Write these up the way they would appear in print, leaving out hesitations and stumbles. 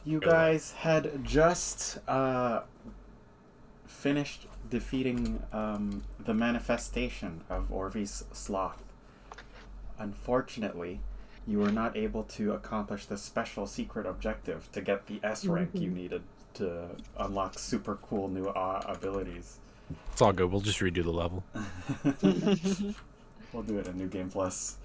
You guys had just finished defeating the manifestation of Orvy's sloth. Unfortunately, you were not able to accomplish the special secret objective to get the S rank you needed to unlock super cool new abilities. It's all good. We'll just redo the level. We'll do it in New Game Plus.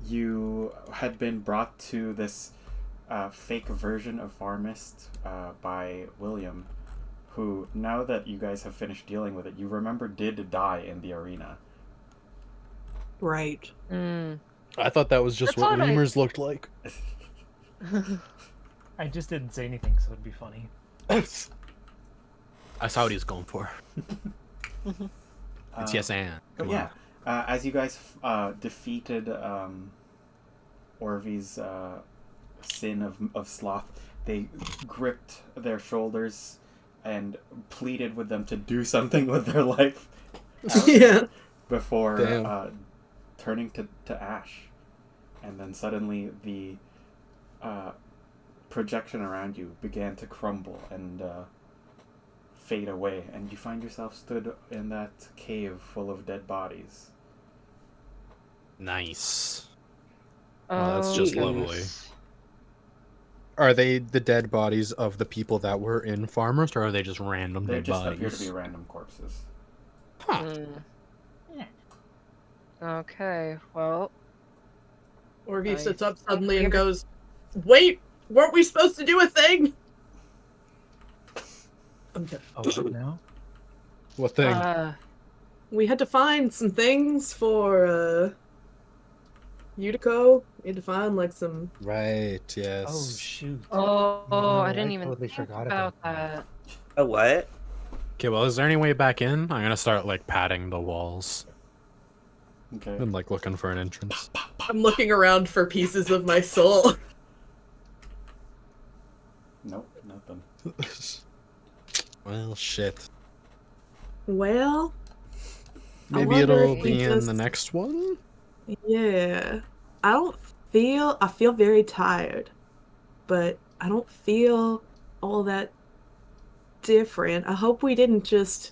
You had been brought to this fake version of Farmist by William, who, now that you guys have finished dealing with it, you remember did die in the arena. Right. I thought that was just what lemurs looked like. I just didn't say anything, so it'd be funny. I saw what he was going for. It's yes and. But yeah, as you guys defeated Orvy's sin of sloth, they gripped their shoulders and pleaded with them to do something with their life. Before turning to ash. And then suddenly the projection around you began to crumble and fade away, and you find yourself stood in that cave full of dead bodies. Nice. Oh, that's just lovely. Nice. Are they the dead bodies of the people that were in Farmers, or are they just random dead bodies? They just appear to be random corpses. Huh. Okay, well... Orvie sits up suddenly and goes, "Wait, weren't we supposed to do a thing?" Okay. Oh, what now? What thing? We had to find some things for Utico. We had to find like some. Right. Yes. Oh shoot. Oh, I didn't even totally think forgot about that. A what? Okay. Well, is there any way back in? I'm gonna start like patting the walls. Okay. And like looking for an entrance. I'm looking around for pieces of my soul. Nope, nothing. Well, shit. Well, Maybe it'll be in the next one? Yeah. I feel very tired, but I don't feel all that different. I hope we didn't just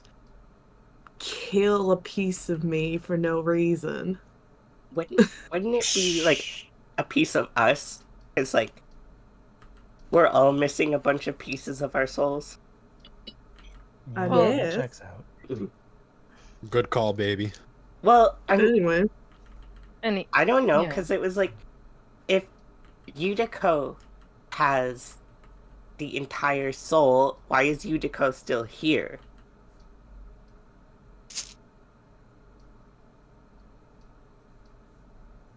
kill a piece of me for no reason. Wouldn't it be like a piece of us? It's like we're all missing a bunch of pieces of our souls. I Well, guess. checks out. Good call, baby. Well, Anyway. I don't know, Yeah. because it was like, if Utico has the entire soul, why is Utico still here?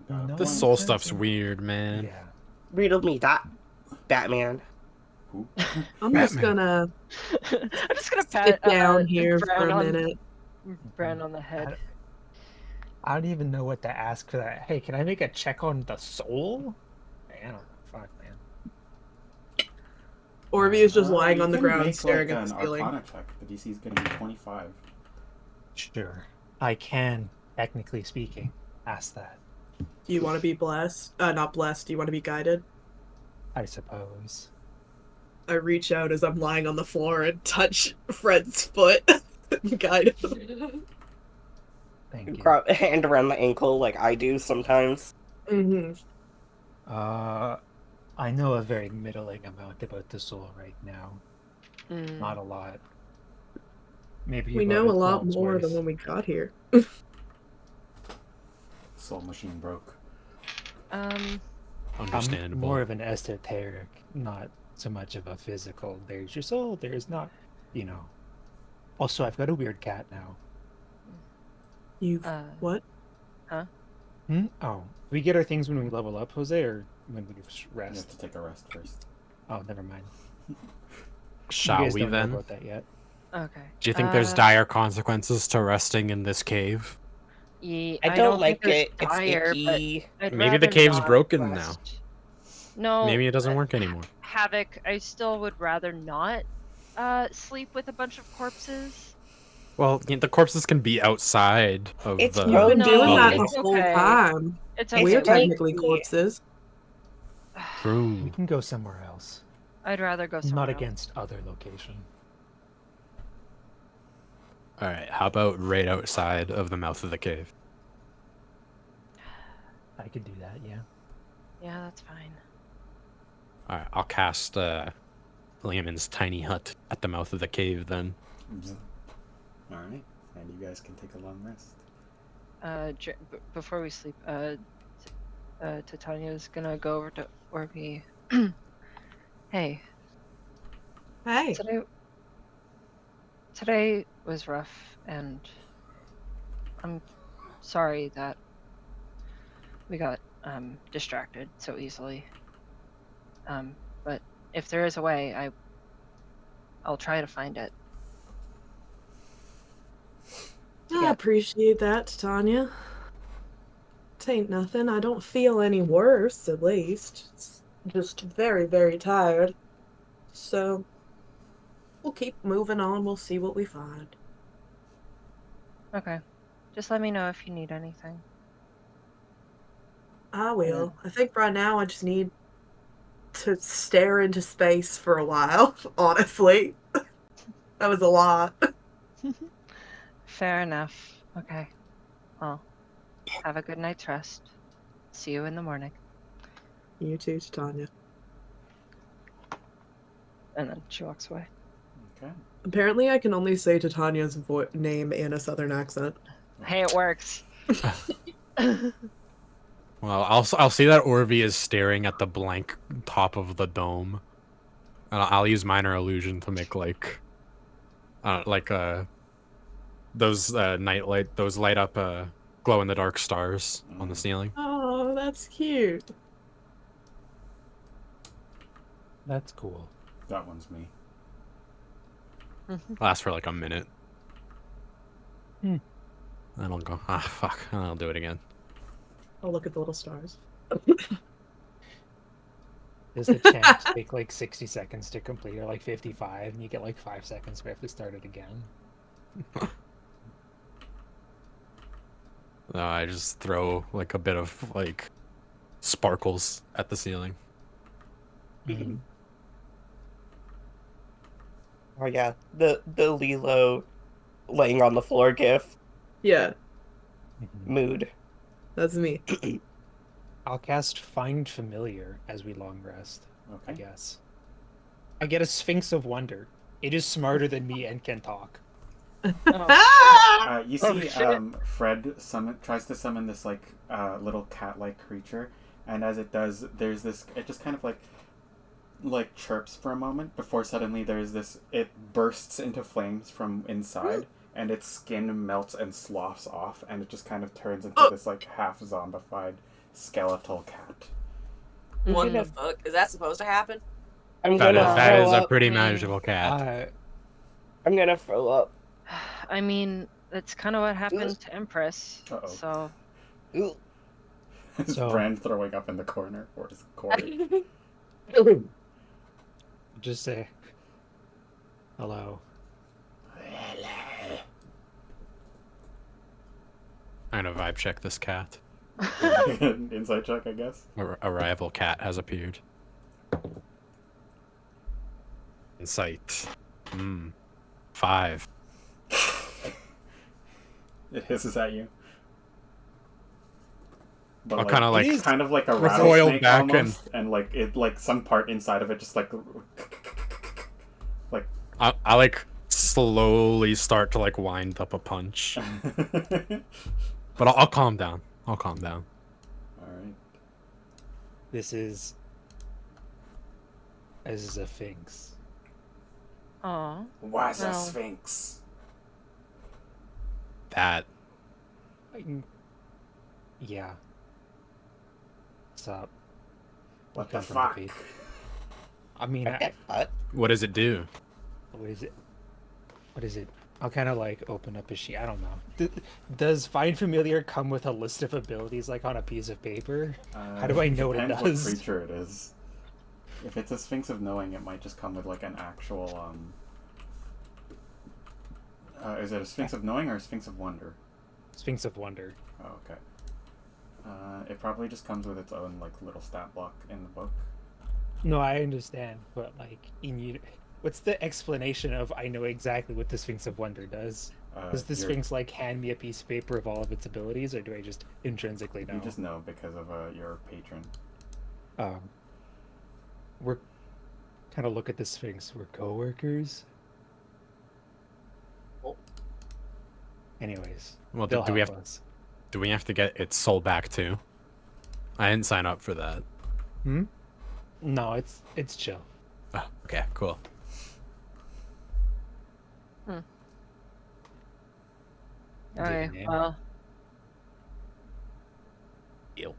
No This one soul says stuff's it. weird, man. Yeah. Riddle me that, Batman. I'm just gonna I'm just gonna sit pat down here for Brown a on- minute. Brown on the head. I don't even know what to ask for that. Hey, can I make a check on the soul? I don't know. Fuck, man. Orvie is just lying You on the can ground make, staring like, at the an ceiling. Arcana check. The DC is going to be 25. Sure. I can, technically speaking, ask that. Do you want to be blessed? Not blessed. Do you want to be guided? I suppose. I reach out as I'm lying on the floor and touch Fred's foot. Guide him. Thank you. Hand around my ankle like I do sometimes. Mm-hmm. I know a very middling amount about the soul right now. Mm. Not a lot. Maybe We about know a lot twelve's more worth. than when we got here. Soul machine broke. Um, Understandable. I'm more of an esoteric, not so much of a physical. There's your soul, there's not, you know. Also, I've got a weird cat now. You what? Oh, we get our things when we level up, Jose, or when we rest? You have to take a rest first. Oh, never mind. You Shall guys we don't know then? about that yet. okay. Do you think there's dire consequences to resting in this cave? Yeah, I don't like think it. there's It's dire, but icky. I'd Maybe the rather cave's not broken rest. No. Maybe it doesn't work anymore. Havoc, I still would rather not sleep with a bunch of corpses. Well, the corpses can be outside of It's the. You've been No, doing that the it's whole okay. time. It's It's We're okay. right technically here. corpses. True. We can go somewhere else. I'd rather go I'm somewhere not else. against other location. All right. How about right outside of the mouth of the cave? I could do that, yeah. Yeah, that's fine. All right. I'll cast Leomin's tiny hut at the mouth of the cave then. All right, and you guys can take a long rest. Before we sleep, Titania's gonna go over to Orby. Hey, Hey. today was rough, and I'm sorry that we got distracted so easily. But if there is a way, I'll try to find it. I Yeah. appreciate that, Tanya. It ain't nothing. I don't feel any worse, at least. It's just very, very tired. So, we'll keep moving on. We'll see what we find. Okay. Just let me know if you need anything. I will. I think right now I just need to stare into space for a while, honestly. That was a lot. Fair enough. Okay. Well, have a good night's rest. See you in the morning. You too, Tanya. And then she walks away. Okay. Apparently, I can only say Titania's name in a southern accent. Hey, it works. Well, I'll see that Orvi is staring at the blank top of the dome, and I'll use minor illusion to make those those light up glow in the dark stars on the ceiling. Oh, that's cute. That's cool. That one's me. Lasts for like a minute. Hmm. Then I'll go. Ah, fuck! I'll do it again. I'll look at the little stars. Does the chant take like 60 seconds to complete, or like 55, and you get like 5 seconds, we have to start it again? No, I just throw like a bit of like sparkles at the ceiling. Mhm. Oh yeah, the Lilo laying on the floor gif Yeah, Mhm. mood. that's me. I'll cast Find Familiar as we long rest, I Okay. guess. I get a Sphinx of Wonder. It is smarter than me and can talk. Oh, You Oh, see, shit. Fred tries to summon this like little cat-like creature, and as it does, there's this. It just kind of like chirps for a moment before suddenly there's this. It bursts into flames from inside, and its skin melts and sloughs off, and it just kind of turns into this like half zombified skeletal cat. What the Mhm. fuck? Is that supposed to happen? I'm That gonna is that throw is a up. pretty I mean- manageable cat. I'm gonna throw up. I mean, that's kind of what happened to Empress. Uh-oh. So, Ooh. Is So- Brand throwing up in the corner, or is Corey? Just say hello. I'm gonna vibe check this cat. Inside check, I guess. A rival cat has appeared. Insight. 5. It hisses at you. But I'll kinda, like, it's kind of like a recoil rattlesnake back almost, and like it like some part inside of it just like I like slowly start to like wind up a punch, but I'll calm down. I'll calm down. All right. This is a Sphinx. aw. Why's a No. sphinx? That Yeah. What's up? What the come from fuck? defeat. I mean, What? what does it do? what is it? What is it? I'll kind of like open up a sheet. I don't know. Does Find Familiar come with a list of abilities like on a piece of paper? How do I know what it depends does? What creature it is. If it's a Sphinx of Knowing, it might just come with like an actual Is it a Sphinx of Knowing or a Sphinx of Wonder? Sphinx of Wonder. Oh, okay. It probably just comes with its own like little stat block in the book. No, I understand, but like, what's the explanation of I know exactly what the Sphinx of Wonder does? Does the Sphinx like hand me a piece of paper of all of its abilities, or do I just intrinsically know? You just know because of your patron. We're kind of look at the Sphinx. We're coworkers. Oh. Anyways, Well, they'll do we help have us. do we have to get its soul back too? I didn't sign up for that. No, it's chill. Oh, okay, cool. Alright, name? well, Deal.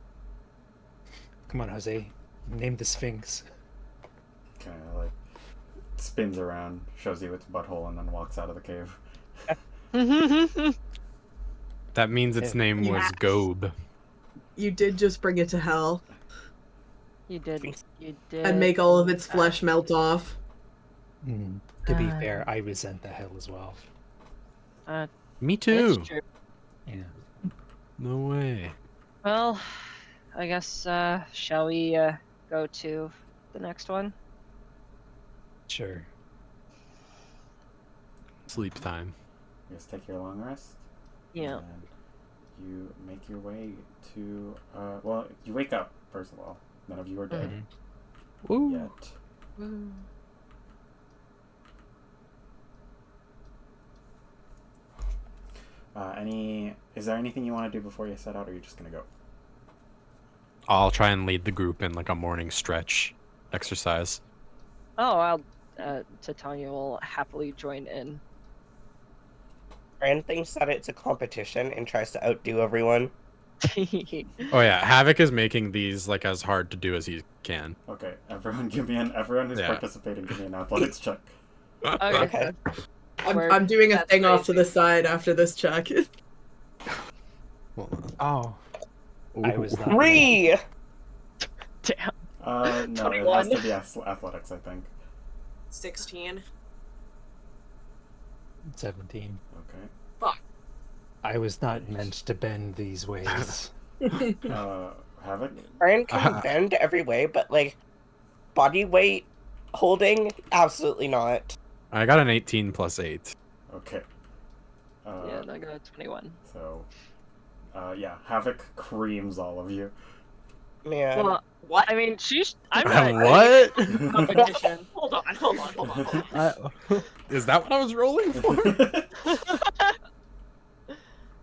Come on, Jose. Name the Sphinx. Kind of like spins around, shows you its butthole, and then walks out of the cave. That means its name was Yes. Gobe. You did just bring it to hell you did. You did. and make all of its flesh melt off. To be fair, I resent the hell as well. Me It's too. true. Yeah. No way. Well, I guess, shall we, go to the next one? Sure. Sleep time. You just take your long rest. Yeah. And you make your way to. Well, you wake up first of all. None of you are dead Woo. yet. Is there anything you want to do before you set out, or are you just gonna go? I'll try and lead the group in like a morning stretch exercise. Oh, I'll, Titania will happily join in. Fran thinks that it's a competition and tries to outdo everyone. Oh yeah, Havoc is making these like as hard to do as he can. Okay, everyone who's Yeah. participating, give me an athletics check. Okay. I'm doing a That's thing off to crazy. the side after this check. Oh. I was not. 3! Damn. No, it 21. has to be athletics, I think. 16. 17. Okay. Fuck. I was not meant to bend these ways. Havoc. Fran can bend every way, but like body weight holding, absolutely not. I got an 18 plus 8. Okay. Yeah, and I got a 21. So, yeah, Havoc creams all of you. Man. Well, What? I mean, I'm not What? competition. Hold on. Is that what I was rolling for?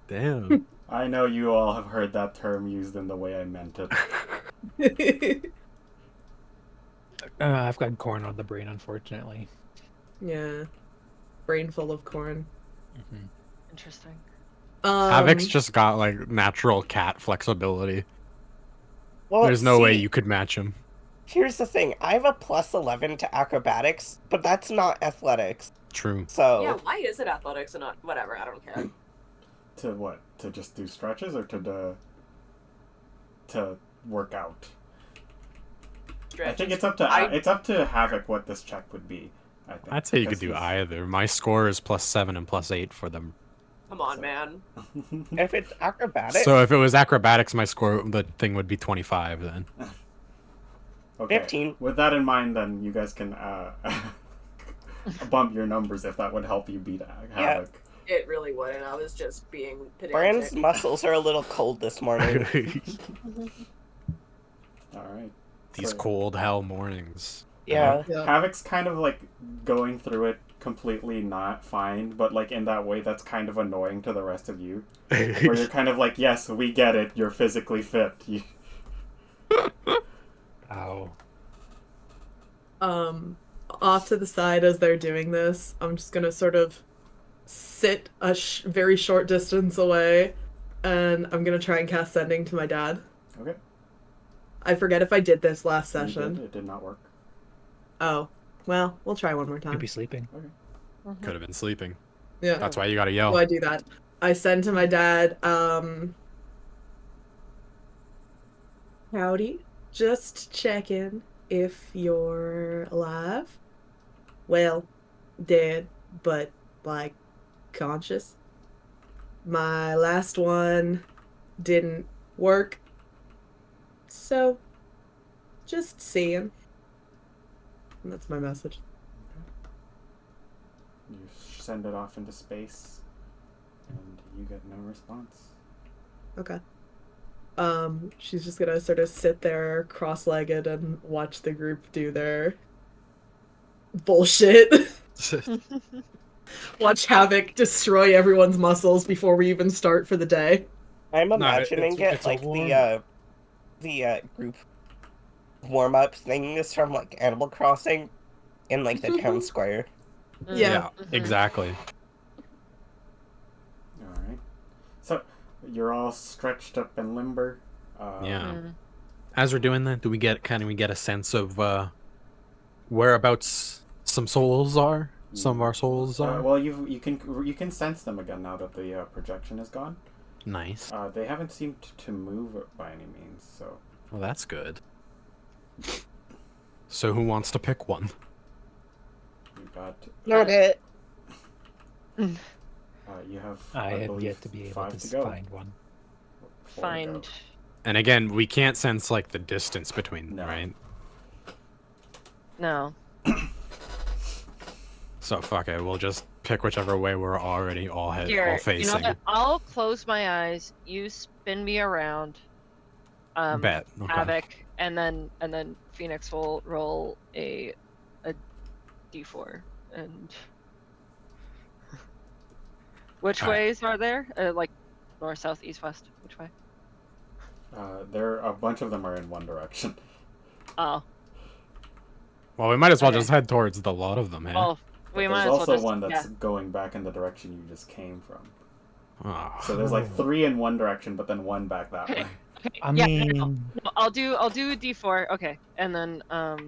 Damn. I know you all have heard that term used in the way I meant it. I've got corn on the brain, unfortunately. Yeah. Brain full of corn. Interesting. Havoc's just got like natural cat flexibility. Well, There's no way see, you could match him. Here's the thing. I have a plus 11 to acrobatics, but that's not athletics. True. So, Yeah, why is it athletics and not whatever? I don't care. To what? To just do stretches, or to work out? I think it's up to Havoc what this check would be. I think. I'd say you could Because do he's- either. My score is +7 and +8 for them. Come on, man. if it's acrobatics, So if it was acrobatics, my score, the thing would be 25 then. Okay. 15. With that in mind, then you guys can bump your numbers if that would help you beat Havoc. It really wouldn't. I was just being pedantic. Bran's muscles are a little cold this morning. All right. These So, cold hell mornings. Yeah. Yeah. Havoc's kind of like going through it completely not fine, but like in that way that's kind of annoying to the rest of you. Where you're kind of like, yes, we get it. You're physically fit. Ow. Off to the side as they're doing this, I'm just gonna sort of sit a very short distance away, and I'm gonna try and cast Sending to my dad. Okay. I forget if I did this last You session. did. It did not work. Oh, well, we'll try one more time. Could be sleeping. Could have been sleeping. Yeah. That's why you gotta So yell. I do that. I send to my dad, howdy. Just checking if you're alive. Well, dead, but like conscious. My last one didn't work. So, just seeing. And that's my message. You send it off into space, and you get no response. Okay. She's just gonna sort of sit there cross-legged and watch the group do their bullshit. Watch Havoc destroy everyone's muscles before we even start for the day. I'm imagining it's like a the group warm-up thing is from like Animal Crossing in like the town square. Yeah. Exactly. All right. So you're all stretched up and limber. Yeah. As we're doing that, do we get a sense of whereabouts some souls are? Some of our souls are. Well, you can sense them again now that the projection is gone. Nice. They haven't seemed to move by any means. So. Well, that's good. So who wants to pick one? You got. Not it. You have. I have believe, yet to be able 5 to go. find one. 4 to Find. go. And again, we can't sense like the distance between, No. right? No. So fuck it, we'll just pick whichever way we're already all Here, facing. you know what? I'll close my eyes. You spin me around. Bet. Okay. Havoc, and then Phoenix will roll a d4. And which All right. ways are there? Like north, south, east, west. Which way? There, a bunch of them are in one direction. Oh. Well, we might as well Okay. just head towards the lot of them, eh? Well, we might There's as well also just, one that's yeah. going back in the direction you just came from. Oh. So there's like 3 in one direction, but then 1 back that way. I Yeah, mean, no, I'll do a d4. Okay, and then oh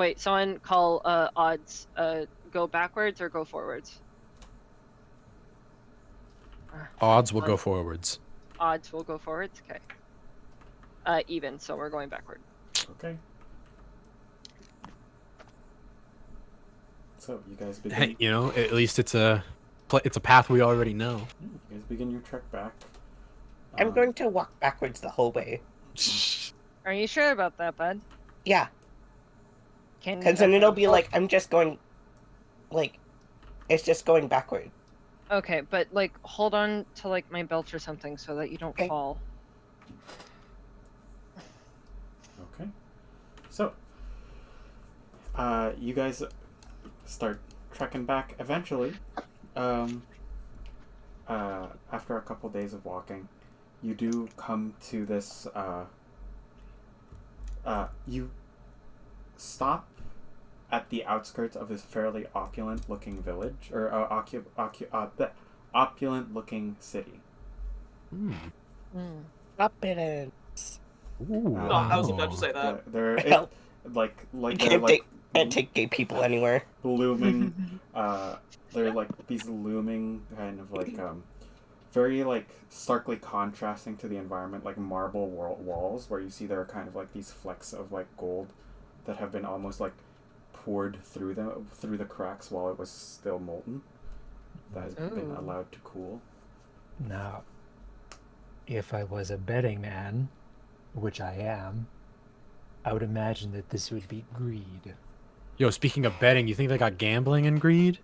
wait, someone call odds. Go backwards or go forwards. Odds will go forwards. Odds will go forwards. Okay. Even, so we're going backward. Okay. So you guys begin. Hey, you know, at least it's a path we already know. You guys begin your trek back. I'm going to walk backwards the whole way. Are you sure about that, bud? Yeah, Can because then it'll be like I'm just going, like, it's just going backward. Okay, but like hold on to like my belt or something so that you don't Okay. fall. Okay. So, you guys start trekking back. Eventually, after a couple days of walking, you do come to this. You stop at the outskirts of this fairly opulent-looking village, or opulent-looking city. Opulence. Ooh, Oh, I was about to say that. They're Well, like You they're can't like take gay people anywhere. looming. They're like these looming kind of like very like starkly contrasting to the environment, like marble walls, where you see there are kind of like these flecks of like gold that have been almost like poured through the cracks while it was still molten. That has been Ooh. allowed to cool. now, if I was a betting man, which I am, I would imagine that this would be greed. Yo, speaking of betting, you think they got gambling and greed?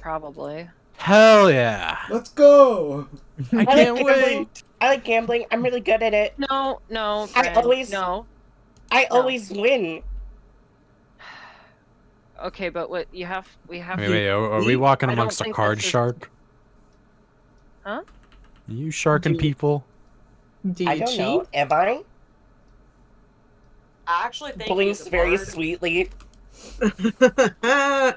Probably. Hell yeah! Let's go. I can't wait. I like gambling. I'm really good at it. No, I Bren, always- no. I No. always win. Okay, but what we have Wait, are we walking I don't amongst a think card this is- shark? Huh? Are you sharking Do- people? Do I you don't cheat? know. Am I? I actually think Blinks he's a very bard. sweetly.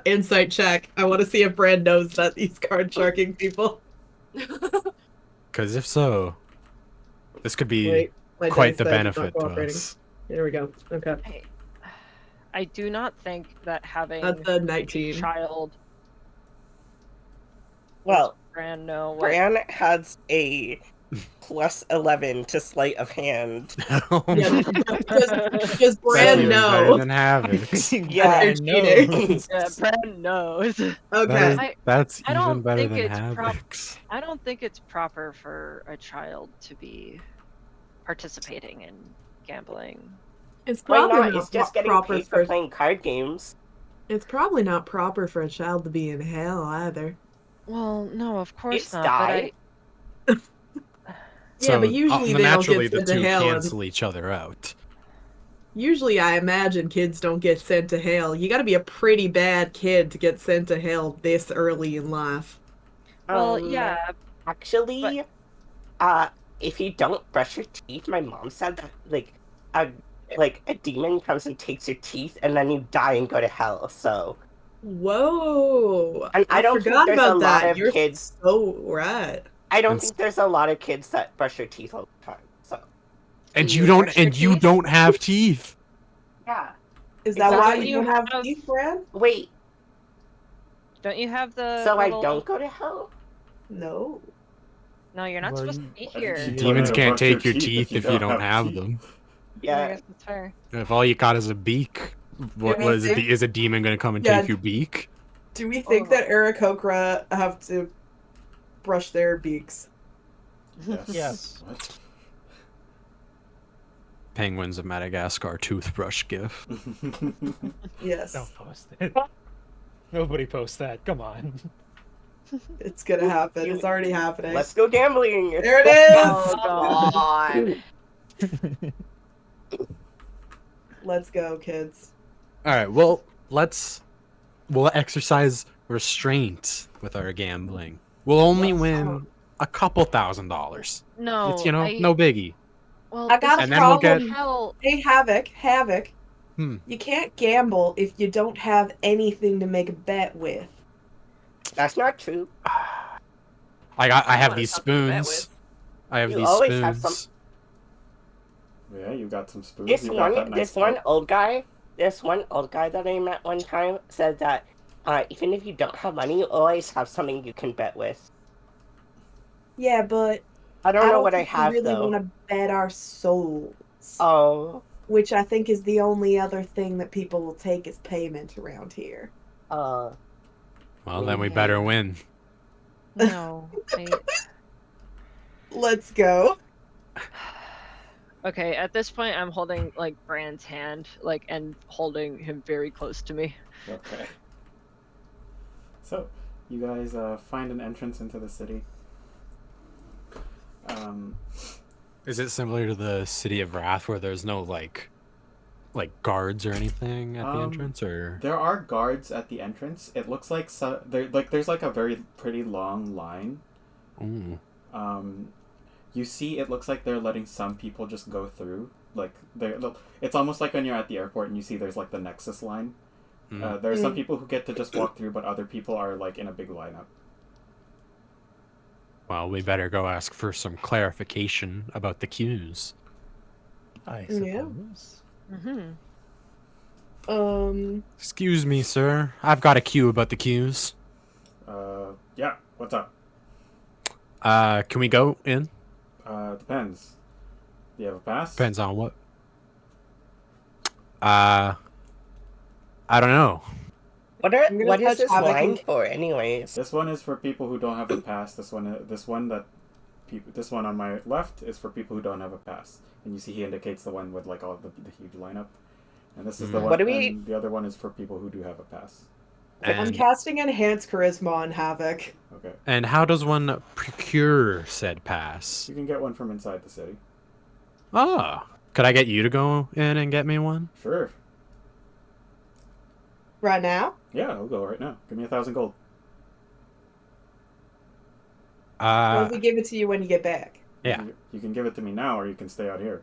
Insight check. I want to see if Brand knows that he's card sharking people. Because if so, this could be Wait, my quite dice the pad is not benefit to cooperating. us. There we go. Okay. I do not think that having That's a 19. child Well, Bran know what Bran has a plus 11 to sleight of hand. Yeah, just That's Brand even better no. than Havix. Yeah, You're cheating. Yeah, Brand knows. Okay. That's I even don't better think than it's Havix. I don't think it's proper for a child to be participating in gambling. It's Why probably not? not It's just getting proper paid for for. playing card games. It's probably not proper for a child to be in hell either. Well, no, of course It's not. But die. Yeah, but So, usually they don't naturally, get the sent to two hell. cancel each other out. Usually, I imagine kids don't get sent to hell. You got to be a pretty bad kid to get sent to hell this early in life. well, yeah, Actually, if you don't brush your teeth, my mom said that a demon comes and takes your teeth, and then you die and go to hell. So, Whoa! and I don't think forgot there's about a lot that. of You're kids. so right. I don't And think there's a lot of kids that brush their teeth all the time. So, And Do you you don't, brush your and you teeth? don't have teeth. yeah. Is that Exactly. why Don't you don't you have have- teeth, Brad? Wait, don't you have the so I little... don't go to hell? No. No, you're not Well, supposed to be Why here. did you Demons tell me to can't brush your take your teeth if you don't have teeth? them. Yeah, I Yeah. guess that's fair. If all you got is a beak, what we was it? think- Is a demon gonna come and Yeah. take your beak? Do we think that Aarakocra have to brush their beaks? Yes. Yes. What? Penguins of Madagascar toothbrush gif. Yes. Don't post it. Nobody posts that. Come on. It's gonna happen. It's already happening. Let's go gambling. There it is! Oh god. Let's go, kids. All right. Well, we'll exercise restraint with our gambling. We'll only win a couple $1,000s. No, It's no biggie. Well, I got this a And then we'll problem. get- hell. Hey, Havoc. Hmm. You can't gamble if you don't have anything to make a bet with. That's not true. I have wanna these something to bet spoons. I have You these always spoons. have some- Yeah, you got some spoons. This You got that one, nice this one cup. old guy that I met one time said that even if you don't have money, you always have something you can bet with. Yeah, but I don't know what I think have we really though. want to bet our souls. Oh, Which I think is the only other thing that people will take as payment around here. Well, then we better win. No. Let's go. Okay, at this point, I'm holding like Brand's hand, and holding him very close to me. Okay. So, you guys find an entrance into the city. Is it similar to the City of Wrath where there's no like guards or anything at the entrance, or There are guards at the entrance. It looks like there's like a very pretty long line. Ooh. You see, it looks like they're letting some people just go through. It's almost like when you're at the airport and you see there's like the Nexus line. There are some people who get to just walk through, but other people are like in a big lineup. Well, we better go ask for some clarification about the queues. I Yeah. suppose. Excuse me, sir. I've got a queue about the queues. Yeah, what's up? Can we go in? Depends. Do you have a pass? Depends on what. I don't know. what gonna is touch this Havoc line and- for, anyways? This one is for people who don't have a pass. This one on my left is for people who don't have a pass. And you see he indicates the one with like all the huge lineup. And this is the one. What do we- And the other one is for people who do have a pass. I'm And, casting Enhanced Charisma on Havoc. Okay. and how does one procure said pass? You can get one from inside the city. Ah, could I get you to go in and get me one? Sure. Right now? Yeah, I'll go right now. Give me 1,000 gold. Or we give it to you when you get back. Yeah. You can give it to me now, or you can stay out here.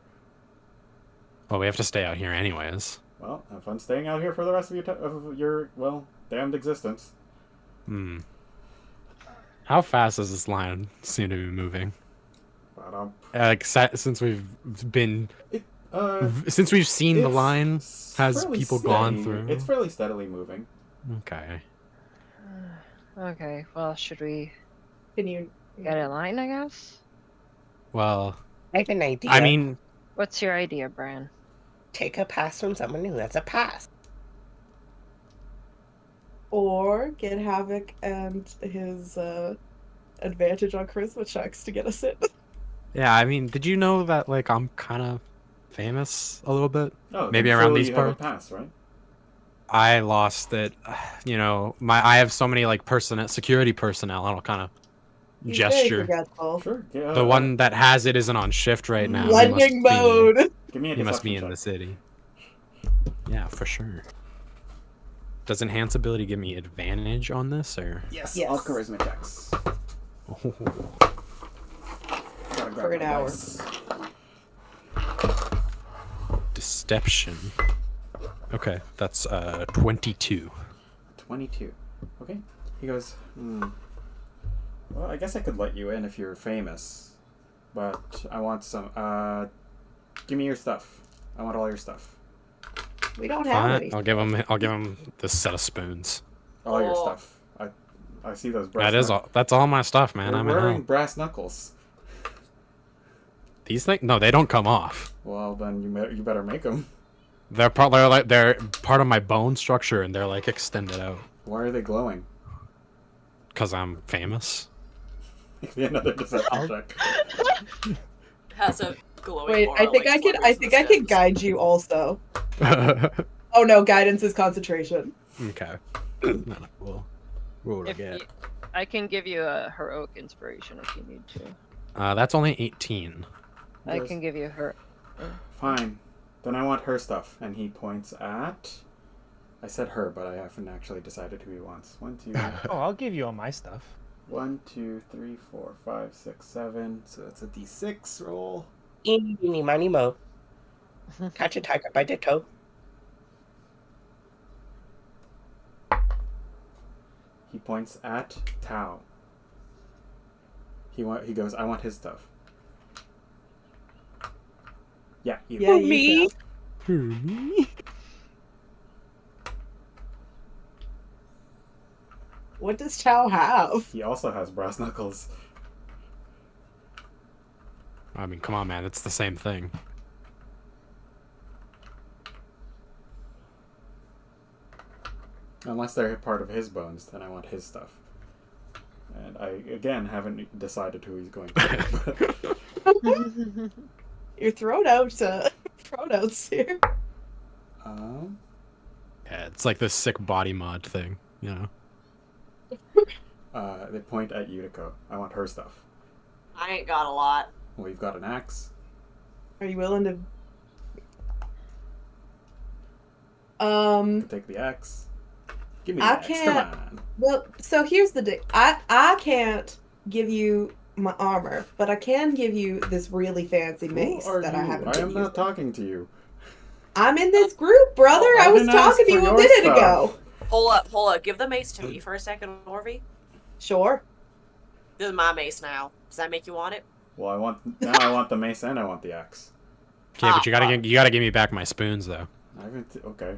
Well, we have to stay out here anyways. Well, have fun staying out here for the rest of your damned existence. How fast does this line seem to be moving? But, Like since we've been, since we've seen the it's line, has fairly people gone steady. through? It's fairly steadily moving. Okay. Okay, well, should we Can you... get in line, I guess? Well, I have an idea. I mean, What's your idea, Bran? take a pass from someone who has a pass. Or get Havoc and his advantage on charisma checks to get us in. yeah, I mean, did you know that like I'm kind of famous a little bit? Oh, Maybe then around surely these you have a parts. pass, right? I lost it. You know, I have so many like security personnel. I don't kind of He's very gesture. forgetful. Sure. Yeah, The one that has it isn't on shift right now. Blending mode. give me a He must deception be in check. the city. Yeah, for sure. Does enhance ability give me advantage on this or? Yes, Yes. all charisma checks. Oh. Gotta grab For an my hour. dice. Deception. Okay, that's 22. 22. Okay. He goes, well, I guess I could let you in if you're famous. But I want some, give me your stuff. I want all your stuff. We don't have Fine, any. I'll give him this set of spoons. All your Oh. stuff. I see those brass That's all my stuff, man. You're I'm in wearing hell. brass knuckles. These things? No, they don't come off. Well, then you better make them. They're part of my bone structure and they're like extended out. Why are they glowing? Cause I'm famous. Give me another deception check. Has a glowing Wait, aura, I think like I can. flickers I in think the I can stems. guide you also. Oh no, guidance is concentration. Okay. No, we'll If get. you, I can give you a heroic inspiration if you need to. That's only 18. I Yes. can give you her. Fine. Then I want her stuff. And he points at... I said her, but I haven't actually decided who he wants. 1, 2... Oh, I'll give you all my stuff. 1, 2, 3, 4, 5, 6, 7. So that's a D6 roll. Eeny, meeny, miny, mo. Catch a tiger by the toe. He points at Tao. He goes, I want his stuff. Yeah, you. Yeah, For me? can. What does Chow have? He also has brass knuckles. I mean, come on, man. It's the same thing. Unless they're part of his bones, then I want his stuff. And I, again, haven't decided who he's going to be. Your throat out, outs here. Yeah, it's like this sick body mod thing, you know. They point at Yutiko. I want her stuff. I ain't got a lot. Well, you've got an axe. Are you willing to? You can take the axe. Give me the I axe. can't- Come on. Well, so here's the deal. I can't give you my armor, but I can give you this really fancy mace Who are that you? I haven't. I been am not using. talking to you. I'm in this group, brother. Oh, I I was didn't ask talking to for you a your minute stuff. ago. Hold up. Give the mace to me for a second, Orvie. Sure. This is my mace now. Does that make you want it? Well, I want the mace and I want the axe. Okay, but you gotta give me back my spoons though. I haven't. Okay.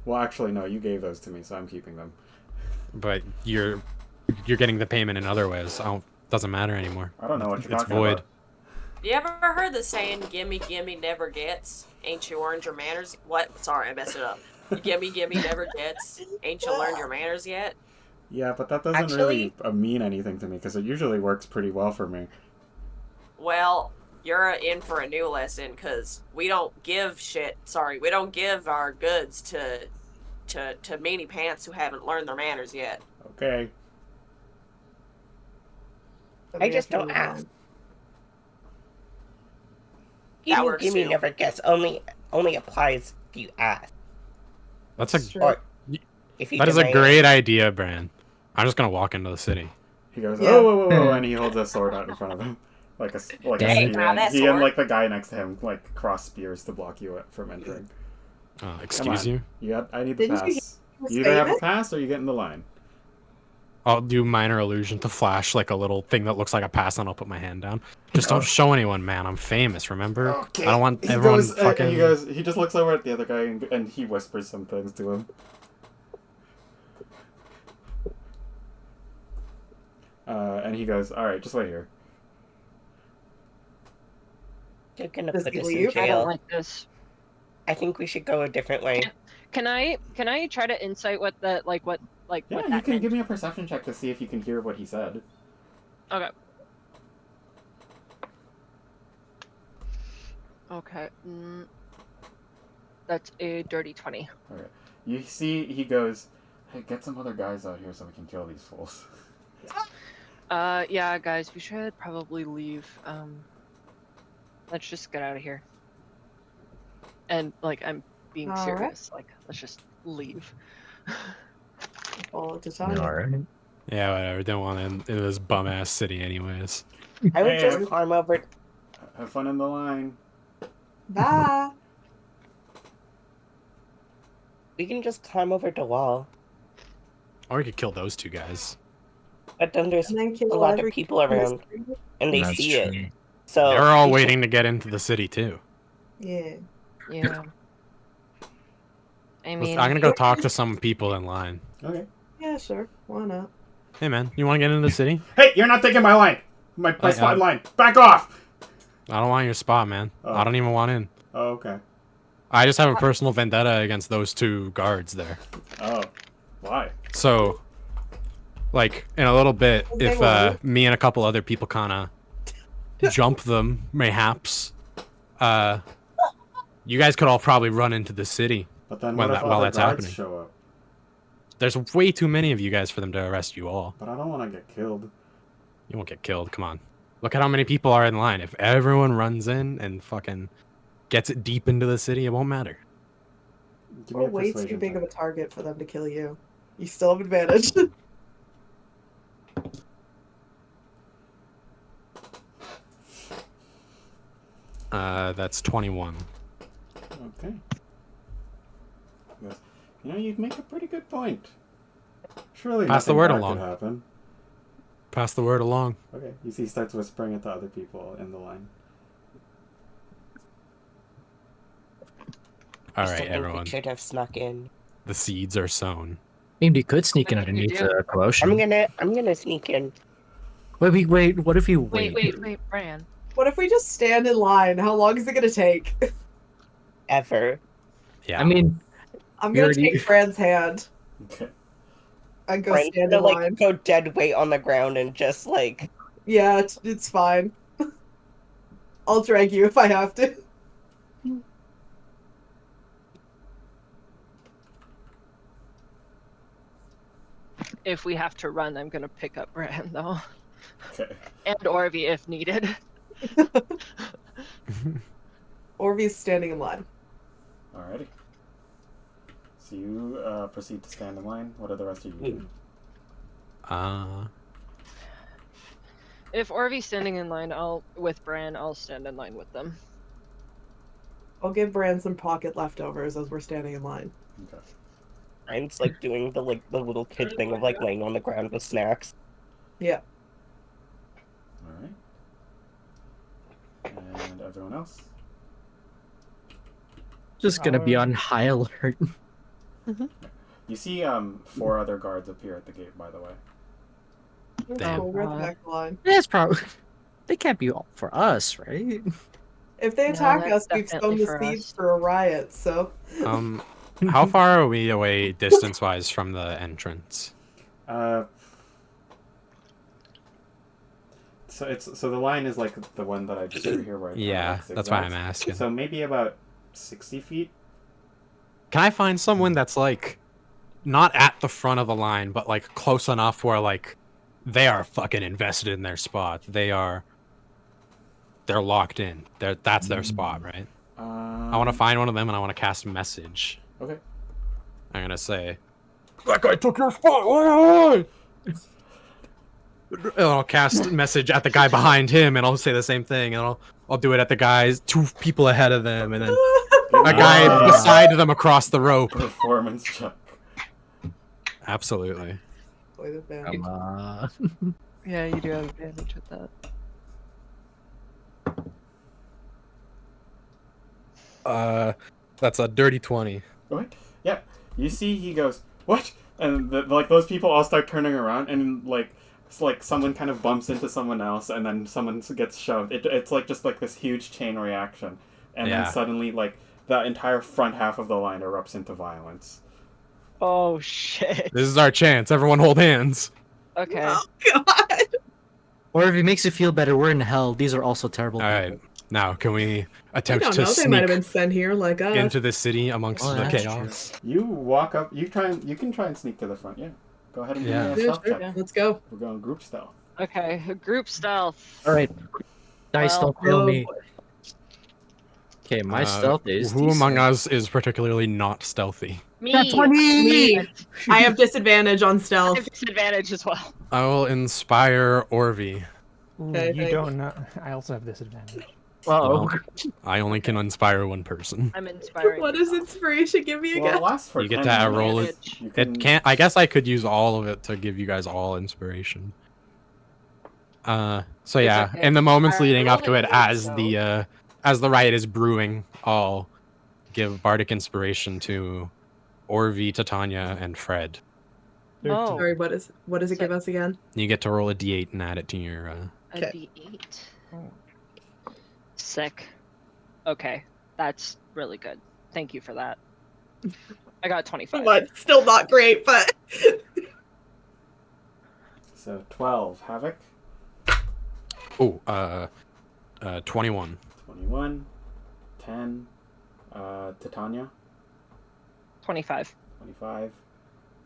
Well, actually, no. You gave those to me, so I'm keeping them. But you're getting the payment in other ways. Doesn't matter anymore. I don't know what you're It's talking void. about. You ever heard the saying, gimme, never gets? Ain't you learned your manners? What? Sorry, I messed it up. Gimme, never gets? Ain't you learned your manners yet? Yeah, but that doesn't really mean anything to me because it usually works pretty well for me. Well, you're in for a new lesson, because we don't give we don't give our goods to meanie pants who haven't learned their manners yet. Okay. I just don't ask. That works Gimme too. never gets. Only applies if you ask. That's a Sure. Or if you that is a demand. great idea, Bran. I'm just gonna walk into the city. He goes, Yeah. oh, whoa, whoa, whoa, and he holds a sword out in front of him. Like a Dang. spear. Now that He and sword. like the guy next to him like cross spears to block you from entering. Excuse Come you? I need the Didn't you pass. was You either have a famous? pass or you get in the line. I'll do minor illusion to flash like a little thing that looks like a pass, and I'll put my hand down. Just don't show anyone, man. I'm famous, remember? Okay. I don't want He everyone goes, fucking. he just looks over at the other guy and he whispers some things to him. And he goes, all right, just wait here. They're gonna Does put he us in leave? I don't jail. like this. I think we should go a different way. Can I try to insight what the what Yeah, what you that can meant? give me a perception check to see if you can hear what he said. Okay. Okay. That's a dirty 20. Okay. You see, he goes, "Hey, get some other guys out here so we can kill these fools." Yeah, guys, we should probably leave. Let's just get out of here. And I'm being All right. serious. Let's just leave. All to Tanya. Alright. Yeah, whatever. Don't want in this bum ass city, anyways. I would Hey, just climb over. Have fun in the line. Bye. We can just climb over the wall. Or we could kill those two guys. But then there's And then kill a lot of every people around, and they That's see true. it. So They're all we should- waiting to get into the city too. Yeah. Yeah. I I'm mean, gonna go talk to some people in line. Okay. Yeah, sure. Why not? Hey man, you want to get into the city? Hey, you're not taking my line. My spot in line. Back off. I don't want your spot, man. Oh. I don't even want in. Oh, okay. I just have a personal vendetta against those two guards there. Oh, why? So, in a little bit, Okay, if well. me and a couple other people kind of jump them, mayhaps, you guys could all probably run into the city. But then When what if while other that's guards happening. show up? There's way too many of you guys for them to arrest you all. But I don't want to get killed. You won't get killed. Come on. Look at how many people are in line. If everyone runs in and fucking gets it deep into the city, it won't matter. Give me We're a way too persuasion big check. of a target for them to kill you. You still have advantage. That's 21. Okay. He goes, you make a pretty good point. Surely Pass the nothing word bad along. could happen. Pass the word along. Okay. You see, he starts whispering it to other people in the line. All I still right, think everyone. We should have snuck in. The seeds are sown. Maybe you could sneak in I think you underneath do. the commotion. I'm gonna sneak in. Wait. What if you wait, Bran. What if we just stand in line? How long is it gonna take? Ever. Yeah. I mean, I'm You gonna already- take Fran's hand Okay. and go Brent's stand gonna in line. go dead weight on the ground and just Yeah, it's fine. I'll drag you if I have to. If we have to run, I'm gonna pick up Bran though, Okay. and Orvi if needed. Orvy's standing in line. Alrighty. So you proceed to stand in line. What are the rest of you doing? If Orvi's standing in line, with Bran, I'll stand in line with them. I'll give Bran some pocket leftovers as we're standing in line. Okay. Brent's doing the little kid thing of laying on the ground with snacks. Yeah. Alright. And everyone else? just gonna be on high alert. You see 4 other guards appear at the gate, by the way. Damn. Cool, we're at the back of the line. It's probably they can't be all for us, right? If they No, attack that's us, we've sown definitely the for seeds us. for a riot, so. How far are we away distance-wise from the entrance? So the line is the one that I just drew here, where it Yeah, kinda that's why I'm zigzags. asking. So maybe about 60 feet. Can I find someone that's not at the front of the line, but close enough where they are fucking invested in their spot. They're locked in. That's their spot, right? I want to find one of them and I want to cast a message. Okay. I'm gonna say, "That guy took your spot." Why? And I'll cast a message at the guy behind him, and I'll say the same thing, and I'll do it at the guys 2 people ahead of them, and then a guy beside them across the rope. Performance check. Absolutely. With advantage. Yeah, you do have advantage with that. That's a dirty 20. What? Yeah. You see, he goes, "What?" And those people all start turning around, and it's like someone kind of bumps into someone else, and then someone gets shoved. It's like just like this huge chain reaction, and then suddenly like the entire front half of the line erupts into violence. Oh shit. This is our chance. Everyone hold hands. Okay. Oh God. Or if it makes you feel better, we're in hell. These are also terrible All people. right. Now, can we I attempt don't to know. They might have sneak been sent here like us. into the city amongst Oh, the that's chaos? You walk up. You can try and sneak to the front. Yeah. Go ahead and give me a Yeah, stealth sure. check. Let's go. We're going group stealth. Okay. Group stealth. All right. Dice Well, don't fail me. boy. Okay, my stealth is Who among decent. us is particularly not stealthy? Me. That's 20! Me. I have disadvantage on I stealth. have disadvantage as well. I will inspire Orvi. Ooh, Okay, you thanks. don't know. I also have disadvantage. Uh-oh. Well, I only can inspire one person. I'm inspiring. What does myself. inspiration give me Well, again? it lasts for You get 10 to minutes. roll it. Advantage. You It can't. I guess I could use all of it to give you guys all inspiration. So It's yeah, okay. in the moments Alright, leading up to rolling it, eight, as the riot is brewing, I'll give bardic inspiration to Orvi, Titania, and Fred. Oh, Sorry, what does it give us again? You get to roll a d8 and add it to your. a Okay. D8. Sick. Okay, that's really good. Thank you for that. I got 25. But still not great, but So 12 havoc, Oh, 21. 21, 10, Titania, 25. 25.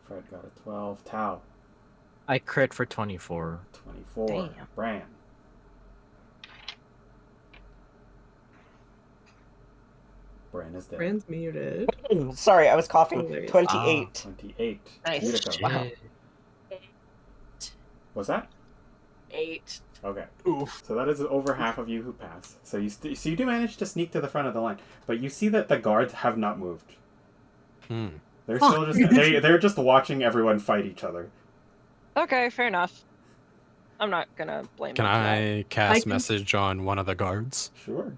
Fred got a 12. Tau, I crit for 24. 24. Damn. Bran, Bran is dead. Brand's muted. Sorry, I was Oh, coughing. there he is. 28. 28. Nice. Utica. Wow. What's that? 8. Okay. So that is over half of you who pass. So you do manage to sneak to the front of the line, but you see that the guards have not moved. Hmm. They're still just they're just watching everyone fight each other. Okay, fair enough. I'm not gonna blame Can them for that. I cast can- message on one of the guards? Sure.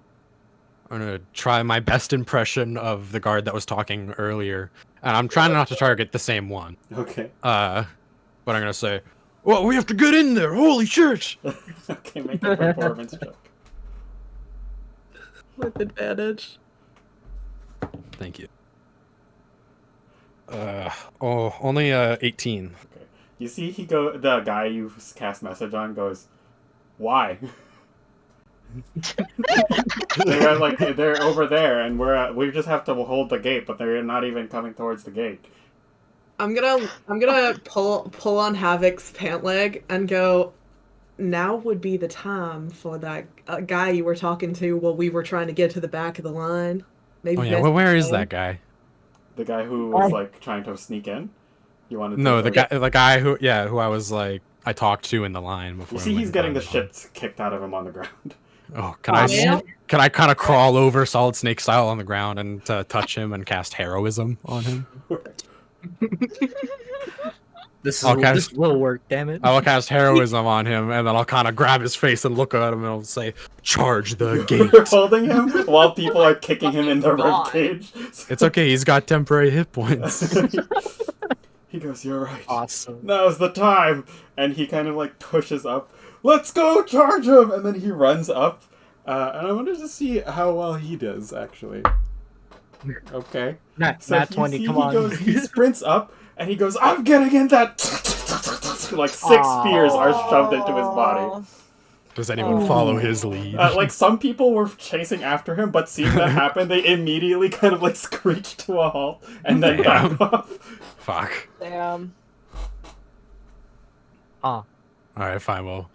I'm gonna try my best impression of the guard that was talking earlier, and I'm trying not to target the same one. Okay. But I'm gonna say, "Well, we have to get in there! Holy shit!" Okay, make a performance check. With advantage. Thank you. Only 18. Okay. You see, the guy you cast message on goes, "Why?" they're over there, and we just have to hold the gate, but they're not even coming towards the gate. I'm gonna pull on Havoc's pant leg and go. Now would be the time for that guy you were talking to while we were trying to get to the back of the line. Maybe Oh you yeah, guys well, can where is tell that him. guy? The guy who was like trying to sneak in. You wanted to No, the go- guy who I was like I talked to in the line before. You see, I went he's getting the down line. shit kicked out of him on the ground. Oh, can Yeah. I kind of crawl over Solid Snake style on the ground and touch him and cast heroism on him? This will work, damn it. I will cast heroism on him, and then I'll kind of grab his face and look at him, and I'll say, "Charge the You're gate." holding him while people are kicking him in the God. ribcage. It's okay. He's got temporary hit points. He goes, "You're right. Awesome. Now's the time." And he kind of like pushes up. "Let's go, charge him!" And then he runs up. And I wanted to see how well he does, actually. Okay. Nat So 20, come on. He sprints up, and he goes, "I'm getting in that!" Like 6 spears are shoved into his body. Does anyone follow his lead? Like some people were chasing after him, but seeing that happen, they immediately kind of like screeched to a halt and then back off. Fuck. Damn. All right, fine. Well,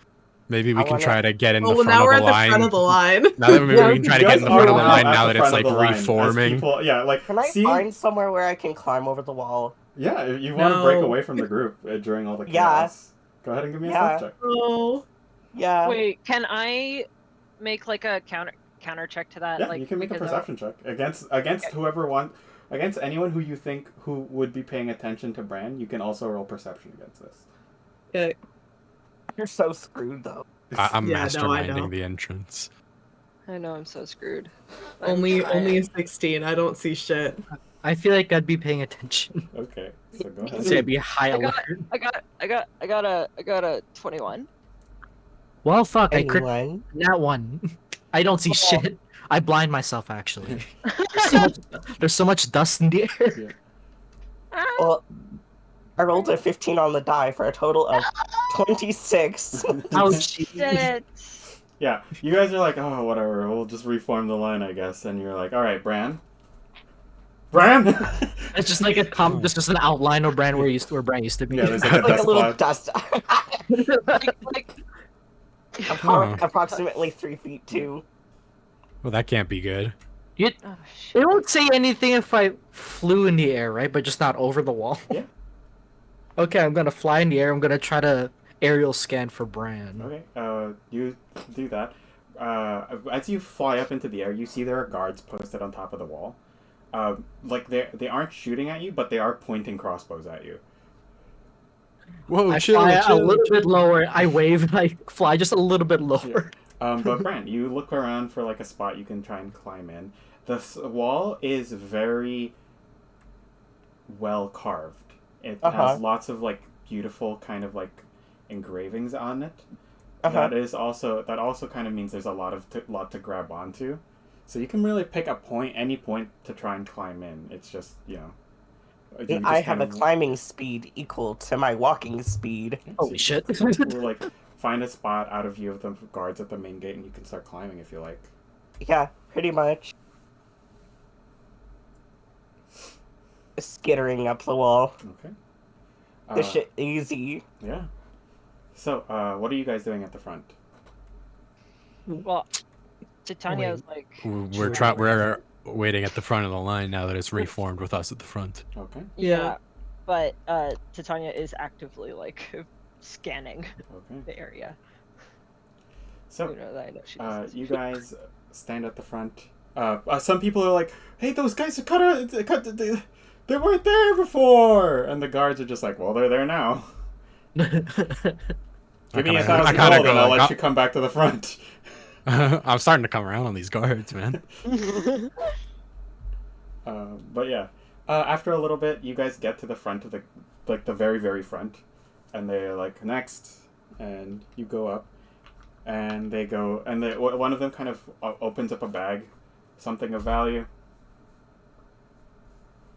maybe we I can wanna- try to get in Oh, the well, front now of we're the at the line. front of the line. Now that maybe we can try to You get in guys the front of are the line at now the that it's front like of the line as reforming. people- yeah, like Can I see, find somewhere where I can climb over the wall? yeah, if you want to break No. away from the group during all the Yeah. chaos. Go ahead and give me a Yeah. stealth check. Oh. Yeah. Wait, can I make like a counter check to that? Yeah, like, you can make a because perception check against against anyone who you think who would be paying attention to Bran. You can also roll perception against this. Okay. You're so screwed though. I'm Yeah, no, I know. masterminding the entrance. I know I'm so screwed. Only trying. a 16. I don't see shit. I feel like I'd be paying attention. Okay, so go ahead. So I'd be high I got, alert. I got a 21. Well, fuck, I crit Anyone? that one. I don't see Oh. shit. I blind myself, actually. There's so much dust in the air. Yeah. Well, I rolled a 15 on the die for a total of 26. Ouch. Shit. Yeah, you guys are like, oh, whatever, we'll just reform the line, I guess. And you're like, all right, Bran. Bran? It's just like it's just an outline of Bran where Bran used to be. Yeah, there's like a Like dust a little cloud. dust. Like, Approximately 3 feet too. Well, that can't be good. oh, It shit. won't say anything if I flew in the air, right? But just not over the wall. Yeah. Okay, I'm gonna fly in the air. I'm gonna try to aerial scan for Bran. Okay, you do that. As you fly up into the air, you see there are guards posted on top of the wall. Like they aren't shooting at you, but they are pointing crossbows at you. Whoa, I chill, fly a chill. little bit lower. I wave and I fly just a little bit lower. But Bran, you look around for like a spot you can try and climb in. The wall is very well carved. It has lots of like beautiful kind of like engravings on it. That also kind of means there's a lot to grab onto. So you can really pick any point to try and climb in. It's just, you just I have kind a of- climbing speed equal to my walking speed. Holy shit. We'll, like find a spot out of view of the guards at the main gate, and you can start climbing if you like. Yeah, pretty much. Skittering up the wall. Okay. This shit easy. Yeah. So, what are you guys doing at the front? Well, Titania's like. We're waiting at the front of the line now that it's reformed with us at the front. Okay. Yeah. But Titania is actively like scanning Okay. the area. So, You know that I know she does. you guys stand at the front. Some people are like, "Hey, those guys are they weren't there before," and the guards are just like, "Well, they're there now. Give me I 1,000 kinda gold, go and I'll like, let you come back to the front." I'm starting to come around on these guards, man. But yeah, after a little bit, you guys get to the front of the very, very front, and they're like, "Next," and you go up, and they go, and one of them kind of opens up a bag, something of value.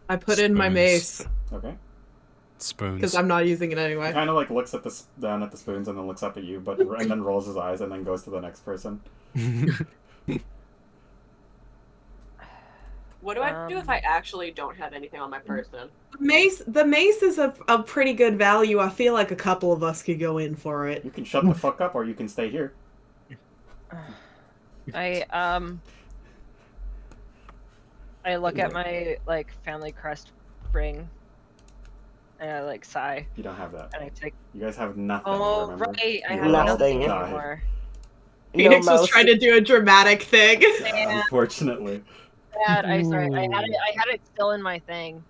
I put in my Spoons. mace Okay. Spoons. because I'm not using it He anyway. kind of like looks at down at the spoons and then looks up at you, and then rolls his eyes and then goes to the next person. What do I do if I actually don't have anything on my person? The mace is a pretty good value. I feel like a couple of us could go in for it. You can shut the fuck up, or you can stay here. I look at my like family crest ring, and I like sigh, You don't have that. and I take. You guys have nothing. Oh remember? right, I You have all nothing died. anymore. Phoenix was mouse. trying to do a dramatic thing. Unfortunately. Bad. I had it still in my thing.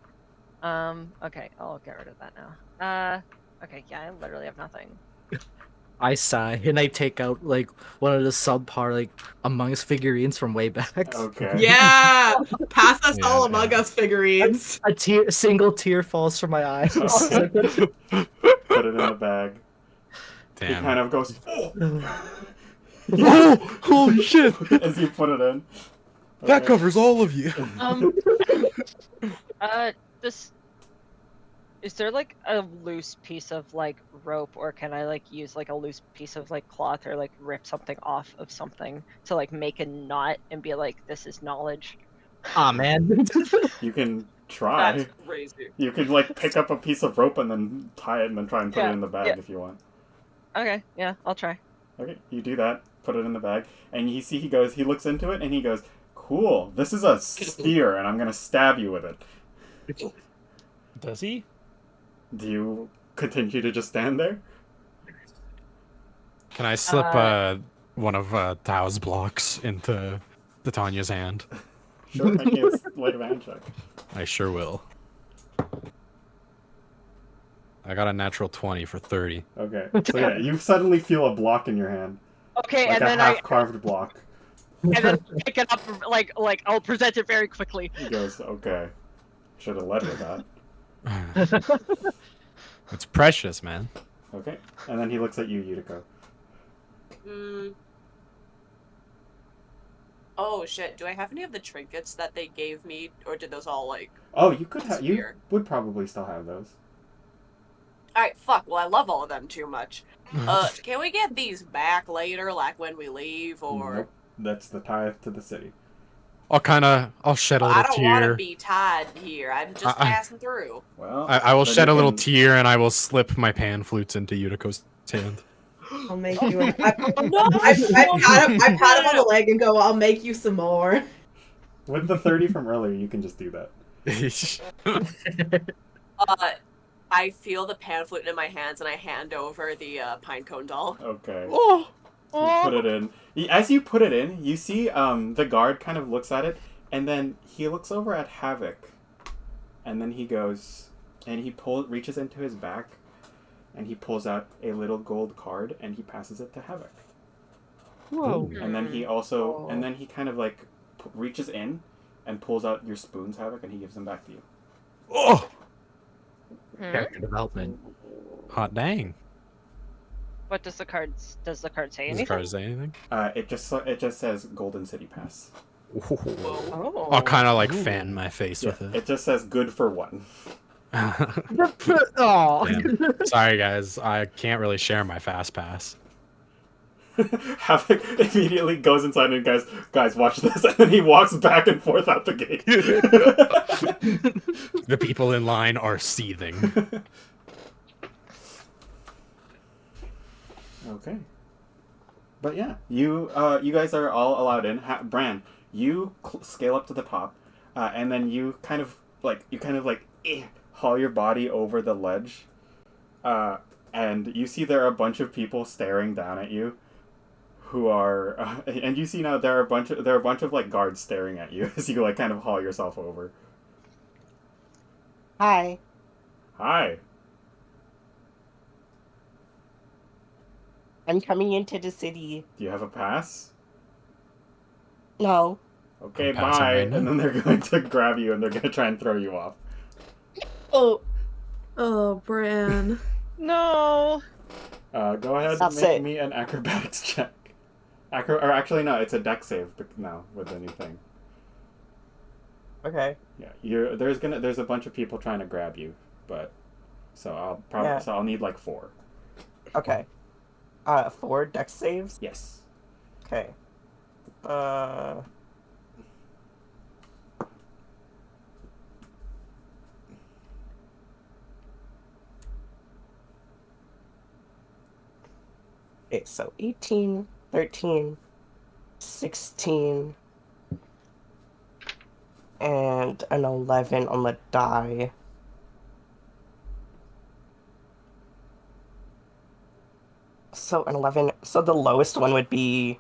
Okay, I'll get rid of that now. Okay, yeah, I literally have nothing. I sigh and I take out like one of the subpar like Among Us figurines from way back. Okay. Yeah, pass us Yeah, all Among yeah. Us figurines. A single tear falls from my eyes. Okay. Put it in the bag. He Damn. kind of goes, Oh, holy shit! as you put it in. That Okay. covers all of you. This. Is there like a loose piece of like rope, or can I like use like a loose piece of like cloth, or like rip something off of something to like make a knot and be like, this is knowledge? Aw, man. You can try. That's crazy. You could like pick up a piece of rope and then tie it and then try and put it Yeah, in the bag yeah. if you want. Okay, yeah, I'll try. Okay, you do that, put it in the bag, and he looks into it and he goes, "Cool, this is a spear and I'm gonna stab you with it." Does he? Do you continue to just stand there? Can I slip one of Tao's blocks into Titania's hand? Sure, make me a sleight of hand check. I sure will. I got a natural 20 for 30. Okay, so yeah, you suddenly feel a block in your hand, Okay, like and a then half-carved block. and then pick it up like I'll present it very quickly. He goes, "Okay." Should have led with that. It's precious, man. Okay. And then he looks at you, Yutiko. Oh shit! Do I have any of the trinkets that they gave me, or did those all like? Oh, you could have. You disappear? would probably still have those. All right, fuck. Well, I love all of them too much. Can we get these back later, like when we leave, or? Nope. That's the tithe to the city. I'll shed a I little don't want to tear. be tied here. I'm just passing through. Well, I will then shed you a little can- tear and I will slip my pan flutes into Yutiko's hand. I'll make you. I pat him on No. the leg and go. I'll make you some more. With the 30 from earlier, you can just do that. I feel the pan flute in my hands, and I hand over the pine cone doll. Okay. Oh. You put it in. As you put it in, you see the guard kind of looks at it, and then he looks over at Havoc, and then he goes, and he reaches into his back, and he pulls out a little gold card, and he passes it to Havoc. Whoa. And then he also, and then he kind of like reaches in and pulls out your spoons, Havoc, and he gives them back to you. Oh. Character development. Hot dang. What does the card say? Does the Anything? card say anything? It just says Golden City Pass. Oh. I'll kind of like fan my face with it. It just says good for one. Oh. Damn. Sorry, guys. I can't really share my fast pass. Havoc immediately goes inside and guys, watch this, and then he walks back and forth out the gate. The people in line are seething. Okay. But yeah, you guys are all allowed in. Bran, you scale up to the top, and then you kind of like haul your body over the ledge, and you see there are a bunch of people staring down at you, who are, and you see now there are a bunch of like guards staring at you as you like kind of haul yourself over. Hi. Hi. I'm coming into the city. Do you have a pass? No. Okay, I'm passing bye. right now. And then they're going to grab you and they're going to try and throw you off. Oh. Oh, Bran. No. Go ahead That's and make it. me an acrobatics check. Or actually, no, it's a dex save now with the new thing. Okay. Yeah, there's a bunch of people trying to grab you, but so I'll need like 4. Okay. 4 dex saves? Yes. Okay. Okay, so 18, 13, 16, and an 11 on the die. So an 11. So the lowest one would be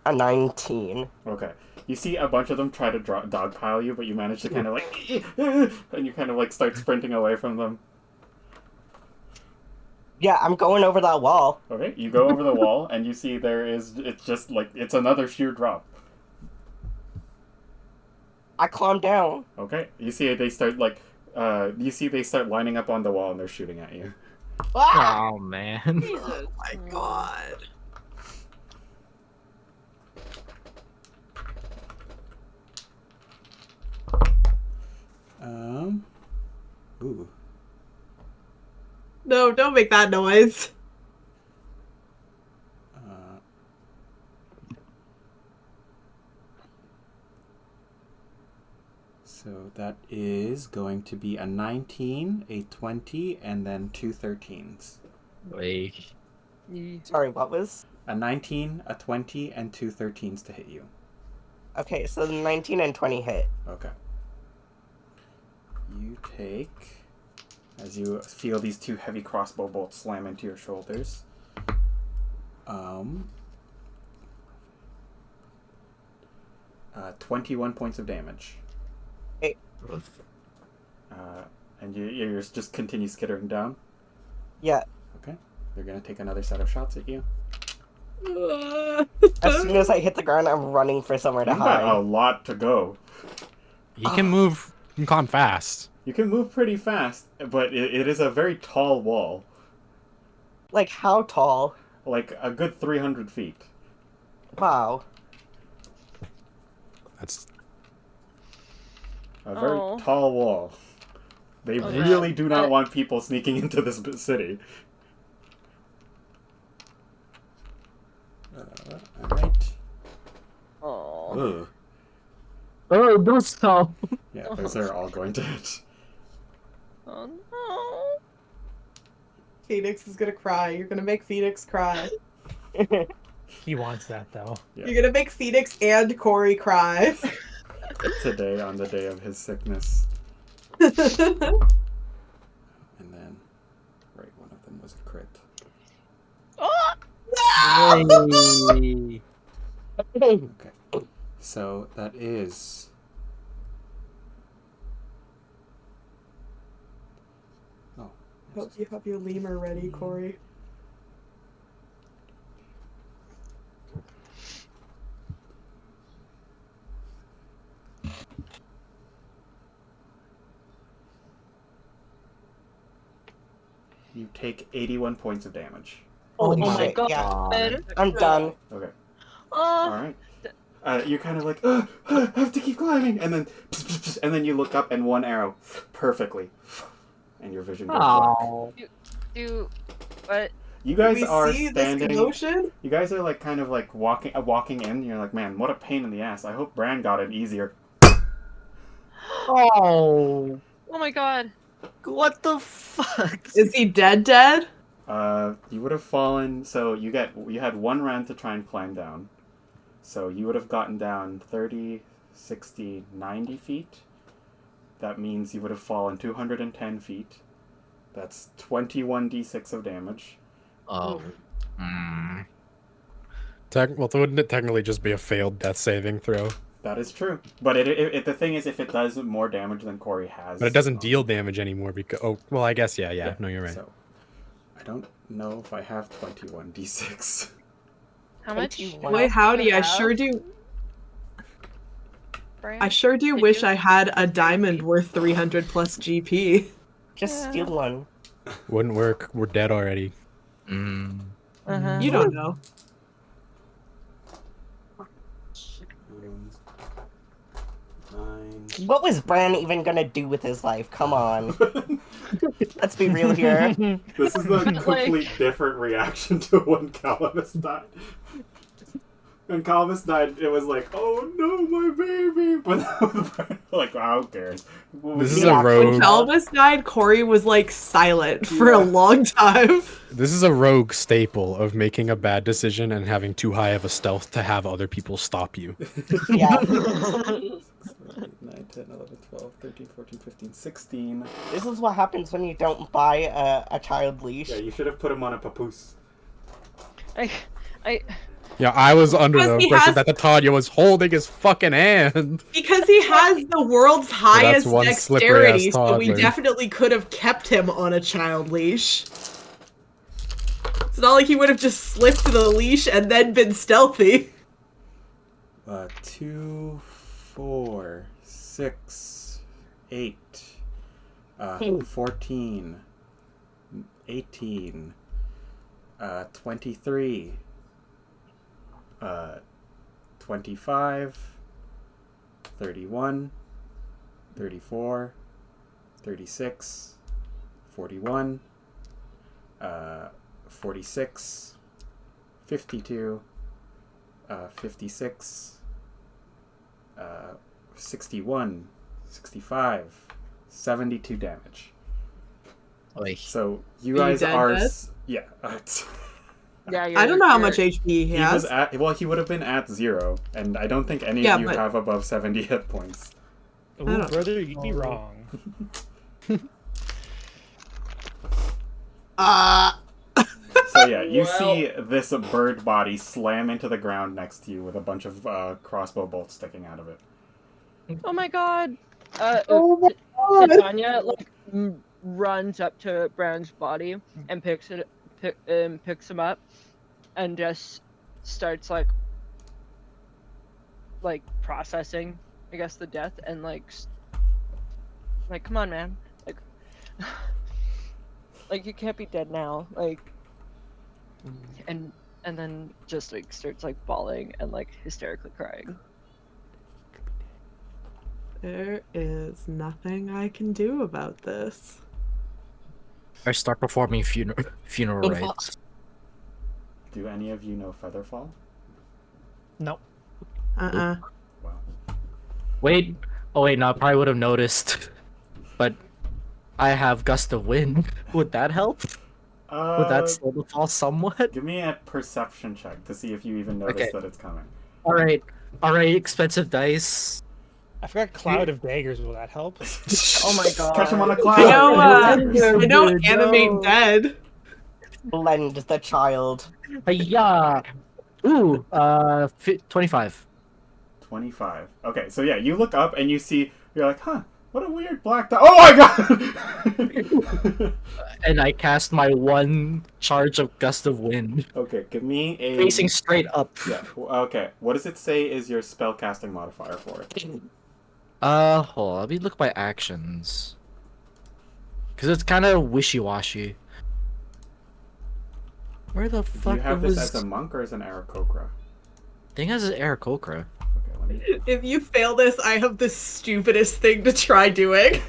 a 19. Okay. You see a bunch of them try to dogpile you, but you manage to kind of like, and you kind of like start sprinting away from them. Yeah, I'm going over that wall. Okay, you go over the wall, and you see it's just like, it's another sheer drop. I climb down. Okay, you see they start like, they start lining up on the wall, and they're shooting at you. Ah! Oh man. Jesus. Oh my god. Ooh. No, don't make that noise. So that is going to be a 19, a 20, and then 2 13s. Wait. Sorry, what was? A 19, a 20, and 2 13s to hit you. Okay, so the 19 and 20 hit. Okay. You take, as you feel these 2 heavy crossbow bolts slam into your shoulders, 21 points of damage. Hey. And you just continue skittering down. Yeah. Okay. They're gonna take another set of shots at you. As soon as I hit the ground, I'm running for somewhere to You've got a hide. lot to go. He can move. He can climb fast. You can move pretty fast, but it is a very tall wall. Like, how tall? Like a good 300 feet. Wow. That's A very Oh. tall wall. They Okay. really do not want people sneaking into this city. Alright. Oh. Ugh. Oh, don't stop. Yeah, those are all going to hit. Oh no. Phoenix is gonna cry. You're gonna make Phoenix cry. He wants that though. Yeah. You're gonna make Phoenix and Corey cry. Today, on the day of his sickness. Oh, And then, right, one of them was a crit. Oh! Hey. Okay. So that is... Oh. Hope you have your lemur ready, Corey. You take 81 points of damage. Holy Oh my shit, god. yeah. I'm done. Okay. Oh. Alright. You're kind of like, I have to keep climbing, and then you look up and one arrow, perfectly, and your vision goes black. Oh. What? You Do guys we are see this standing. commotion? You guys are like kind of like walking in. You're like, man, what a pain in the ass. I hope Bran got it easier. Oh. Oh my god. What the fuck? Is he dead? You would have fallen. So you had one round to try and climb down. So you would have gotten down 30, 60, 90 feet. That means you would have fallen 210 feet. That's 21d6 of damage. Oh. Mm. well, wouldn't it technically just be a failed death saving throw? That is true. But the thing is, if it does more damage than Corey has... But it doesn't deal damage anymore because... Oh, well, I guess, yeah. No, you're right. So, I don't know if I have 21d6. How much? 21. Boy, howdy! I have? sure do. Bran? I sure do Did wish you? I had a diamond worth 300 plus GP. Just Yeah. steal one. Wouldn't work. We're dead already. Mm. Uh-huh. You don't know. Nine. What was Bran even gonna do with his life? Come on. Let's be real here. This is the complete different reaction to when Calamus died. When Calamus died, it was like, oh no, my baby! But like, who cares? This is Yeah, a When rogue. Elvis died, Corey was like silent for a Yeah. long time. This is a rogue staple of making a bad decision and having too high of a stealth to have other people stop you. Yeah. 9, 10, 11, 12, 13, 14, 15, 16. This is what happens when you don't buy a child leash. Yeah, you should have put him on a papoose. Yeah, I was under the Because he impression has- that the Tanya was holding his fucking hand. Because he has the world's highest one slippery-ass dexterity, so we toddler. definitely could have kept him on a child leash. It's not like he would have just slipped the leash and then been stealthy. 2, 4, 6, 8, 14, 18, 23, 25, 31, 34, 36, 41, 46, 52, 56, 61, 65, 72 damage. Like, So you Are you guys dead, are... dead? Yeah. Yeah, I don't know how much HP he He has. was at... Well, he would have been at 0, and I don't think any Yeah, of you but- have above 70 hit points. Ooh, don't- brother, you'd be wrong. So yeah, you Well- see this bird body slam into the ground next to you with a bunch of crossbow bolts sticking out of it. Oh my god. Tanya runs up to Bran's body and picks him up, and just starts like processing I guess, the death and like come on, man, like, like you can't be dead now, like, and then just like starts like bawling and like hysterically crying. There is nothing I can do about this. I start performing funeral rites. Do any of you know Featherfall? No. Uh-uh. Wow. Wait. Oh wait, no, I probably would have noticed. But I have gust of wind. Would that help? Would that slow the fall somewhat? Give me a perception check to see if you even notice that it's coming. Alright, expensive dice. I forgot Cloud of Daggers. Will that help? Oh my god. Catch him on a cloud. I know animate dead. Blend the child. Yeah. Ooh, 25. 25. Okay, so yeah, you look up and you see, you're like, huh, what a weird black dot. Oh my god! And I cast my one charge of gust of wind. Okay, give me a... Facing straight up. Yeah, okay. What does it say is your spellcasting modifier for it? Hold on, let me look at my actions. Because it's kind of wishy-washy. Where the Do fuck you have was... this as a monk or as an Aarakocra? I think as an Aarakocra. Okay, let me... If you fail this, I have the stupidest thing to try doing.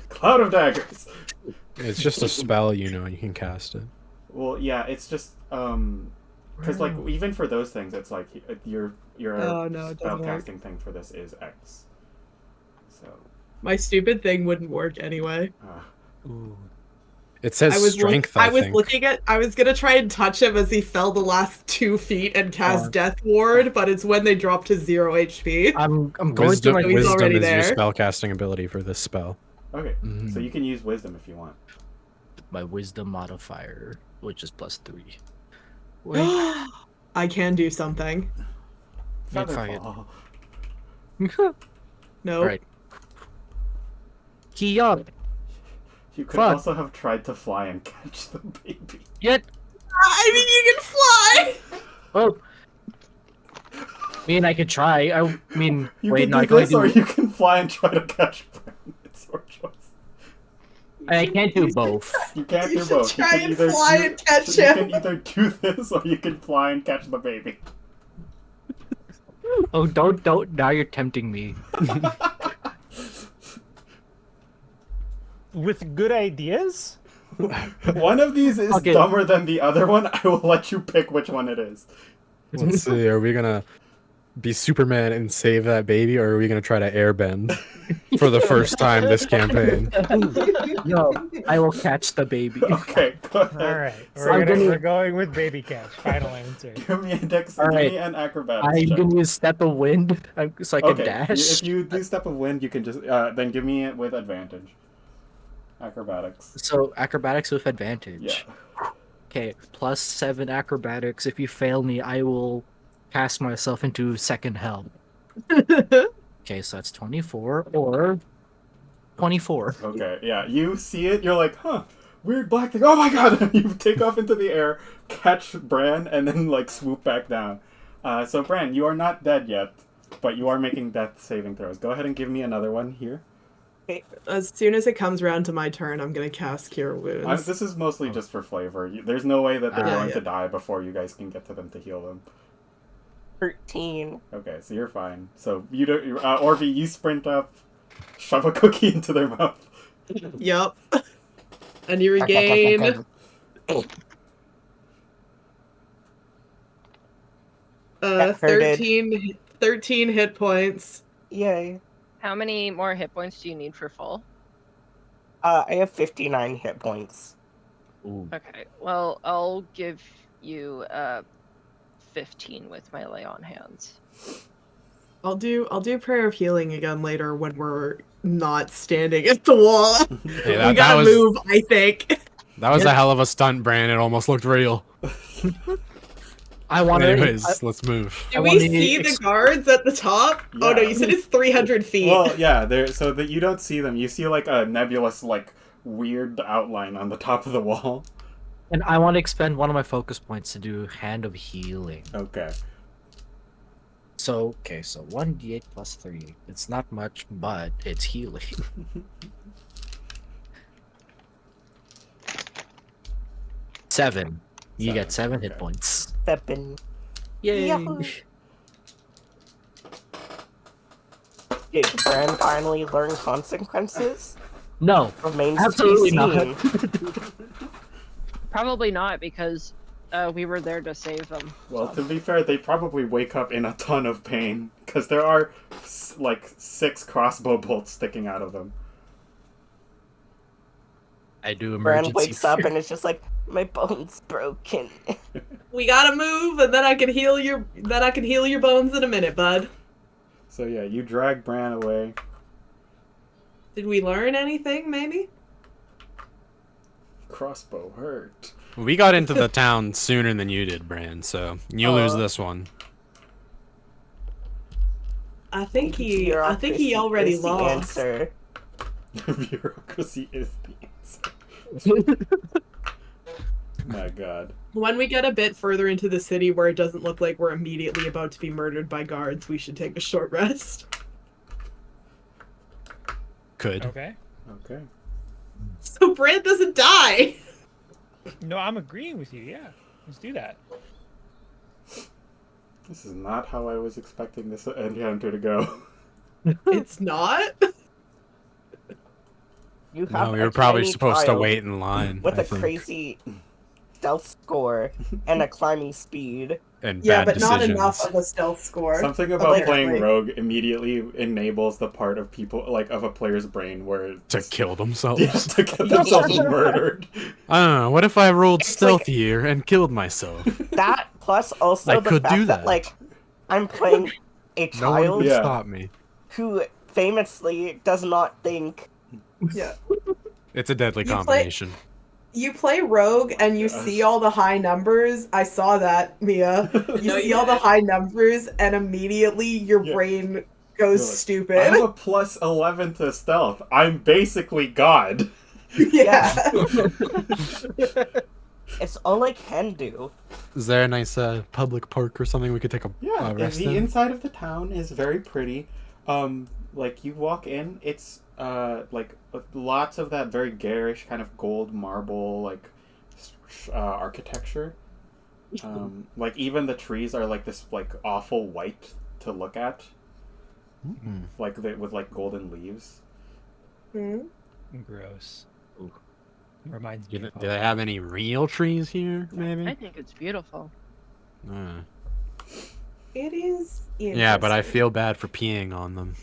Cloud of Daggers! It's just a spell, you know, and you can cast it. Well, yeah, it's just, because, like, even for those things, it's like, your Oh, no, it doesn't work. spellcasting thing for this is X. So... My stupid thing wouldn't work anyway. Ooh. It says strength, I I was think. looking at. I was gonna try and touch him as he fell the last 2 feet and cast Death Ward, but it's when they drop to 0 HP. I'm going Wisdom, to my... He's wisdom already is there. your spellcasting ability for this spell. Okay, so you can use wisdom if you want. My wisdom modifier, which is +3. I can do something. Featherfall. No. Alright. Key up. You could Fuck. also have tried to fly and catch the baby. Yet. I mean, you can fly. Oh. I mean, I could try. I mean, You wait, can no, I do can only this, or do... you can fly and try to catch Bran. It's your choice. I can't do both. You can't You do should both. You try can and either fly do, and catch You him. can either do this, or you can fly and catch the baby. Oh, don't. Now you're tempting me. With good ideas? One of these is Okay. dumber than the other one. I will let you pick which one it is. Let's see, are we gonna be Superman and save that baby, or are we gonna try to airbend for the first time this campaign? No, I will catch the baby. Okay, go ahead. All right, So we're going with baby catch. Final answer. Give me a dex. All Give right. me an acrobatics I'm check. gonna use Step of Wind so I can Okay, dash. if you do Step of Wind, you can just then give me it with advantage. Acrobatics. So acrobatics with advantage. Yeah. Okay, +7 acrobatics. If you fail me, I will cast myself into second hell. Okay, so that's 24 or 24. Okay, yeah. You see it, you're like, huh, weird black thing. Oh my god! And you take off into the air, catch Bran, and then, like, swoop back down. So, Bran, you are not dead yet, but you are making death saving throws. Go ahead and give me another one here. As soon as it comes around to my turn, I'm gonna cast Cure Wounds. This is mostly just for flavor. There's no way that they're going yeah. to die before you guys can get to them to heal them. 13. Okay, so you're fine. So, you don't, Orvi, you sprint up, shove a cookie into their mouth. Yup. And you regain 13 hit points. Yay. How many more hit points do you need for full? I have 59 hit points. Ooh. Okay, well, I'll give you 15 with my lay on hands. I'll do Prayer of Healing again later when we're not standing at the wall. Hey, We gotta move, I think. That was a hell of a stunt, Bran. It almost looked real. I want Anyways, let's move. Do we see the guards at the top? Yeah. Oh no, you said it's 300 feet. Well, yeah, so that you don't see them. You see, like, a nebulous, like, weird outline on the top of the wall. And I want to expend one of my focus points to do Hand of Healing. Okay. So 1d8 plus 3. It's not much, but it's healing. 7. You get 7 hit okay. points. Stepping. Yay! Yahoo! Did Bran finally learn consequences? No, Remains to be absolutely seen. not. Probably not, because we were there to save them. Well, so. to be fair, they probably wake up in a ton of pain because there are like 6 crossbow bolts sticking out of them. I do Bran emergency. wakes up and it's just like, my bone's broken. We gotta move, and then I can heal your bones in a minute, bud. So yeah, you drag Bran away. Did we learn anything? Maybe. Crossbow hurt. We got into the town sooner than you did, Bran, so you lose this one. I think he already is the lost. answer. Bureaucracy is the answer. My god. When we get a bit further into the city where it doesn't look like we're immediately about to be murdered by guards, we should take a short rest. Could. Okay. Okay. So Brand doesn't die! No, I'm agreeing with you. Yeah, let's do that. This is not how I was expecting this encounter to go. It's not? You have No, we a were probably tiny supposed to child wait in line. with I a think. crazy stealth score and a climbing speed. And Yeah, bad but not decisions. enough of a stealth score. Something about like- playing rogue immediately enables the part of people, like, of a player's brain where... To kill themselves. Yeah, to get themselves murdered. I don't know. What if I rolled It's stealthier and killed myself? That plus also I the could fact do that, that. like, I'm playing a No one child could Yeah. stop me. who famously does not think. Yeah. It's a deadly You play- combination. You play rogue and you Yes. see all the high numbers. I saw that, Mia. You No, see you all the didn't. high numbers and immediately your Yeah. brain goes You're like, stupid. I have a plus 11 to stealth. I'm basically God. Yeah. It's all I can do. Is there a nice public park or something we could take a Yeah, and rest the in? inside of the town is very pretty. Like you walk in, it's like lots of that very garish kind of gold marble like architecture. Like even the trees are like this like awful white to look at, Mm. like with like golden leaves. Hmm? Gross. Ooh. Reminds Do me. Of they have any real trees here, maybe? I think it's beautiful. It is Yeah, but I interesting. feel bad for peeing on them.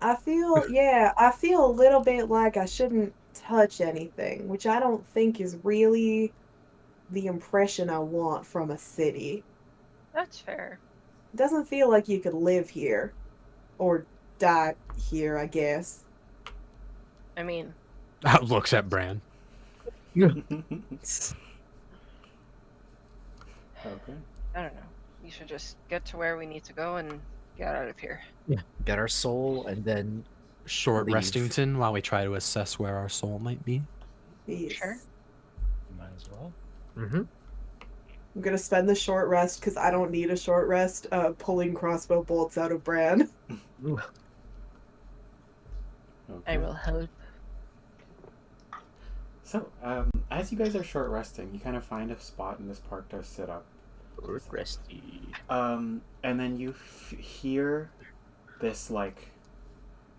I feel a little bit like I shouldn't touch anything, which I don't think is really the impression I want from a city. That's fair. It doesn't feel like you could live here. Or die here, I guess. I mean, Looks at Bran. Okay. I don't know. We should just get to where we need to go and get out of here. Yeah, get our soul and then Short Leave. restington while we try to assess where our soul might be. Yes. Sure. Might as well. I'm gonna spend the short rest because I don't need a short rest. Pulling crossbow bolts out of Bran. Ooh. I will help. So, as you guys are short resting, you kind of find a spot in this park to sit up. Resty. And then you hear this like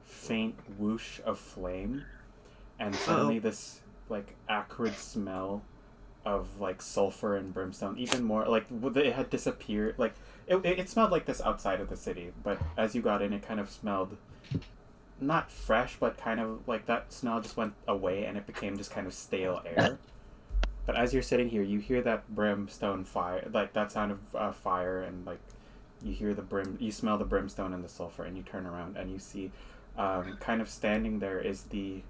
faint whoosh of flame, and suddenly this like acrid smell of like sulfur and brimstone, even more like it had disappeared. Like it smelled like this outside of the city, but as you got in, it kind of smelled not fresh, but kind of like that smell just went away, and it became just kind of stale air. But as you're sitting here, you hear that brimstone fire, like that sound of fire, and like you hear you smell the brimstone and the sulfur, and you turn around and you see, kind of standing there is the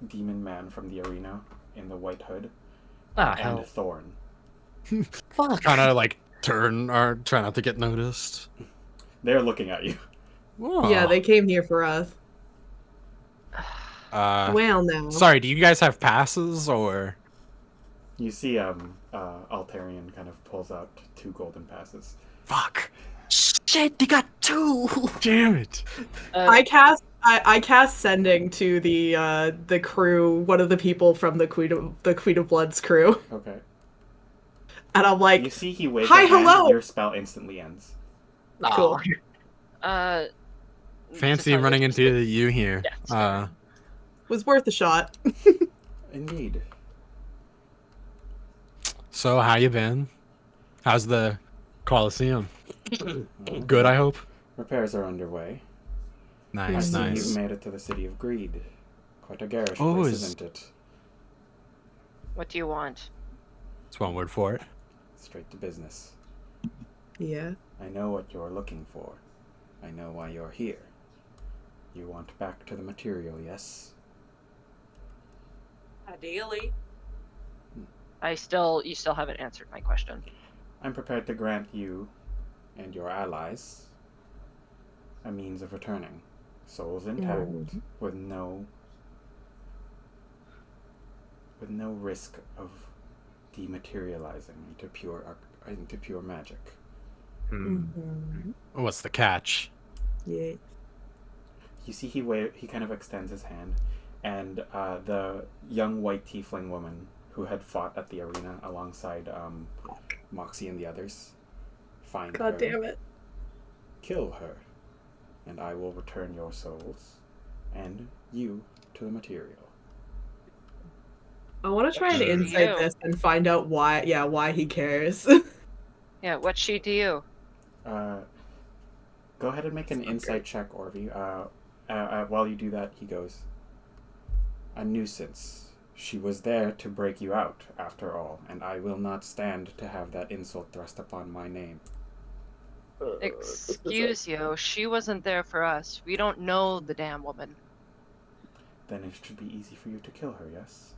demon man from the arena in the white hood, Ah, and hell. Thorn. Fuck. Trying to like turn or try not to get noticed. They're looking at you. Yeah, they came here for us. Well, now. Sorry, do you guys have passes or? You see, Altarian kind of pulls out 2 golden passes. Fuck. Shit, they got 2. Damn it! I cast sending to the crew, one of the people from the Queen of Blood's crew, Okay. and I'm like, You see he waves "Hi, a hand, hello." your spell instantly ends. Cool. Fancy running into you here. Was worth a shot. Indeed. So how you been? How's the Colosseum? Good, I hope. Repairs are underway. I Nice, see nice. you've made it to the city of Greed. Quite a garish Oh, place, is- isn't it? What do you want? That's one word for it. Straight to business. Yeah. I know what you're looking for. I know why you're here. You want back to the material, yes? Ideally. You still haven't answered my question. I'm prepared to grant you and your allies a means of returning. Souls intact, with no risk of dematerializing into pure magic. What's the catch? Yeah. You see, he kind of extends his hand, and the young white tiefling woman who had fought at the arena alongside Moxie and the others find her. God damn it. Kill her, and I will return your souls and you to the material. I want to try and insight this and find out why he cares. Yeah, what's she to you? Go ahead and make an insight check, Orvi. While you do that, he goes, "A nuisance. She was there to break you out, after all, and I will not stand to have that insult thrust upon my name." Excuse you, she wasn't there for us. We don't know the damn woman. Then it should be easy for you to kill her, yes?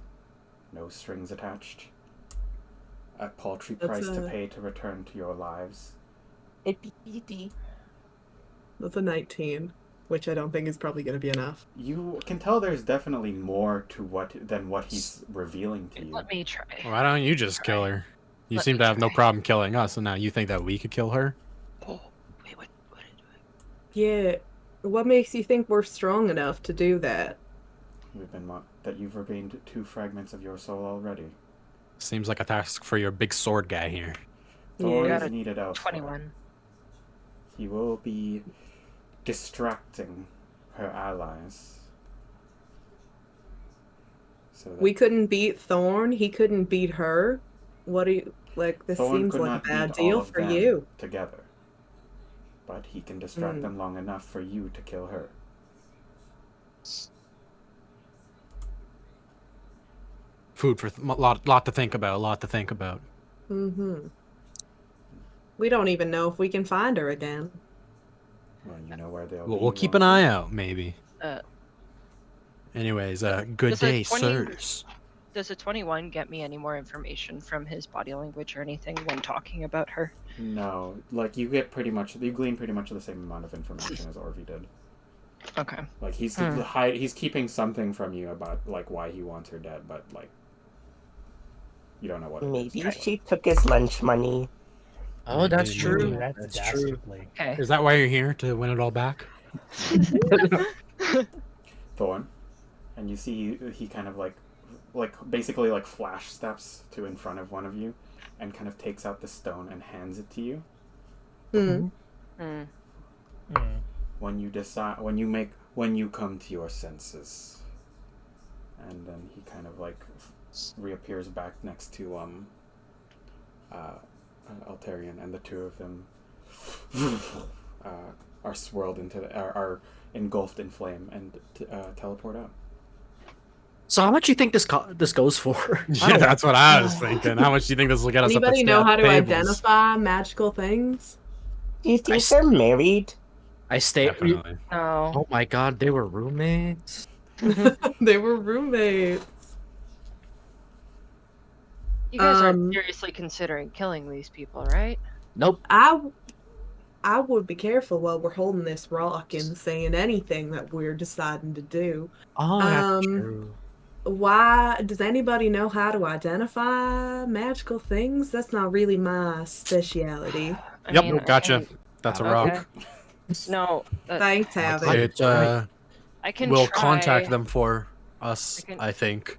No strings attached. A paltry price to pay to return to your lives. It'd be easy. That's a 19, which I don't think is probably going to be enough. You can tell there's definitely more to than what he's revealing to you. Let me try. Why don't you just kill her? You seem to have no problem killing us, and now you think that we could kill her? Oh, wait, what? Yeah. What makes you think we're strong enough to do that? That you've regained 2 fragments of your soul already. Seems like a task for your big sword guy here. Thor is needed elsewhere. 21. He will be distracting her allies. So We couldn't beat Thorn. He couldn't beat her. What do you like? This Thorn seems could like a not bad beat all deal of for them you. together, but he can distract them long enough for you to kill her. Food for lot to think about. A lot to think about. We don't even know if we can find her again. Well, you know where they'll be. We'll keep an eye out, maybe. Anyways, good Does a day, 20 sirs. Does a 21 get me any more information from his body language or anything when talking about her? No, like you glean pretty much the same amount of information as Orvi did. Okay. Like he's keeping something from you about like why he wants her dead, but like you don't know what. Maybe she took his lunch money. Oh, that's Maybe. true. That's true. dastardly. Okay. Is that why you're here, to win it all back? Thorn, and you see he kind of like basically like flash steps to in front of one of you, and kind of takes out the stone and hands it to you. When you come to your senses, and then he kind of like reappears back next to Altarian, and the two of them are swirled are engulfed in flame and teleport out. So how much do you think this goes for? Yeah, that's what I was thinking. How much do you think this will get us? Anybody up know how to tables? identify magical things? Do you think they're married? I stay. Definitely. No. Oh my god, they were roommates. They were roommates. You guys aren't seriously considering killing these people, right? Nope. I would be careful while we're holding this rock and saying anything that we're deciding to do. Oh, that's true. Why does anybody know how to identify magical things? That's not really my speciality. Yep, gotcha. That's a Okay. rock. No, Thanks, Havoc. It I can will try. contact them for us, I can- I think.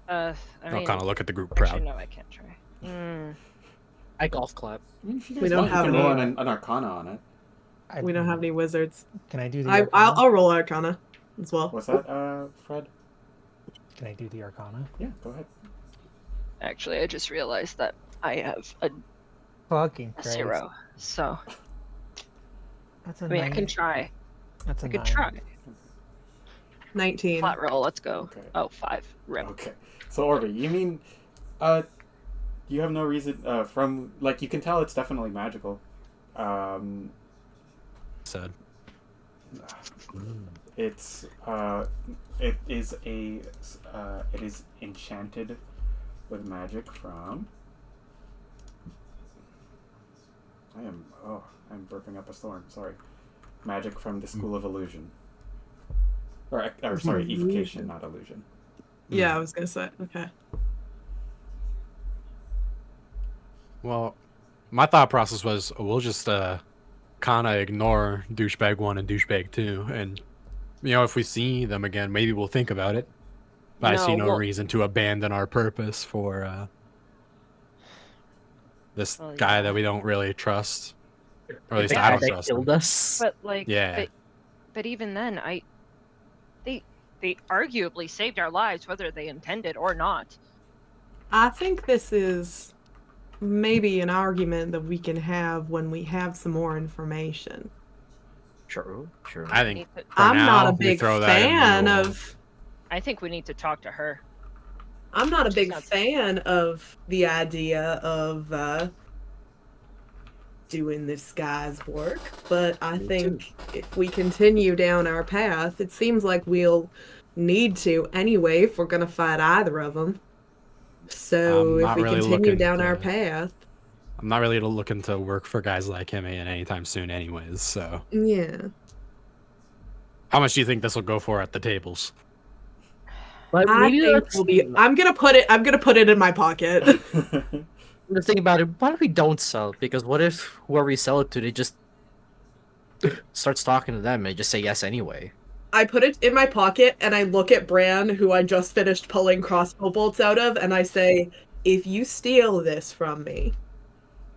I I'll mean, kind of look at the group actually, proud. no, I can't try. I golf clap. I mean, if you We guys don't want, you have can any- roll an Arcana on it. We don't have any wizards. Can I do the I'll Arcana? roll Arcana as well. What's that, Fred? Can I do the Arcana? Yeah, go ahead. Actually, I just realized that I have a Fucking Christ. 0, so That's a I mean, I can nine. try. That's a I could 9. try. 19. Flat roll. Let's go. Okay. Oh, 5. Rip. Okay. So, Orby, you mean, you have no reason, from, like, you can tell it's definitely magical. Said. It's, it is enchanted with magic from... I'm burping up a storm, sorry. Magic from the School of Illusion. Or sorry, evocation, not illusion. Yeah, I was gonna say. Okay. Well, my thought process was we'll just kind of ignore douchebag 1 and douchebag 2, and if we see them again, maybe we'll think about it. But I see no reason to abandon our purpose for this guy that we don't really trust, or at least I don't They trust killed him. us. But like, Yeah. but even then, they arguably saved our lives, whether they intended or not. I think this is maybe an argument that we can have when we have some more information. True. I think for I'm now, not a we big throw that in the fan rule. of. I think we need to talk to her. I'm not a big Sounds- fan of the idea of doing this guy's work, but I Me think if we continue down our path, it seems like we'll need to anyway if we're gonna fight either of them. So I'm if not we really continue looking down our to- path, I'm not really looking to work for guys like him anytime soon, anyways. So, yeah. how much do you think this will go for at the tables? But I maybe think let's we'll be. I'm gonna put it in my pocket. the thing about it. Why don't we don't sell it? Because what if whoever we sell it to, they just starts talking to them and they just say yes anyway? I put it in my pocket and I look at Bran, who I just finished pulling crossbow bolts out of, and I say, if you steal this from me,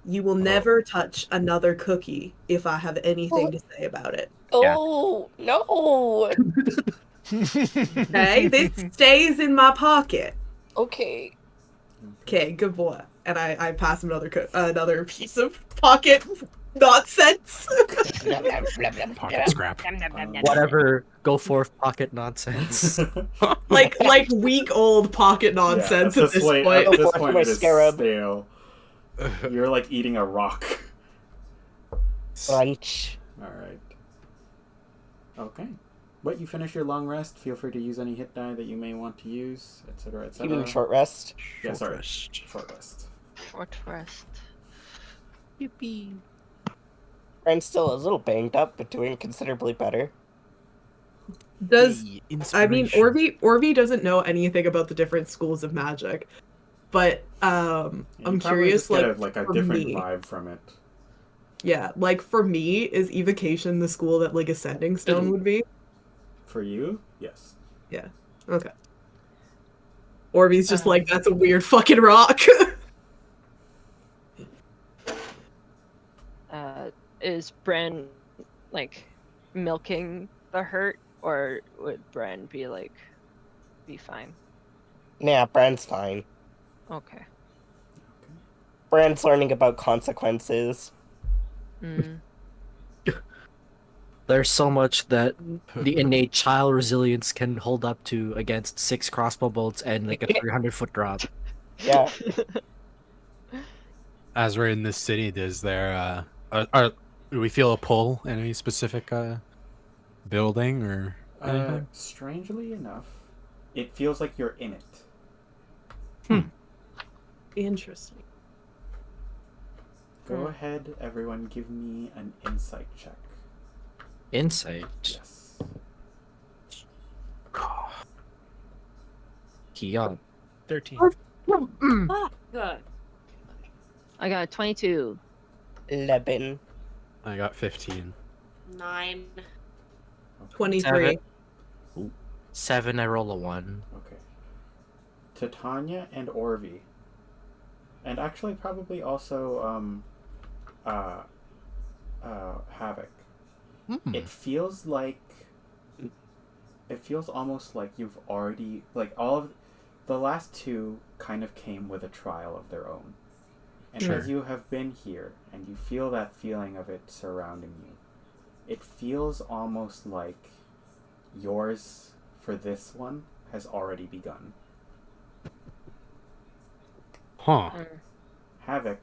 you will never touch another cookie if I have anything to say about it. Oh, no. Okay? This stays in my pocket. Okay. Okay, good boy. And I pass him another piece of pocket nonsense. Pocket scrap. Whatever, go forth, pocket nonsense. like week old pocket nonsense yeah, at this point. point. At this My point, it is scarab. stale. You're like eating a rock. Lunch. All right. Okay. But you finish your long rest. Feel free to use any hit die that you may want to use, etc., etc. Even short rest. Yeah, sorry. rest. Short rest. Short rest. Yippee. I'm still a little banged up, but doing considerably better. Does The I mean inspiration. Orby doesn't know anything about the different schools of magic, but Yeah, you I'm probably curious, just get a for different me. vibe from it. Yeah, like for me, is evocation the school that like Ascending Stone would be? For you, yes. Okay. Orby's just like, that's a weird fucking rock. Is Bran like milking the hurt, or would Bran be fine? Nah, Bran's fine. Okay. Bran's learning about consequences. Mm. There's so much that the innate child resilience can hold up to against 6 crossbow bolts and like a 300-foot drop. Yeah. As we're in this city, is there do we feel a pull in any specific building or anything? Strangely enough, it feels like you're in it. Interesting. Go ahead, everyone, give me an insight check. Insight. Yes. He got 13. Ah, good. I got a 22. 11. I got 15. 9. 23. 7, I roll a 1. Okay. Titania and Orvi. And actually probably also Havoc. It feels almost like you've already, like, all of the last two kind of came with a trial of their own. And Sure. as you have been here and you feel that feeling of it surrounding you, it feels almost like yours for this one has already begun. Huh. Havoc,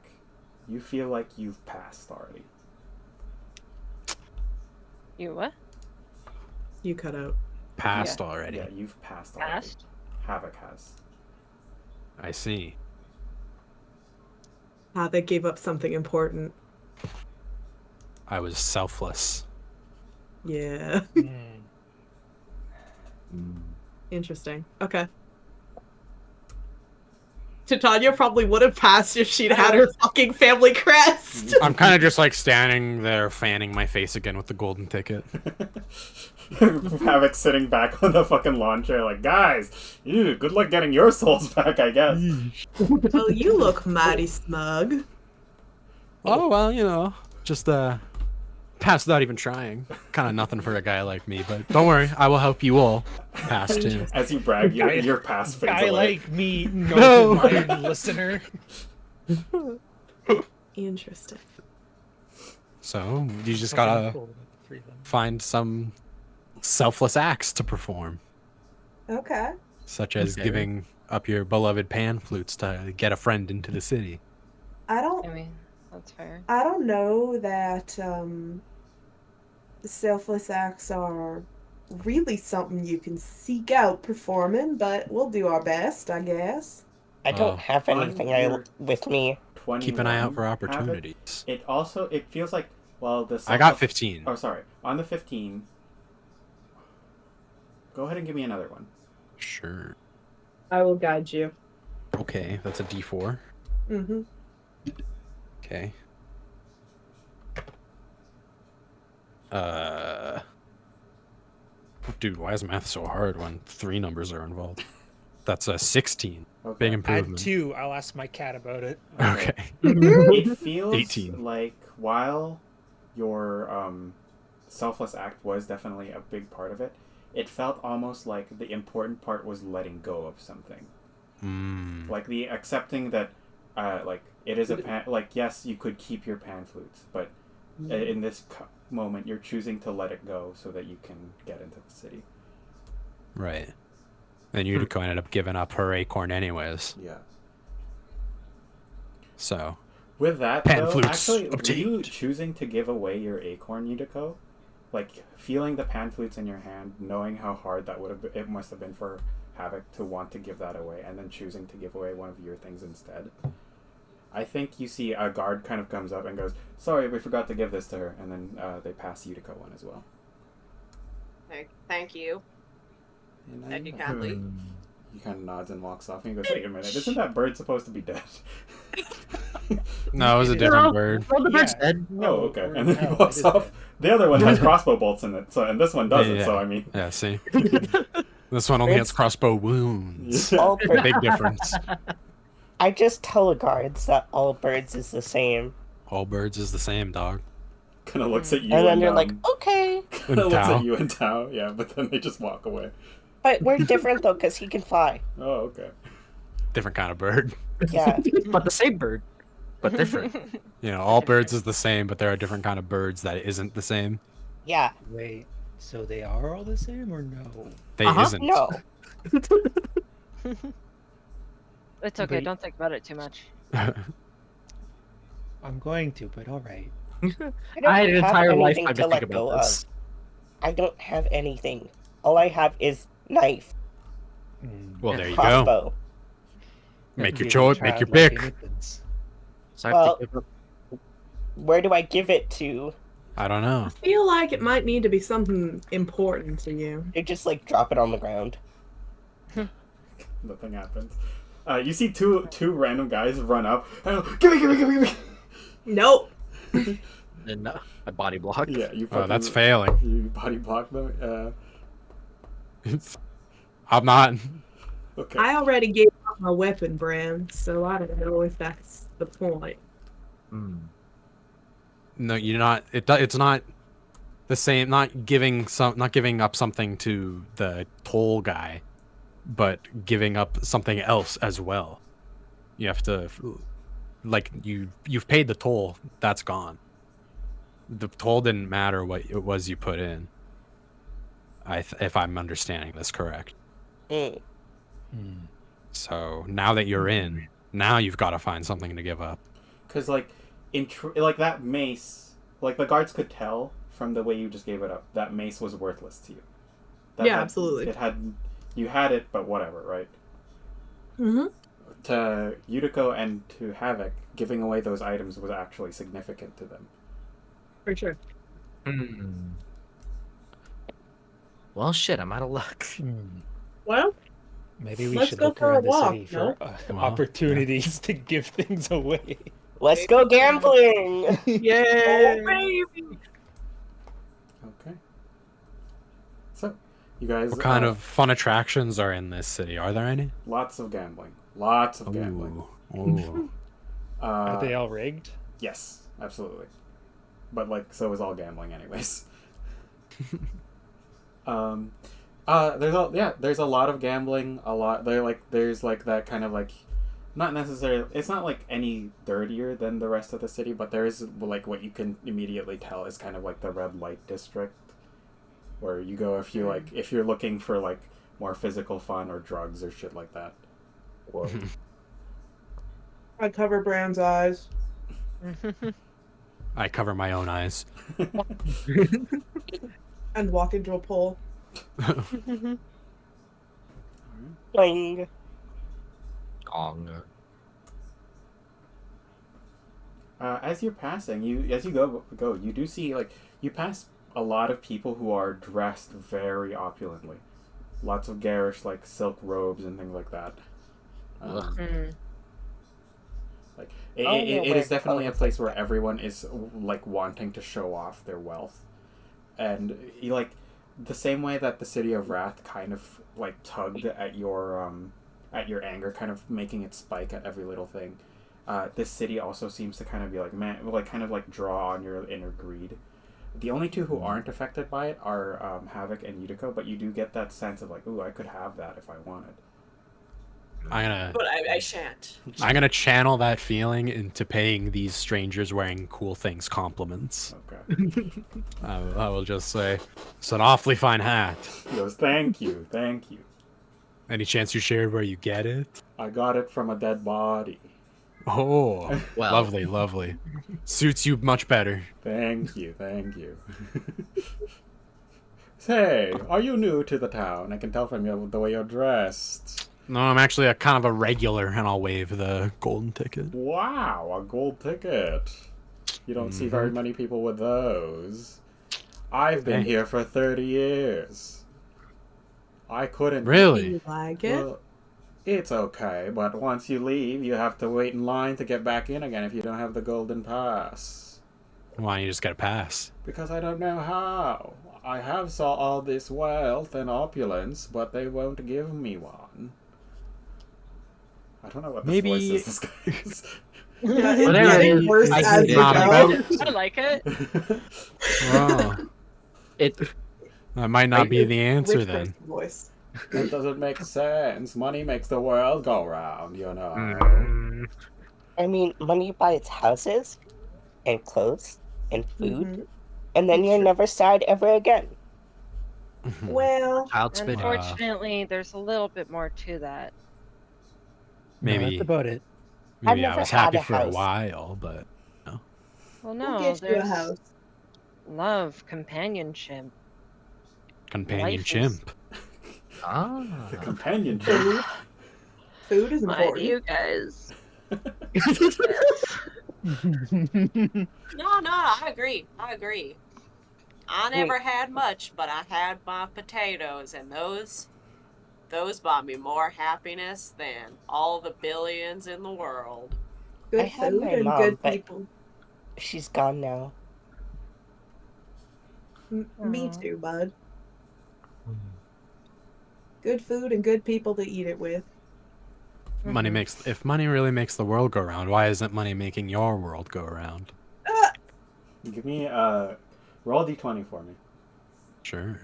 you feel like you've passed already. You what? You cut out. Passed already. Yeah, you've passed already. Passed? Havoc has. I see. They gave up something important. I was selfless. Yeah. Mm. Interesting. Okay. Titania probably would have passed if she'd had her fucking family crest. I'm kind of just like standing there fanning my face again with the golden ticket. Havoc sitting back on the fucking lawn chair like, guys, good luck getting your souls back, I guess. Well, you look mighty smug. Oh, well, you know, just pass without even trying. Kind of nothing for a guy like me, but don't worry, I will help you all pass too. As you brag, your past fades Guy away. like me, No. no listener. Interesting. So, you just gotta Cool with the three of them. find some selfless acts to perform, Okay. such as Okay. giving up your beloved pan flutes to get a friend into the city. I don't I mean, that's fair. I don't know that selfless acts are really something you can seek out performing, but we'll do our best, I guess. I don't Oh. have anything with me. 21, Keep an eye out for Havoc. opportunities. It feels like, well, the I got 15. Oh, sorry. On the 15, go ahead and give me another one. Sure. I will guide you. Okay, that's a D4. Mm-hmm. Okay. Dude, why is math so hard when 3 numbers are involved? That's a 16. Okay. Big Add improvement. 2. I'll ask my cat about it. Okay. It feels 18. like while your selfless act was definitely a big part of it, it felt almost like the important part was letting go of something. Mm. Like the accepting that, like, it is a pan. Like, yes, you could keep your pan flutes, but in this moment, you're choosing to let it go so that you can get into the city. Right. And Yutiko ended up giving up her acorn anyways. Yeah. So, With that, Pan though, flutes actually, were you obtained. choosing to give away your acorn, Yutiko? Like, feeling the pan flutes in your hand, knowing how hard that would have been, it must have been for Havoc to want to give that away, and then choosing to give away one of your things instead. I think you see a guard kind of comes up and goes, sorry, we forgot to give this to her, and then they pass Yutiko one as well. Thank you. And Thank you then, kindly. he kind of nods and walks off, and he goes, wait a minute, isn't that bird supposed to be dead? no, it was a different bird. Well, the bird's Yeah. dead. Oh, okay. or- And then he no, walks it is off. dead. The other one has crossbow bolts in it, and this one doesn't, Yeah. so I mean... Yeah, see? This one only has crossbow wounds. All birds. Big difference. I just tell the guards that all birds is the same. All birds is the same, dog. Kind of looks at you And then they're and, like, okay. kind of looks Tao. at you and Tao, yeah, but then they just walk away. But we're different though, because he can fly. Oh, okay. Different kind of bird. Yeah. But the same bird, but different. You know, all birds is the same, but there are different kind of birds that isn't the same. Yeah. Wait, so they are all the same or no? They Uh-huh. isn't. No. It's okay. Wait. Don't think about it too much. I'm going to, but all right. I had an have entire anything lifetime to to think let about go this. of. I don't have anything. All I have is knife Well, there you go. crossbow. Make your Give choice, a make your child like pick. innocence. So I have Well- to give up. Where do I give it to? I don't know. I feel like it might need to be something important to you. They just like drop it on the ground. Nothing happens. You see two random guys run up. And, give me! Nope. And I body block. Yeah, you Oh, that's fucking- failing. You body block them. I'm not. Okay. I already gave up my weapon brand, so I don't know if that's the point. No, you're not. It's not the same. Not giving up something to the toll guy, but giving up something else as well. You have to, like, you've paid the toll. That's gone. The toll didn't matter what it was you put in. If I'm understanding this correct. Mm. So now that you're in, now you've got to find something to give up. Because, like, like that mace, like, the guards could tell from the way you just gave it up, that mace was worthless to you. Yeah, absolutely. You had it, but whatever, right? Mm-hmm. To Yutiko and to Havoc, giving away those items was actually significant to them. For sure. Well, shit, I'm out of luck. Well, Maybe we Let's should go look for a around the walk, city no? for Well, opportunities to give things away. Let's go gambling! yay! Okay. So, you guys... What kind of fun attractions are in this city? Are there any? Lots of gambling. Lots of gambling. Ooh. Are they all rigged? Yes, absolutely. But, like, so is all gambling anyways. There's a lot of gambling. There's that kind of like, not necessarily. It's not like any dirtier than the rest of the city, but there is like what you can immediately tell is kind of like the red light district, where you go if you're looking for like more physical fun or drugs or shit like that. Whoa. I cover Brown's eyes. I cover my own eyes. And walk into a pole. Boing. Gong. As you're passing, as you go, you do see like you pass a lot of people who are dressed very opulently, lots of garish like silk robes and things like that. Like it is definitely a place where everyone is like wanting to show off their wealth, and like the same way that the city of Wrath kind of like tugged at your anger, kind of making it spike at every little thing. This city also seems to kind of be like kind of like draw on your inner greed. The only two who aren't affected by it are Havoc and Yutiko, but you do get that sense of like, ooh, I could have that if I wanted. But I shan't. I'm gonna channel that feeling into paying these strangers wearing cool things compliments. Okay. I will just say, it's an awfully fine hat. He goes, thank you. Any chance you shared where you get it? I got it from a dead body. Oh, Well. lovely. Suits you much better. Thank you. Say, are you new to the town? I can tell from the way you're dressed. No, I'm actually a kind of a regular, and I'll wave the golden ticket. Wow, a gold ticket. You don't see very many people with those. I've been Hey. here for 30 years. I couldn't... Do Really? you like it? Well, it's okay, but once you leave, you have to wait in line to get back in again if you don't have the golden pass. Why don't you just get a pass? Because I don't know how. I have saw all this wealth and opulence, but they won't give me one. I don't know what this Maybe- voice is this guy is. Yeah, it's Whatever getting it is, worse I as can you not go. about- I like it. Wow. It. That might not be the answer Rich then. person voice. That doesn't make sense. Money makes the world go round, you know. Mm. I mean, money buys houses, and clothes, and food, Mhm. and then you're never sad ever again. Well, Child spit. Unfortunately, there's a little bit more to that. No, Maybe that's about it. maybe I never was had happy a for a house. while, but Well, who no, gets you a there's house? love, companionship. companion Life is- chimp. The Ah. companionship. Food. Food is Why do important. you guys? No, I agree. I never had much, but I had my potatoes, and those bought me more happiness than all the billions in the world. Good I had food my and mom, good but- people. she's gone now. Me too, bud. Good food and good people to eat it with. If money really makes the world go round, why isn't money making your world go around? Give me roll a d20 for me. Sure.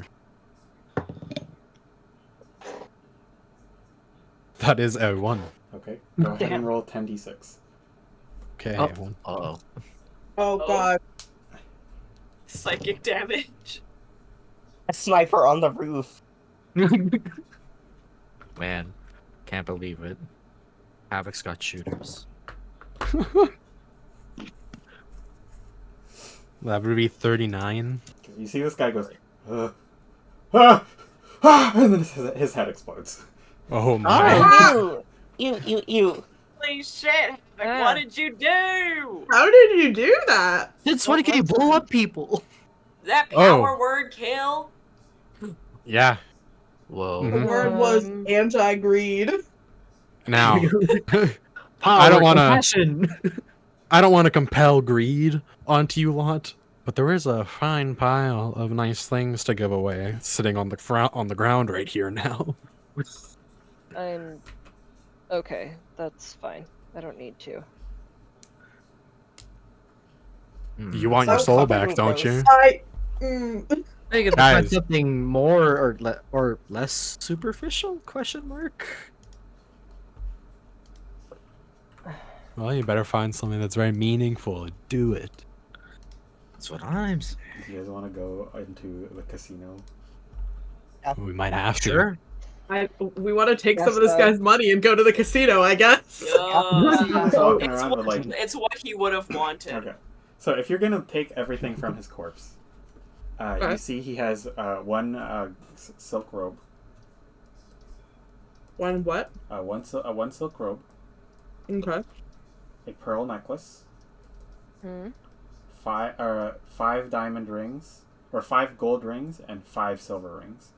That is a 1. Okay. Go ahead and roll 10d6. Okay. Oh. Oh god. Psychic damage. A sniper on the roof. Man, can't believe it. Havoc's got shooters. That would be 39. You see this guy goes, ah, and then his head explodes. Oh my. You. Holy shit! What did you do? How did you do that? Since when can you blow up people? That power word kill? Yeah. Whoa. The word was anti-greed. Now, I don't wanna- compassion. I don't want to compel greed onto you lot, but there is a fine pile of nice things to give away sitting on the ground right here now. I'm okay. That's fine. I don't need to. You want your soul back, don't you? I They could find something more or less superficial? Question mark. Well, you better find something that's very meaningful and do it. That's what I'm saying. Do you guys want to go into the casino? We might have to. Sure. we want to take some of this guy's money and go to the casino, I guess. He's walking around with, like... It's what he would have wanted. Okay. So if you're going to take everything from his corpse, you see he has one silk robe. One what? One silk robe. Okay. A pearl necklace. Hmm? 5 diamond rings, or 5 gold rings, and 5 silver rings.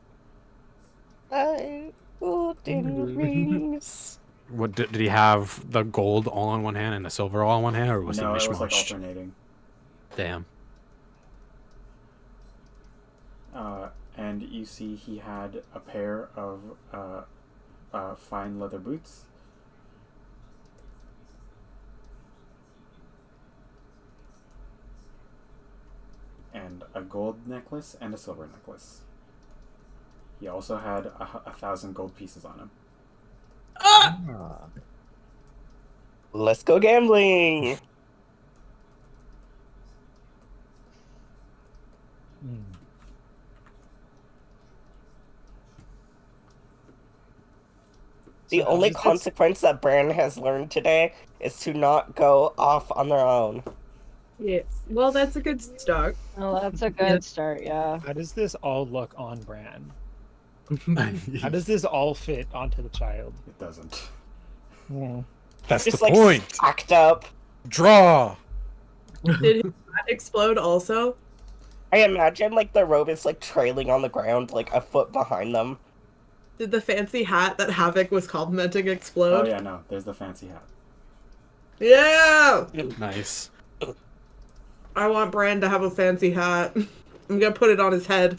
5 golden rings. What did he have the gold all on one hand and the silver all on one hand, or was he No, mishmashed? it was like alternating. Damn. And you see he had a pair of fine leather boots. And a gold necklace and a silver necklace. He also had 1,000 gold pieces on him. Let's go gambling. The only consequence that Bran has learned today is to not go off on their own. Yes. Well, that's a good start. Well, that's a good start, yeah. How does this all look on Bran? How does this all fit onto the child? It doesn't. That's Just the like point. stacked up. Draw. Did his hat explode also? I imagine like the robe is like trailing on the ground, like a foot behind them. Did the fancy hat that Havoc was complimenting explode? Oh yeah, no. There's the fancy hat. Yeah! Nice. I want Bran to have a fancy hat. I'm gonna put it on his head.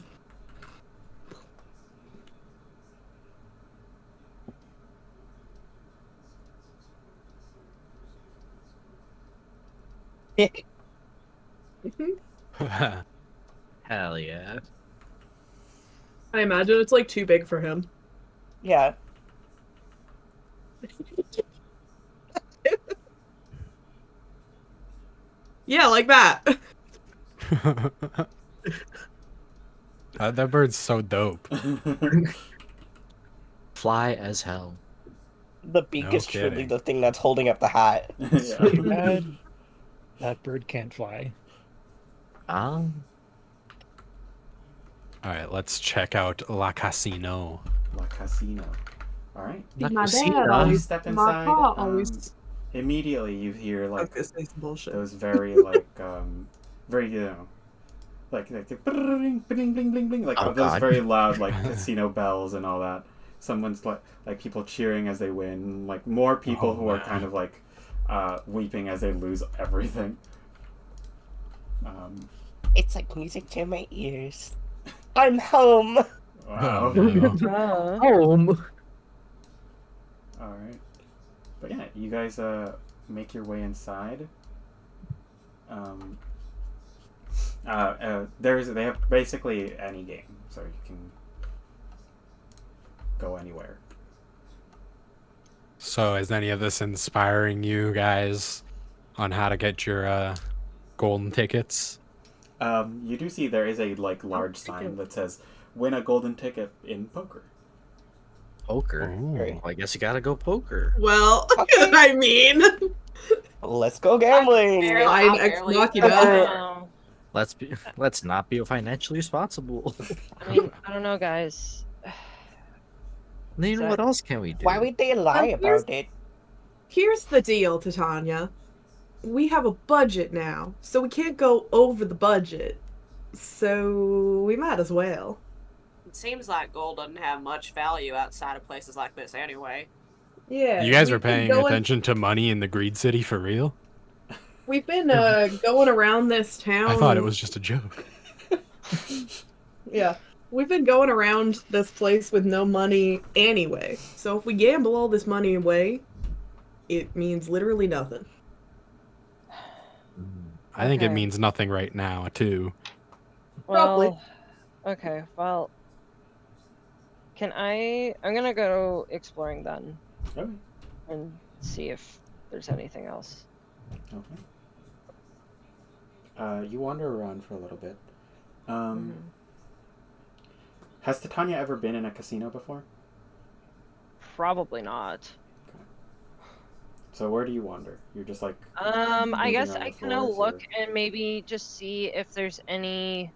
Hell yeah. I imagine it's like too big for him. Yeah. Yeah, like that. That bird's so dope. Fly as hell. The beak No is truly kidding. the thing that's holding up the hat. Yeah. That bird can't fly. All right, let's check out La Casino. La Casino. Alright. My Casino. dad You always, step my inside. pa always. Immediately you hear like Fuck, this is bullshit. those very like very like the bling bling bling bling bling like Oh, those God. very loud like casino bells and all that. Someone's like people cheering as they win, like more people Oh, who are man. kind of like weeping as they lose everything. It's like music to my ears. I'm home. Wow. Home. All right. But yeah, you guys make your way inside. They have basically any game, so you can go anywhere. So is any of this inspiring you guys on how to get your golden tickets? You do see there is a large sign that says "Win a golden ticket in poker." Poker. Ooh. I guess you gotta go poker. Well, Okay. I mean, Let's go gambling. Fine, ex machina. Let's not be financially responsible. I mean, I don't know, guys. Then So- what else can we do? Why would they lie about it? Here's the deal, Titania. We have a budget now, so we can't go over the budget. So we might as well. It seems like gold doesn't have much value outside of places like this anyway. Yeah. You guys we've are been paying going- attention to money in the Greed City for real? We've been going around this town. I thought it was just a joke. Yeah. We've been going around this place with no money anyway. So if we gamble all this money away, it means literally nothing. I think it Okay. means nothing right now, too. Probably. Well, okay, well, I'm gonna go exploring then Okay. and see if there's anything else. Okay. You wander around for a little bit. Has Titania ever been in a casino before? Probably not. So where do you wander? You're just like. I moving guess around I the kind of floors, look or- and maybe just see if there's any.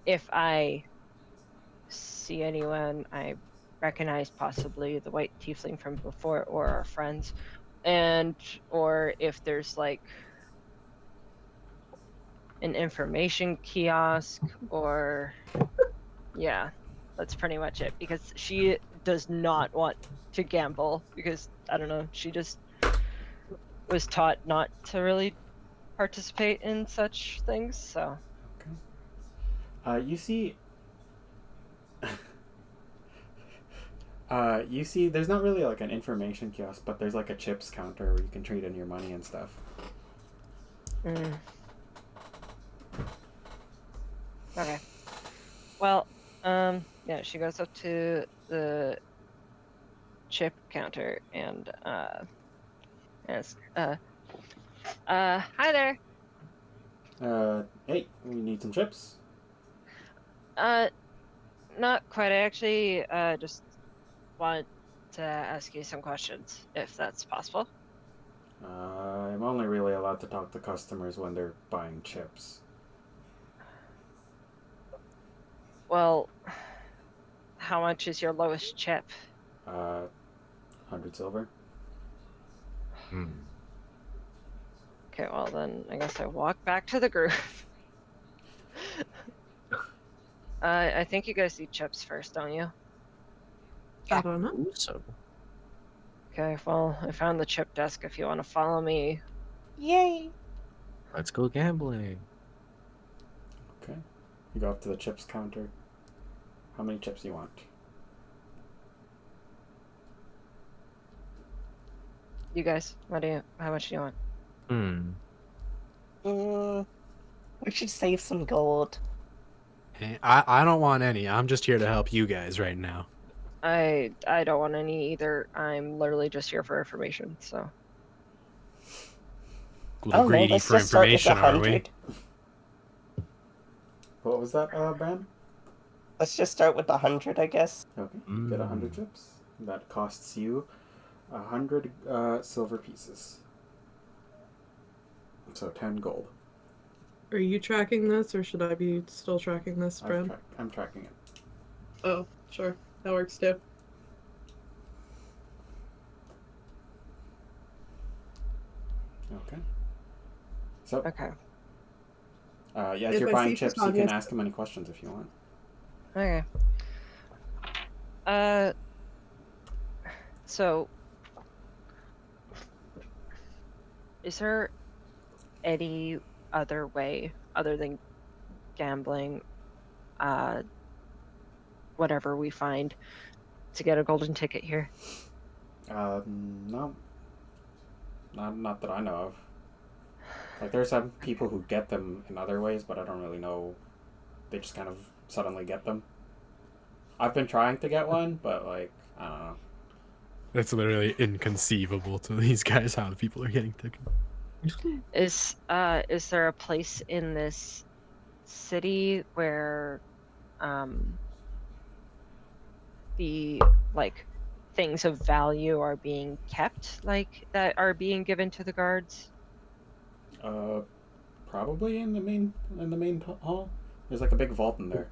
If I see anyone I recognize, possibly the white tiefling from before or our friends, or if there's like an information kiosk or yeah, that's pretty much it, because she does not want to gamble because I don't know, she just was taught not to really participate in such things, so You see. You see, there's not really like an information kiosk, but there's like a chips counter where you can trade in your money and stuff. Okay. Well, yeah, she goes up to the chip counter and asks, hi there. Hey, we need some chips. Not quite. I actually just want to ask you some questions, if that's possible. I'm only really allowed to talk to customers when they're buying chips. Well, how much is your lowest chip? 100 silver. Okay, well then, I guess I walk back to the group. I think you guys eat chips first, don't you? I don't know. Ooh, so Okay, well, I found the chip desk if you want to follow me. Yay! let's go gambling. Okay. You go up to the chips counter. How many chips do you want? You guys, how much do you want? We should save some gold. Hey, I don't want any. I'm just here to help you guys right now. I don't want any either. I'm literally just here for information, so. A little greedy let's for just start with information, are we? 100. What was that, Bran? Let's just start with 100, I guess. Okay, you get 100 chips. That costs you 100 silver pieces. So 10 gold. Are you tracking this, or should I be still tracking this, Brad? I'm tracking it. Oh, sure. That works too. Okay. So, Okay. As If you're I buying see chips, you can Titania's- ask him any questions if you want. Okay. So, is there any other way other than gambling, whatever we find, to get a golden ticket here? No. Not that I know of. Like, there's some people who get them in other ways, but I don't really know. They just kind of suddenly get them. I've been trying to get one, but, like, I don't know. It's literally inconceivable to these guys how people are getting tickets. Is there a place in this city where the like things of value are being kept, like that are being given to the guards? Probably in the main hall. There's like a big vault in there.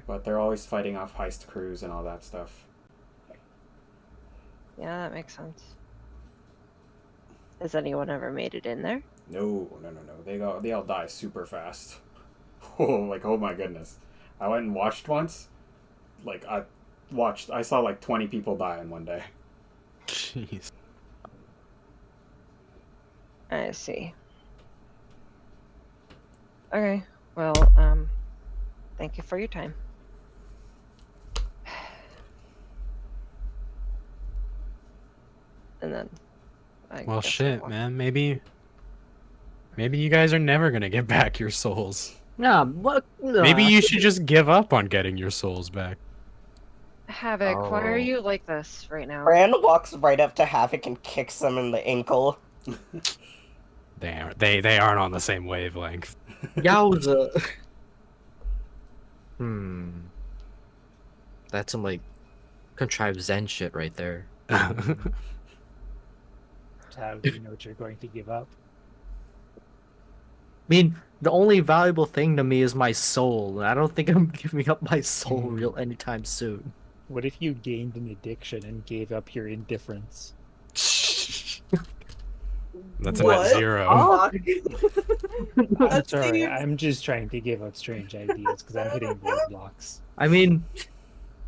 But they're always fighting off heist crews and all that stuff. Yeah, that makes sense. Has anyone ever made it in there? No. They all die super fast. Oh my goodness. I went and watched once. Like, I saw like 20 people die in one day. Jeez. I see. Okay, well, thank you for your time. And then well, shit, man. Maybe you guys are never gonna get back your souls. Nah, what? Maybe you should just give up on getting your souls back. Havoc, why are you like this right now? Bran walks right up to Havoc and kicks him in the ankle. They aren't on the same wavelength. Yowza. That's some like contrived Zen shit right there. How do you know what you're going to give up? I mean, the only valuable thing to me is my soul, and I don't think I'm giving up my soul real anytime soon. What if you gained an addiction and gave up your indifference? That's a net zero. Oh. I'm sorry, I'm just trying to give up strange ideas because I'm hitting roadblocks. I mean,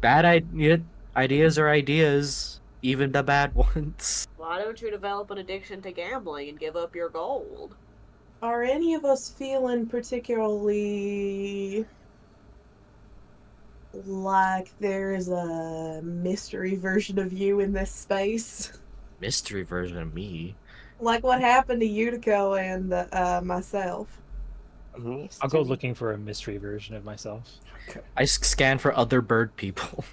ideas are ideas, even the bad ones. Why don't you develop an addiction to gambling and give up your gold? Are any of us feeling particularly like there's a mystery version of you in this space? Mystery version of me? Like what happened to Utico and myself? I'll go looking for a mystery version of myself. Okay. I scan for other bird people.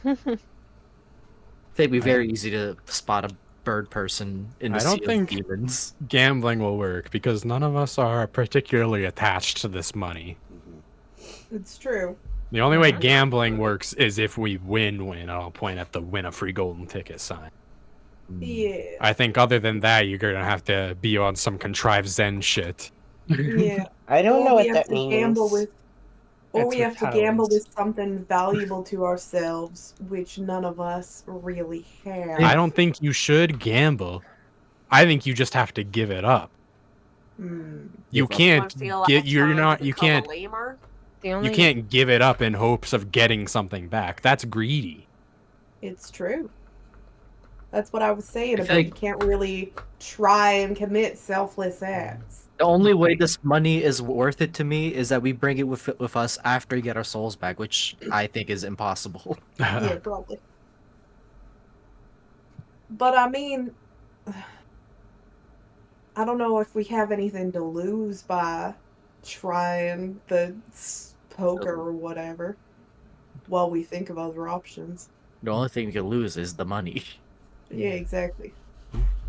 It'd be very easy to spot a bird person in the I don't sea think of demons. Gambling will work because none of us are particularly attached to this money. It's true. The only way gambling works is if we win. I'll point at the win a free golden ticket sign. Yeah. I think other than that, you're gonna have to be on some contrived Zen shit. Yeah. I don't know we what have that to means. gamble with, or That's we have to with gamble talents. with something valuable to ourselves, which none of us really have. I don't think you should gamble. I think you just have to give it up. You can't get. You're not. You can't. You can't give it up in hopes of getting something back. That's greedy. It's true. That's what I was saying I about feel like- you can't really try and commit selfless acts. The only way this money is worth it to me is that we bring it with us after we get our souls back, which I think is impossible. Yeah, probably. But I mean, I don't know if we have anything to lose by trying the poker or whatever while we think of other options. The only thing we can lose is the money. Yeah, exactly.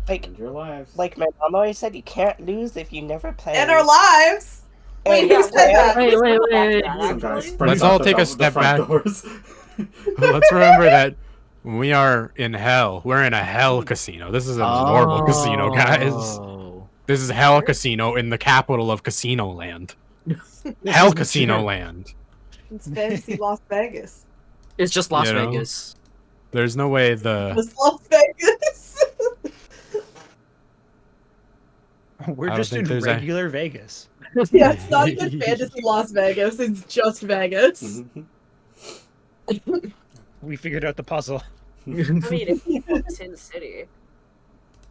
Like, And your lives. like my mom always said, you can't lose if you never play. And our lives! Wait, And who said that? Wait. Some guys Actually? sprint Let's out all the take a the step front back. doors. Let's remember that we are in hell. We're in a hell casino. This is a normal casino, guys. Oh. This is hell casino in the capital of Casino Land. Hell Casino Land. It's fantasy Las Vegas. It's just Las You know? Vegas. There's no way the It's Las Vegas! We're I don't just think in there's regular Vegas. Yeah, it's not even fantasy Las Vegas, it's just Vegas. We figured out the puzzle. I mean, it's Sin City.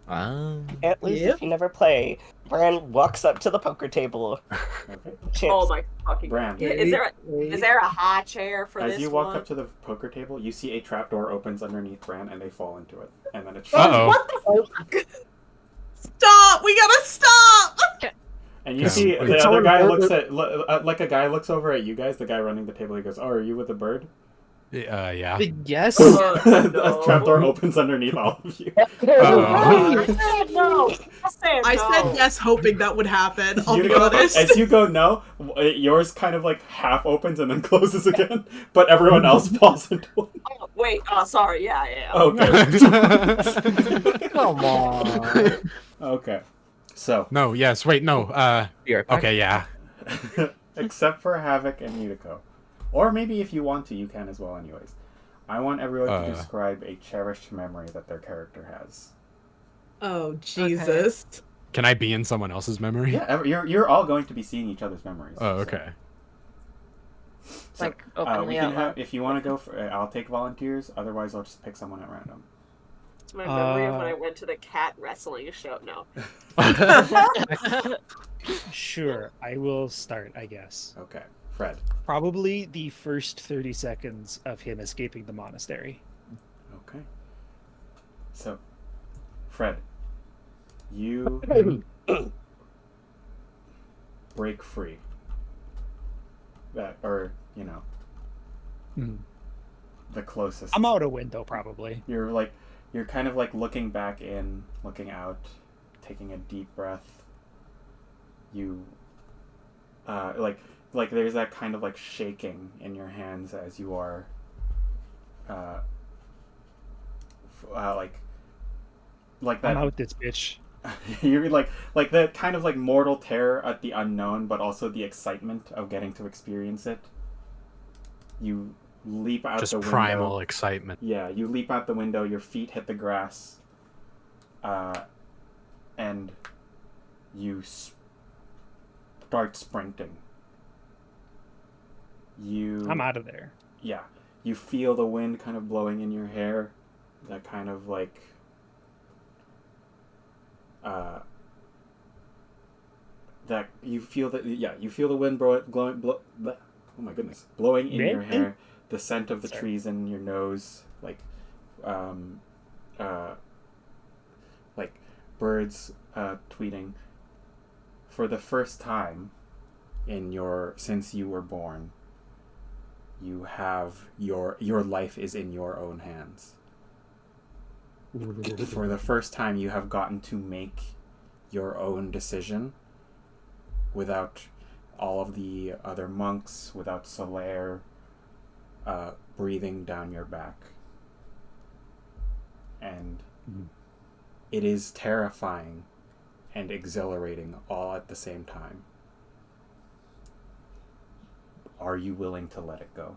Can't lose Yep. if you never play. Bran walks up to the poker table. Okay. Oh my fucking Bran. god. Is there a high chair for As this you walk one? up to the poker table, you see a trapdoor opens underneath Bran, and they fall into it. And then it Uh-oh. What the fuck? Stop! We gotta stop! And you Yeah. see Wait, the other someone guy hold looks at like a guy looks over at you guys. The guy running the table. He goes, "Oh, are you with the bird?" Yeah. Yes. The trapdoor opens underneath all of you. Uh-oh. I said no. I said yes, hoping that would happen. I'll be go, honest. as you go no, yours kind of like half opens and then closes again, but everyone else falls into it. Oh, wait. Oh, sorry. Yeah, yeah. Okay. Come on. Okay. So. No, yes, wait, no. Be right back. Okay, yeah. Except for Havoc and Yutiko. Or maybe if you want to, you can as well anyways. I want everyone to describe a cherished memory that their character has. Oh, Jesus. Can I be in someone else's memory? Yeah, you're all going to be seeing each other's memories. Oh, okay. So, Like, openly we can out loud. if you want to go for I'll take volunteers, otherwise I'll just pick someone at random. It's my memory of when I went to the cat wrestling show. No. Sure, I will start, I guess. Okay. Fred. Probably the first 30 seconds of him escaping the monastery. Okay. So, Fred, you break free. The closest. I'm out a window, probably. You're kind of like looking back in, looking out, taking a deep breath. You, like there's that kind of like shaking in your hands as you are, like that. I'm out this bitch. You're like the kind of like mortal terror at the unknown, but also the excitement of getting to experience it. You leap out Just the window. primal excitement. Yeah, you leap out the window. Your feet hit the grass, and you start sprinting. I'm out of there. Yeah, you feel the wind kind of blowing in your hair. That kind of like. That you feel you feel the wind blowing in your hair, the scent of the trees in your nose, like birds tweeting. For the first time since you were born, you have your life is in your own hands. For the first time, you have gotten to make your own decision without all of the other monks, without Solaire breathing down your back. And it is terrifying and exhilarating all at the same time. Are you willing to let it go?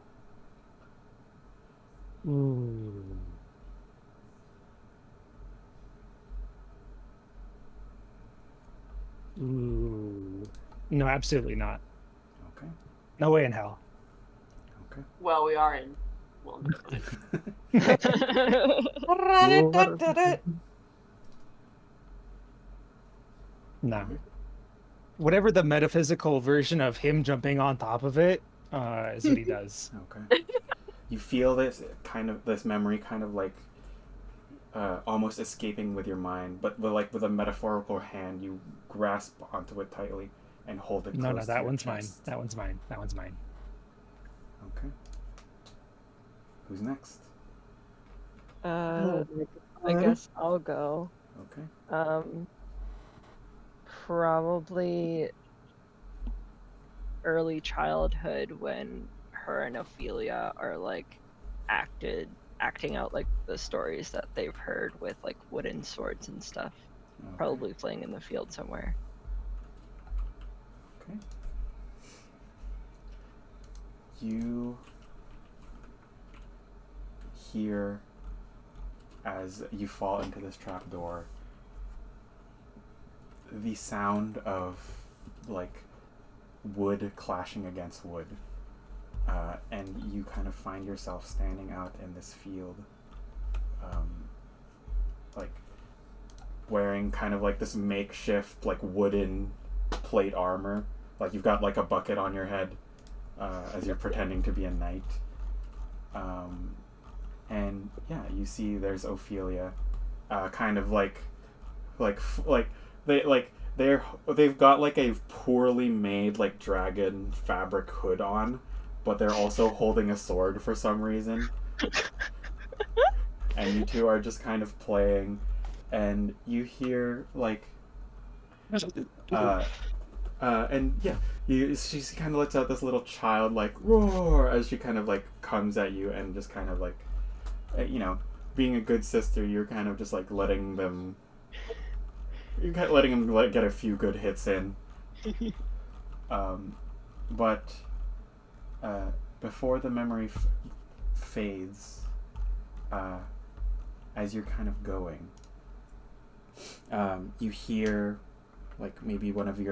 No, absolutely not. Okay. No way in hell. Okay. Well, we are in. Well, No. Whatever the metaphysical version of him jumping on top of it is what he does. Okay. You feel this memory kind of like almost escaping with your mind, but with a metaphorical hand, you grasp onto it tightly and hold it close. No, that one's mine. chest. That one's mine. That one's mine. Okay. Who's next? I guess I'll go. Okay. Probably early childhood when her and Ophelia are like acting out like the stories that they've heard with like wooden swords and stuff. Okay. Probably playing in the field somewhere. Okay. You hear as you fall into this trapdoor the sound of like wood clashing against wood, and you kind of find yourself standing out in this field, like wearing kind of like this makeshift like wooden plate armor. Like you've got like a bucket on your head as you're pretending to be a knight. And yeah, you see there's Ophelia, kind of they've got like a poorly made like dragon fabric hood on, but they're also holding a sword for some reason. And you two are just kind of playing, and you hear like and yeah, she kind of lets out this little child like roar as she kind of like comes at you, and just kind of like, you know, being a good sister, you're kind of just like letting them like get a few good hits in. But before the memory fades, as you're kind of going, you hear like maybe one of the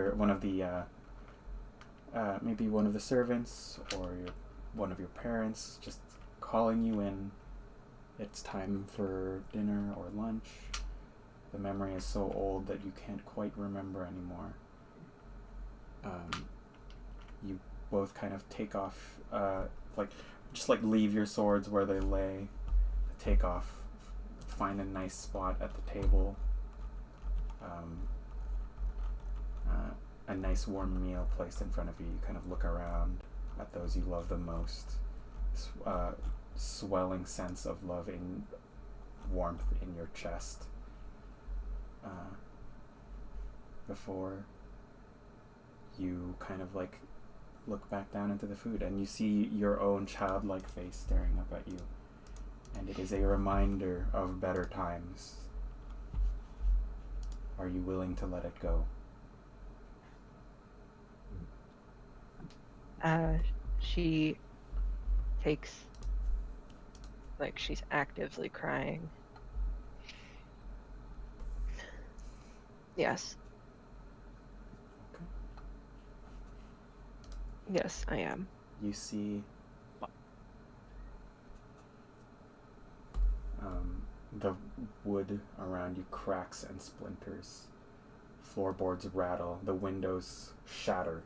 servants or one of your parents just calling you in. It's time for dinner or lunch. The memory is so old that you can't quite remember anymore. You both kind of take off, just leave your swords where they lay, take off, find a nice spot at the table, a nice warm meal placed in front of you. You kind of look around at those you love the most. Swelling sense of loving warmth in your chest. Before you kind of like look back down into the food, and you see your own childlike face staring up at you, and it is a reminder of better times. Are you willing to let it go? She takes, like, she's actively crying. Yes. Okay. Yes, I am. You see the wood around you cracks and splinters. Floorboards rattle, the windows shatter,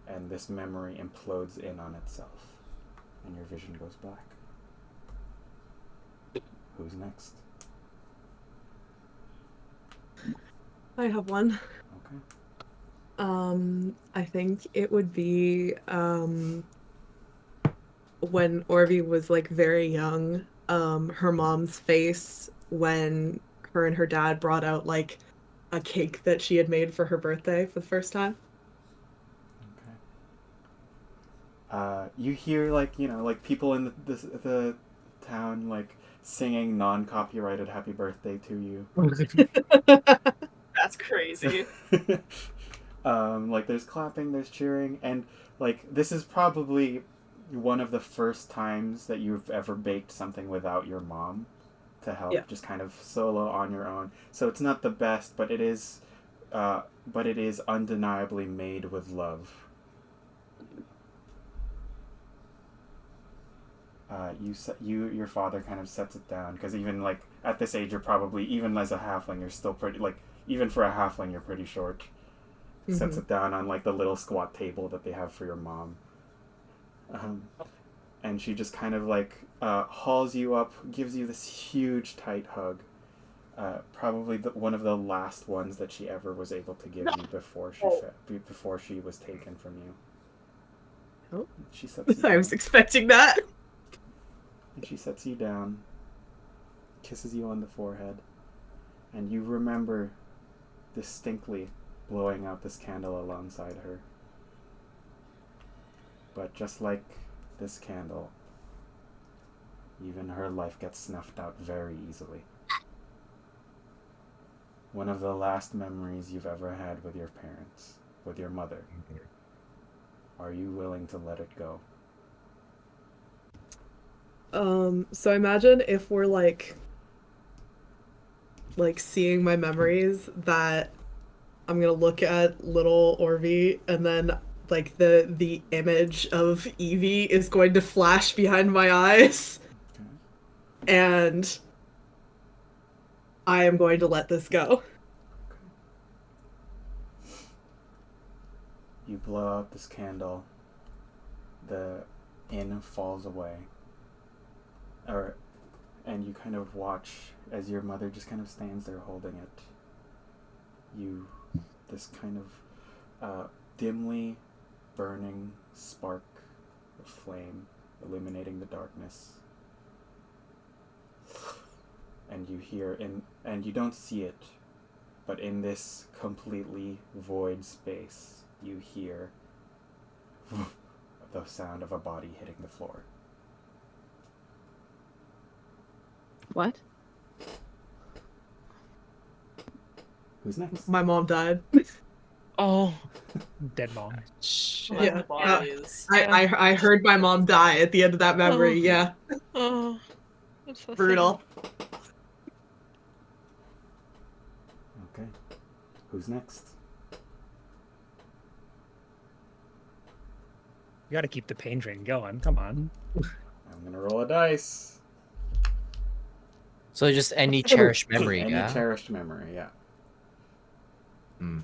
and this memory implodes in on itself, and your vision goes black. Who's next? I have one. Okay. I think it would be when Orvi was like very young, her mom's face when her and her dad brought out like a cake that she had made for her birthday for the first time. Okay. You hear like, you know, like people in the town like singing non-copyrighted happy birthday to you. That's crazy. Like there's clapping, there's cheering, and like this is probably one of the first times that you've ever baked something without your mom to help, just kind of solo on your own. So it's not the best, but it is undeniably made with love. Your father kind of sets it down, because even like at this age, you're probably, even as a halfling, you're still pretty, like, even for a halfling, you're pretty short. Mm-hmm. Sets it down on like the little squat table that they have for your mom. And she just kind of like hauls you up, gives you this huge tight hug. Probably one of the last ones that she ever was able to give you before she was taken from you. Oh, she sets you I was expecting that. And she sets you down, kisses you on the forehead, and you remember distinctly blowing out this candle alongside her. But just like this candle, even her life gets snuffed out very easily. One of the last memories you've ever had with your parents, with your mother. Are you willing to let it go? So imagine if we're like seeing my memories, that I'm gonna look at little Orvi, and then like the image of Evie is going to flash behind my eyes. Okay. And I am going to let this go. You blow out this candle. The inn falls away. And you kind of watch as your mother just kind of stands there holding it. This kind of dimly burning spark of flame illuminating the darkness. And you hear, and you don't see it, but in this completely void space, you hear the sound of a body hitting the floor. What? Who's next? My mom died. Oh. Dead mom. Yeah. Bodies. I heard my mom die at the end of that memory. Yeah. Oh. That's so Brutal. Okay. Who's next? You gotta keep the pain drain going. Come on. I'm gonna roll a dice. So just any cherished memory, Any yeah? cherished memory, yeah. Hmm.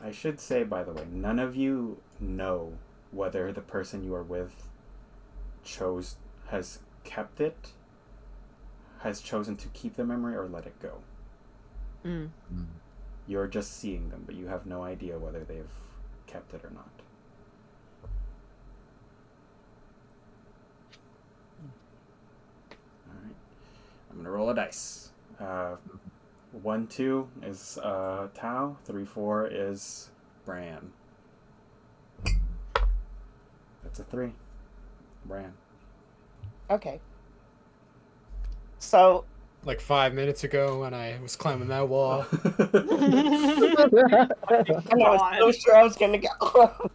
I should say, by the way, none of you know whether the person you are with has chosen to keep the memory or let it go. Mm. You're just seeing them, but you have no idea whether they've kept it or not. Alright. I'm going to roll a dice. 1, 2 is Tao. 3, 4 is Bran. That's a 3. Bran. Okay. So, Like 5 minutes ago when I was climbing that wall. and I was so sure I was gonna go.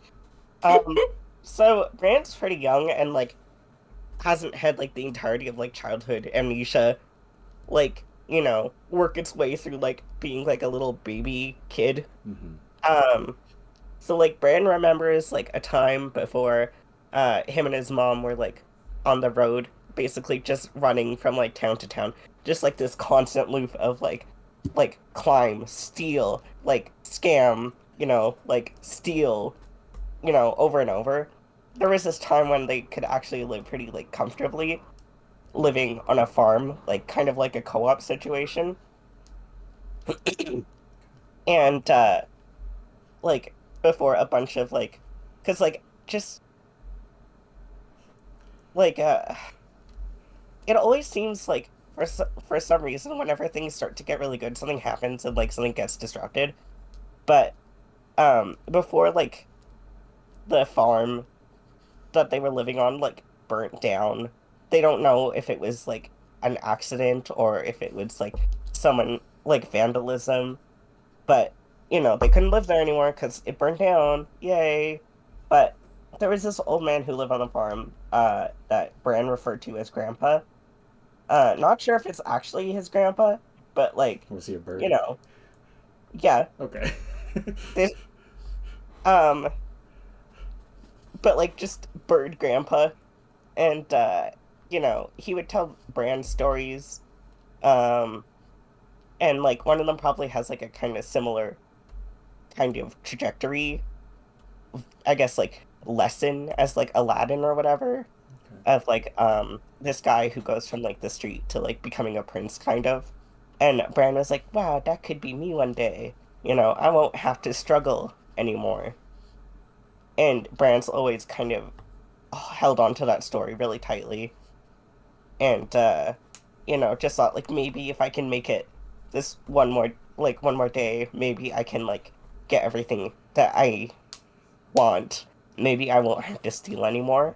So Brand's pretty young and like hasn't had like the entirety of like childhood amnesia, like, you know, work its way through like being like a little baby kid. Mm-hmm. So like Brand remembers like a time before him and his mom were like on the road, basically just running from like town to town, just like this constant loop of like climb, steal, like scam, you know, like steal, you know, over and over. There was this time when they could actually live pretty like comfortably, living on a farm, like kind of like a co-op situation. And like before a bunch of like, because like just like it always seems like for some reason whenever things start to get really good, something happens and like something gets disrupted. But before like the farm that they were living on like burnt down, they don't know if it was like an accident or if it was like someone like vandalism, but you know they couldn't live there anymore because it burnt down. Yay. But there was this old man who lived on the farm that Bran referred to as grandpa. Not sure if it's actually his grandpa, but like, Was he a bird? you know, yeah. Okay. This, um, but like just bird grandpa, and you know, he would tell Bran stories, um, and like one of them probably has like a kind of similar kind of trajectory, I guess like lesson as like Aladdin or whatever, of like this guy who goes from like the street to like becoming a prince kind of. And Bran was like, wow, that could be me one day. You know, I won't have to struggle anymore. And Bran's always kind of held on to that story really tightly. And you know, just thought like maybe if I can make it this one more day, maybe I can like get everything that I want. Maybe I won't have to steal anymore.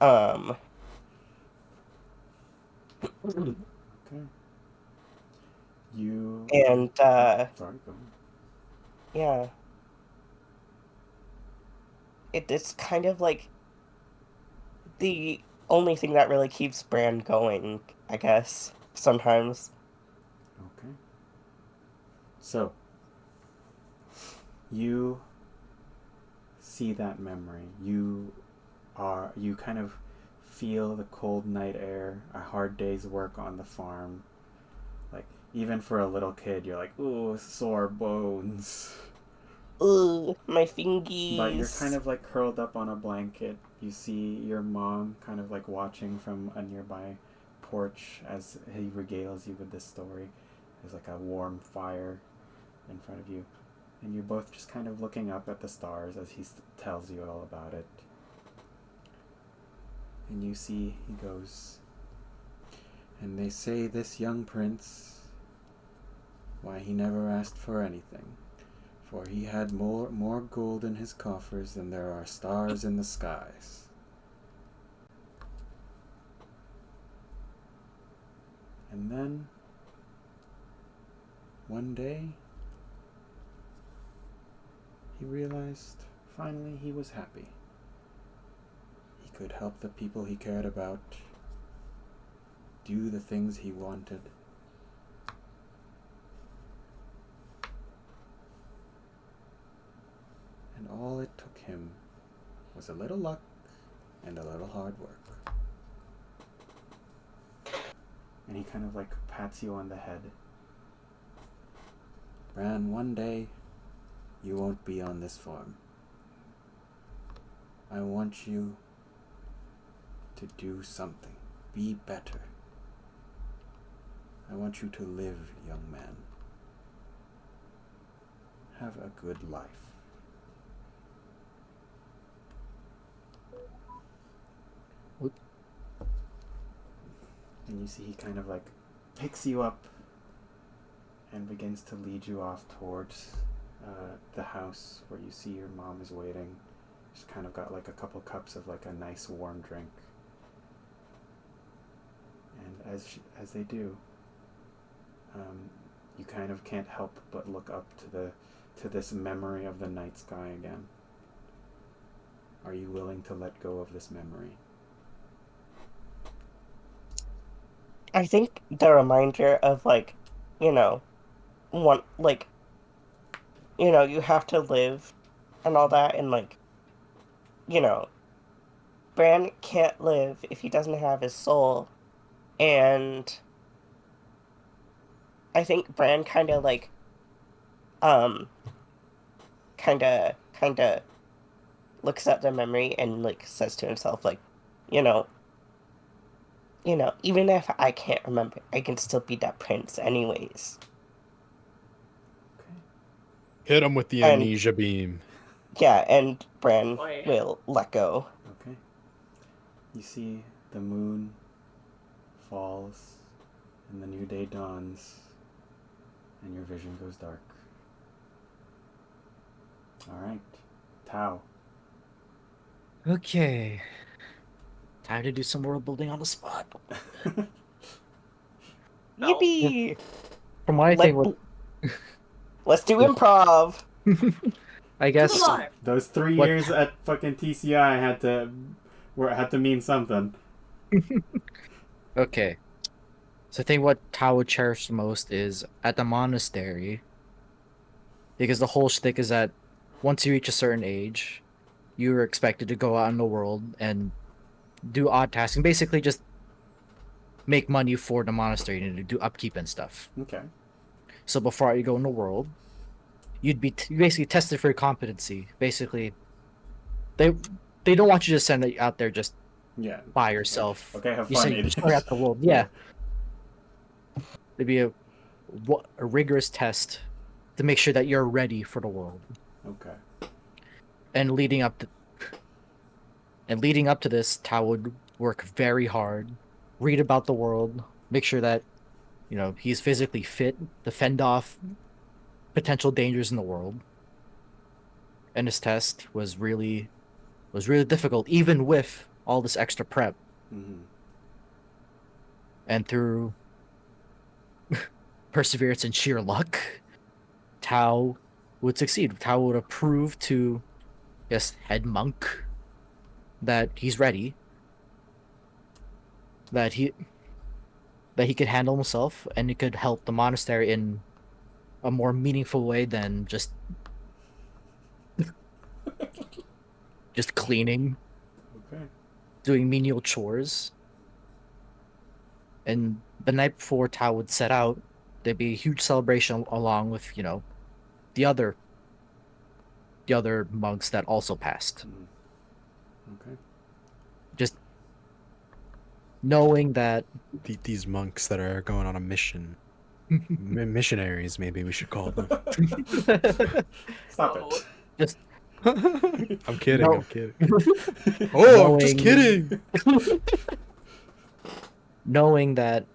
Okay. You And sorry, go on. yeah. It's kind of like the only thing that really keeps Bran going, I guess, sometimes. Okay. So you see that memory. You you kind of feel the cold night air, a hard day's work on the farm. Like, even for a little kid, you're like, ooh, sore bones. Ooh, my fingies. But you're kind of like curled up on a blanket. You see your mom kind of like watching from a nearby porch as he regales you with this story. There's like a warm fire in front of you. And you're both just kind of looking up at the stars as he tells you all about it. And you see, he goes, and they say this young prince, why, he never asked for anything, for he had more gold in his coffers than there are stars in the skies. And then, one day, he realized finally he was happy. He could help the people he cared about, do the things he wanted. And all it took him was a little luck and a little hard work. And he kind of like pats you on the head. Bran, one day you won't be on this farm. I want you to do something. Be better. I want you to live, young man. Have a good life. And you see he kind of like picks you up and begins to lead you off towards the house where you see your mom is waiting. She's kind of got like a couple cups of like a nice warm drink. And as they do, you kind of can't help but look up to this memory of the night sky again. Are you willing to let go of this memory? I think the reminder of, like, you know, one, like, you know, you have to live and all that, and, like, you know, Bran can't live if he doesn't have his soul, and I think Bran kind of, like, kind of looks at the memory and, like, says to himself, like, you know, even if I can't remember, I can still be that prince anyways. Hit him with the amnesia beam. Yeah, and Bran will let go. Okay. You see the moon falls and the new day dawns and your vision goes dark. Alright. Tau. Okay. Time to do some world building on the spot. Yippee! From what I think, let's do improv. I guess Those 3 years at fucking TCI had to mean something. Okay. So I think what Tao would cherish the most is at the monastery, because the whole shtick is that once you reach a certain age, you are expected to go out in the world and do odd tasks and basically just make money for the monastery and do upkeep and stuff. Okay. So before you go in the world, you'd be basically tested for your competency. Basically, they don't want you to send it out there just by yourself. Okay, have you fun, send idiot. you out the world. Yeah. There'd be a rigorous test to make sure that you're ready for the world. Okay. And leading up to this, Tao would work very hard, read about the world, make sure that, you know, he's physically fit to fend off potential dangers in the world. And his test was really difficult, even with all this extra prep. Mm-hmm. And through perseverance and sheer luck, Tao would succeed. Tao would have proved to head monk that he's ready, that he could handle himself, and he could help the monastery in a more meaningful way than just cleaning. Okay. doing menial chores. And the night before Tao would set out, there'd be a huge celebration along with, the other monks that also passed. Okay. Just knowing that These monks that are going on a mission. Missionaries, maybe we should call them. Stop Oh. it. just I'm kidding. No. I'm kidding. Oh, I'm just Knowing- kidding. knowing that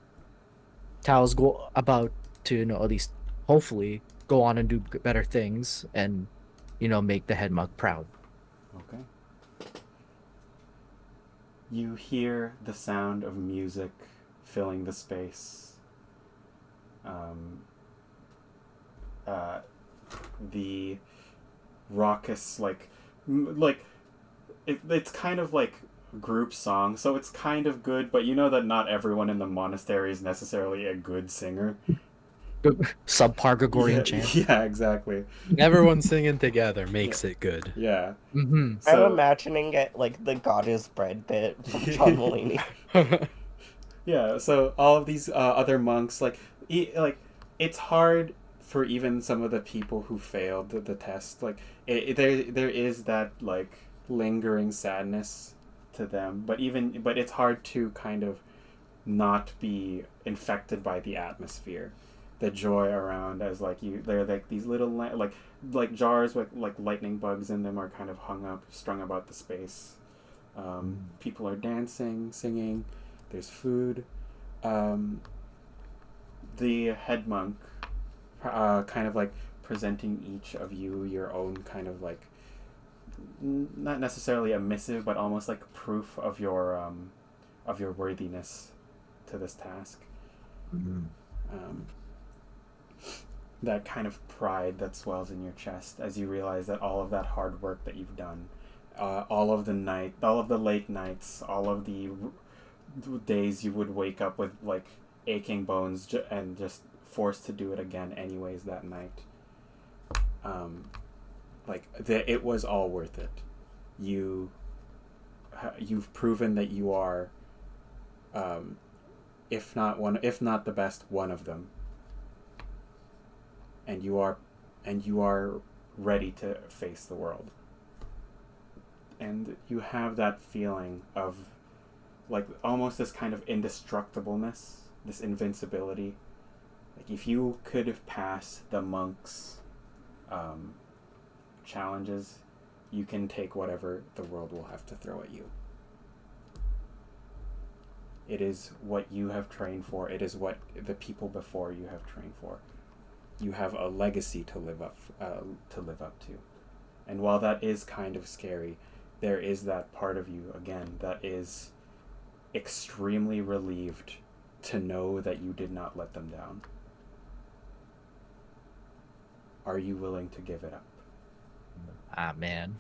Tao's about to, at least hopefully go on and do better things and, make the head monk proud. Okay. You hear the sound of music filling the space. The raucous, it's kind of like group song, so it's kind of good, but you know that not everyone in the monastery is necessarily a good singer. Subpar Gregorian Yeah, chant. yeah, exactly. Everyone singing together makes it good. Yeah. Mm-hmm. So, I'm imagining it like the God is bread bit from John Mulaney. yeah, so all of these other monks, it's hard for even some of the people who failed the test. There is that lingering sadness to them, but it's hard to kind of not be infected by the atmosphere, the joy around, as they're like these little jars with lightning bugs in them are kind of strung about the space. People are dancing, singing. There's food. The head monk, kind of presenting each of you your own kind of not necessarily a missive, but almost like proof of your worthiness to this task. That kind of pride that swells in your chest as you realize that all of that hard work that you've done, all of the late nights, all of the days you would wake up with aching bones and just forced to do it again anyways that night. It was all worth it. You've proven that you are, if not the best, one of them. And you are ready to face the world. And you have that feeling of almost this kind of indestructibleness, this invincibility. If you could pass the monks' challenges, you can take whatever the world will have to throw at you. It is what you have trained for. It is what the people before you have trained for. You have a legacy to live up to. And while that is kind of scary, there is that part of you, again, that is extremely relieved to know that you did not let them down. Are you willing to give it up? Man.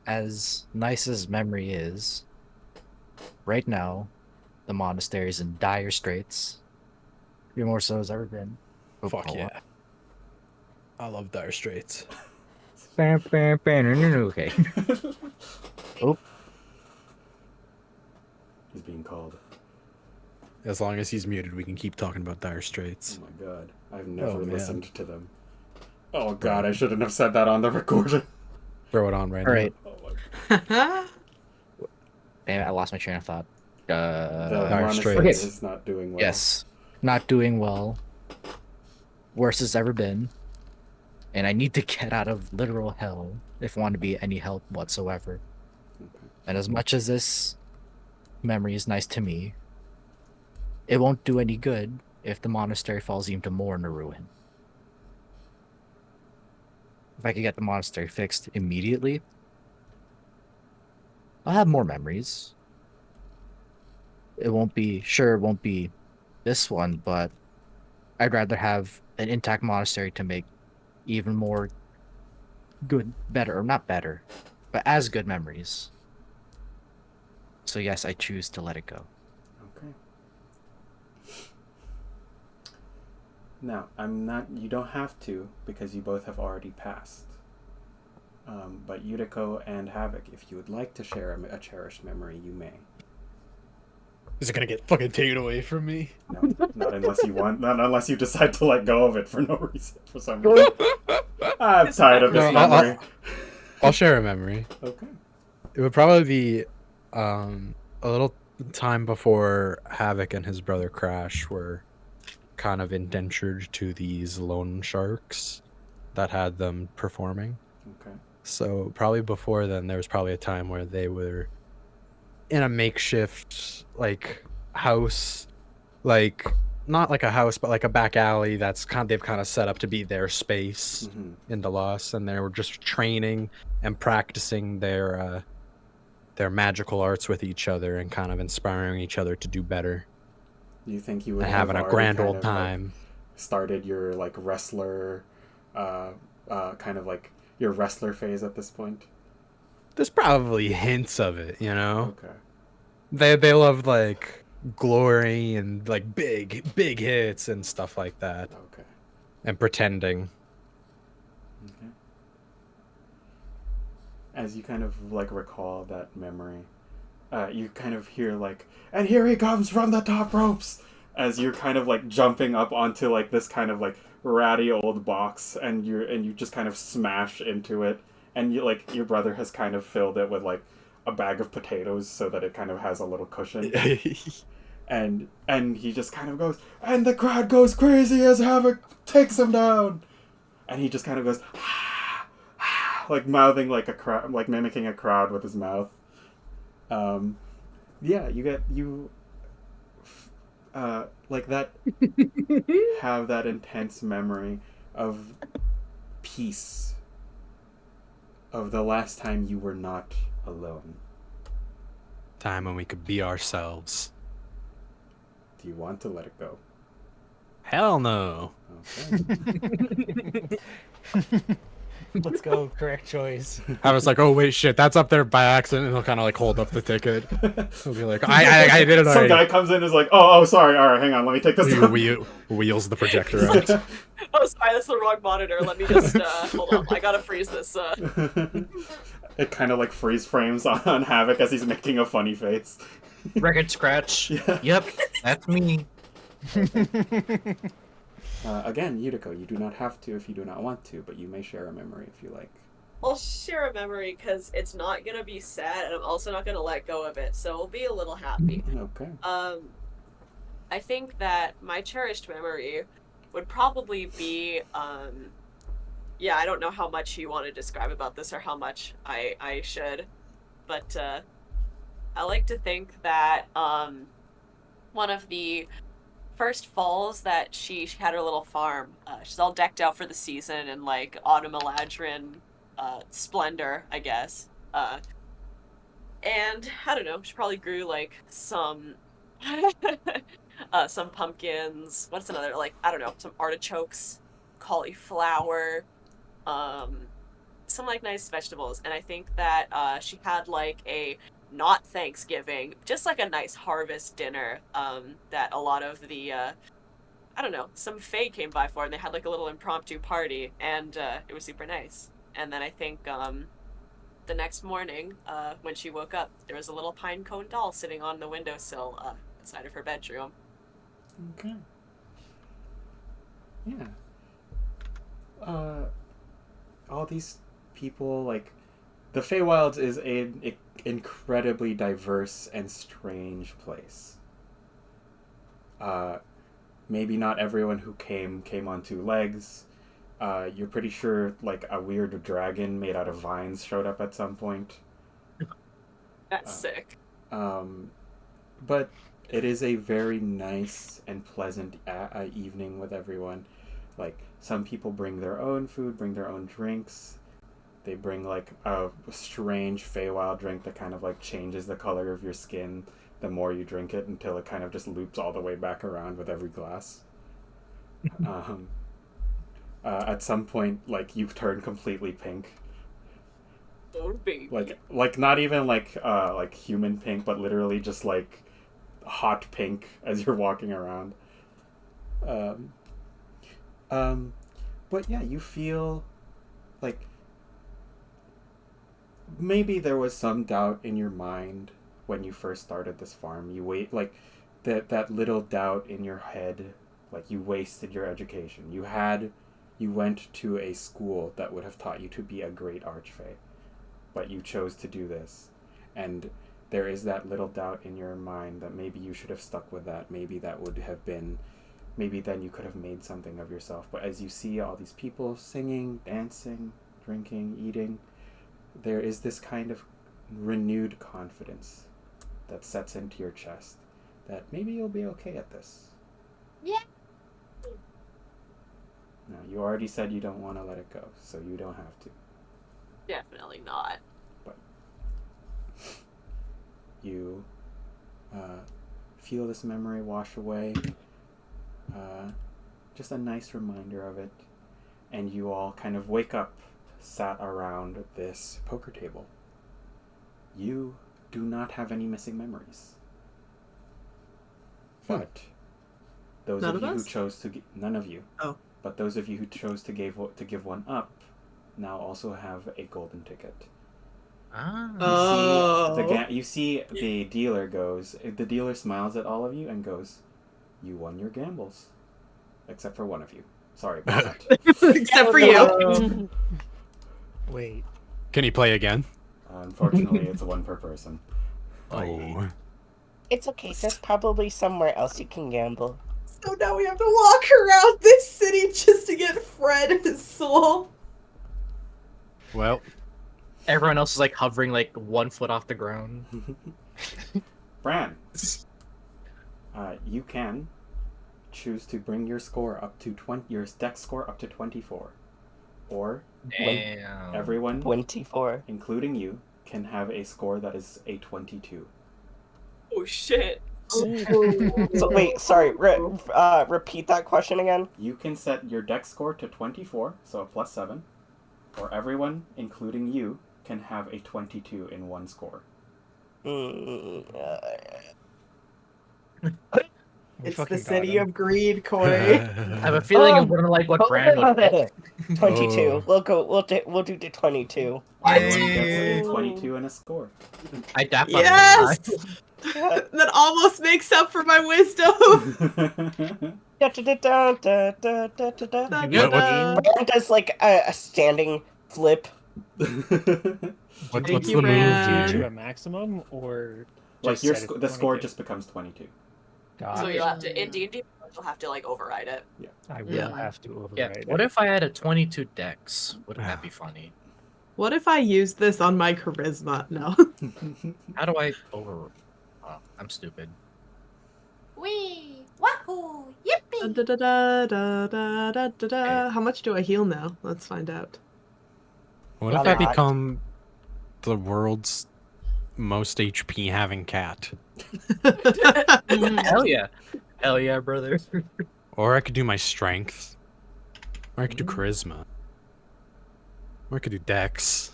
As nice as memory is, right now, the monastery is in dire straits. Few more so has ever been. Fuck yeah. I love Dire Straits. Okay. Oh. He's being called. As long as he's muted, we can keep talking about Dire Straits. Oh my god. I've never man. listened to them. Oh god, I shouldn't have said that on the recording. Throw it on right All now. right. Damn, I lost my train of thought. The Dire monastery Straits. is not doing well. Yes. Not doing well. Worst it's ever been. And I need to get out of literal hell if I want to be any help whatsoever. Okay. And as much as this memory is nice to me, it won't do any good if the monastery falls into more in a ruin. If I could get the monastery fixed immediately, I'll have more memories. It won't be this one, but I'd rather have an intact monastery to make even more better, or not better, but as good memories. So yes, I choose to let it go. Okay. Now, you don't have to, because you both have already passed. But Yuriko and Havoc, if you would like to share a cherished memory, you may. Is it gonna get fucking taken away from me? No, not unless you want. Not unless you decide to let go of it for no reason. For some reason. I'm tired of this No, memory. I'll share a memory. Okay. It would probably be a little time before Havoc and his brother Crash were kind of indentured to these loan sharks that had them performing. Okay. So probably before then, there was probably a time where they were in a makeshift like house, like not like a house, but like a back alley that's they've kind of set up to be their space in the Lost, and they were just training and practicing their magical arts with each other and kind of inspiring each other to do better. You think you would and have having a already grand kind old of, time? Like, started your like wrestler, kind of like your wrestler phase at this point? There's probably hints of it, you know. Okay. They love like glory and like big hits and stuff like that. Okay. And pretending. Okay. As you kind of like recall that memory, you kind of hear like, and here he comes from the top ropes, as you're kind of like jumping up onto like this kind of like ratty old box, and you just kind of smash into it, and you like your brother has kind of filled it with like a bag of potatoes so that it kind of has a little cushion. and he just kind of goes, and the crowd goes crazy as Havoc takes him down, and he just kind of goes like mouthing like a crowd, like mimicking a crowd with his mouth. Yeah, you like that have that intense memory of peace, of the last time you were not alone. Time when we could be ourselves. Do you want to let it go? Hell no. Okay. Let's go. Correct choice. I was like, oh wait, shit, that's up there by accident, and he'll kind of like hold up the ticket. He'll be like, I did it already. Some guy comes in and is like, oh, sorry, all right, hang on, let me take this down. Wheels the projector out. Oh, sorry, that's the wrong monitor. Let me just hold on. I gotta freeze this. It kind of like freeze frames on Havoc as he's making a funny face. Record scratch. Yeah. Yep, that's me. Again, Yuriko, you do not have to if you do not want to, but you may share a memory if you like. I'll share a memory because it's not gonna be sad, and I'm also not gonna let go of it, so we'll be a little happy. Okay. I think that my cherished memory would probably be, yeah, I don't know how much you want to describe about this or how much I should, but I like to think that one of the first falls that she had her little farm. She's all decked out for the season in like autumn eladrin splendor, I guess. And I don't know, she probably grew like some pumpkins. What's another, like, I don't know, some artichokes, cauliflower, some like nice vegetables. And I think that she had like a not Thanksgiving, just like a nice harvest dinner that a lot of the I don't know, some fae came by for, and they had like a little impromptu party, and it was super nice. And then I think the next morning when she woke up, there was a little pine cone doll sitting on the windowsill inside of her bedroom. Okay. Yeah. All these people, like, the Feywilds is an incredibly diverse and strange place. Maybe not everyone who came on two legs. You're pretty sure, like, a weird dragon made out of vines showed up at some point. That's sick. But it is a very nice and pleasant evening with everyone. Like, some people bring their own food, bring their own drinks. They bring, like, a strange Feywild drink that kind of, like, changes the color of your skin the more you drink it until it kind of just loops all the way back around with every glass. At some point, like, you turn completely pink. Oh, baby. Like not even, like human pink, but literally just, like, hot pink as you're walking around. But yeah, you feel like maybe there was some doubt in your mind when you first started this farm. You like that little doubt in your head, like you wasted your education. You went to a school that would have taught you to be a great archfey, but you chose to do this. And there is that little doubt in your mind that maybe you should have stuck with that. Maybe that would have been, maybe then you could have made something of yourself. But as you see all these people singing, dancing, drinking, eating, there is this kind of renewed confidence that sets into your chest that maybe you'll be okay at this. Yeah. Now, you already said you don't want to let it go, so you don't have to. Definitely not. But you feel this memory wash away. Just a nice reminder of it. And you all kind of wake up, sat around this poker table. You do not have any missing memories. But those None of of you who us? chose to none of you. Oh. But those of you who chose to give one up now also have a golden ticket. Ah. You see the dealer goes. The dealer smiles at all of you and goes, "You won your gambles, except for one of you. Sorry about that." Except for you. Wait. Can he play again? Unfortunately, it's one per person. Oh. It's okay. There's probably somewhere else you can gamble. So now we have to walk around this city just to get Fred and his soul. Well, Everyone else is like hovering like 1 foot off the ground. Bran, you can choose to bring your score up to your dex score up to 24, or Damn. everyone, 24. including you, can have a score that is a 22. Oh shit. So wait, sorry. Repeat that question again. You can set your dex score to 24, so a +7, or everyone, including you, can have a 22 in one score. It's fucking the got city him. of greed, Koi. I have a feeling I'm gonna like what Brand would pick. 22. Oh. We'll do the 22. Everyone gets a 22 in a score. I dap on Yes! Yeah. That almost makes up for my wisdom. Brand does like a standing flip. what's Thank the you, move Brad. To here? a maximum, or Like just your set it the to score 22? just becomes 22. God, So you'll have to in D&D, you'll have to like override it. I will Yeah. have to override Yeah. it. What if I had a 22 dex? Wouldn't that be funny? What if I use this on my charisma? No. How do I over? Oh, I'm stupid. Wee! Wahoo! Yippee! Da, da, da, da, da, da, da, da. How much do I heal now? Let's find out. What if Yeah. I become the world's most HP having cat? Hell yeah. Hell yeah, brother. Or I could do my strength. Or I could do charisma. Or I could do dex.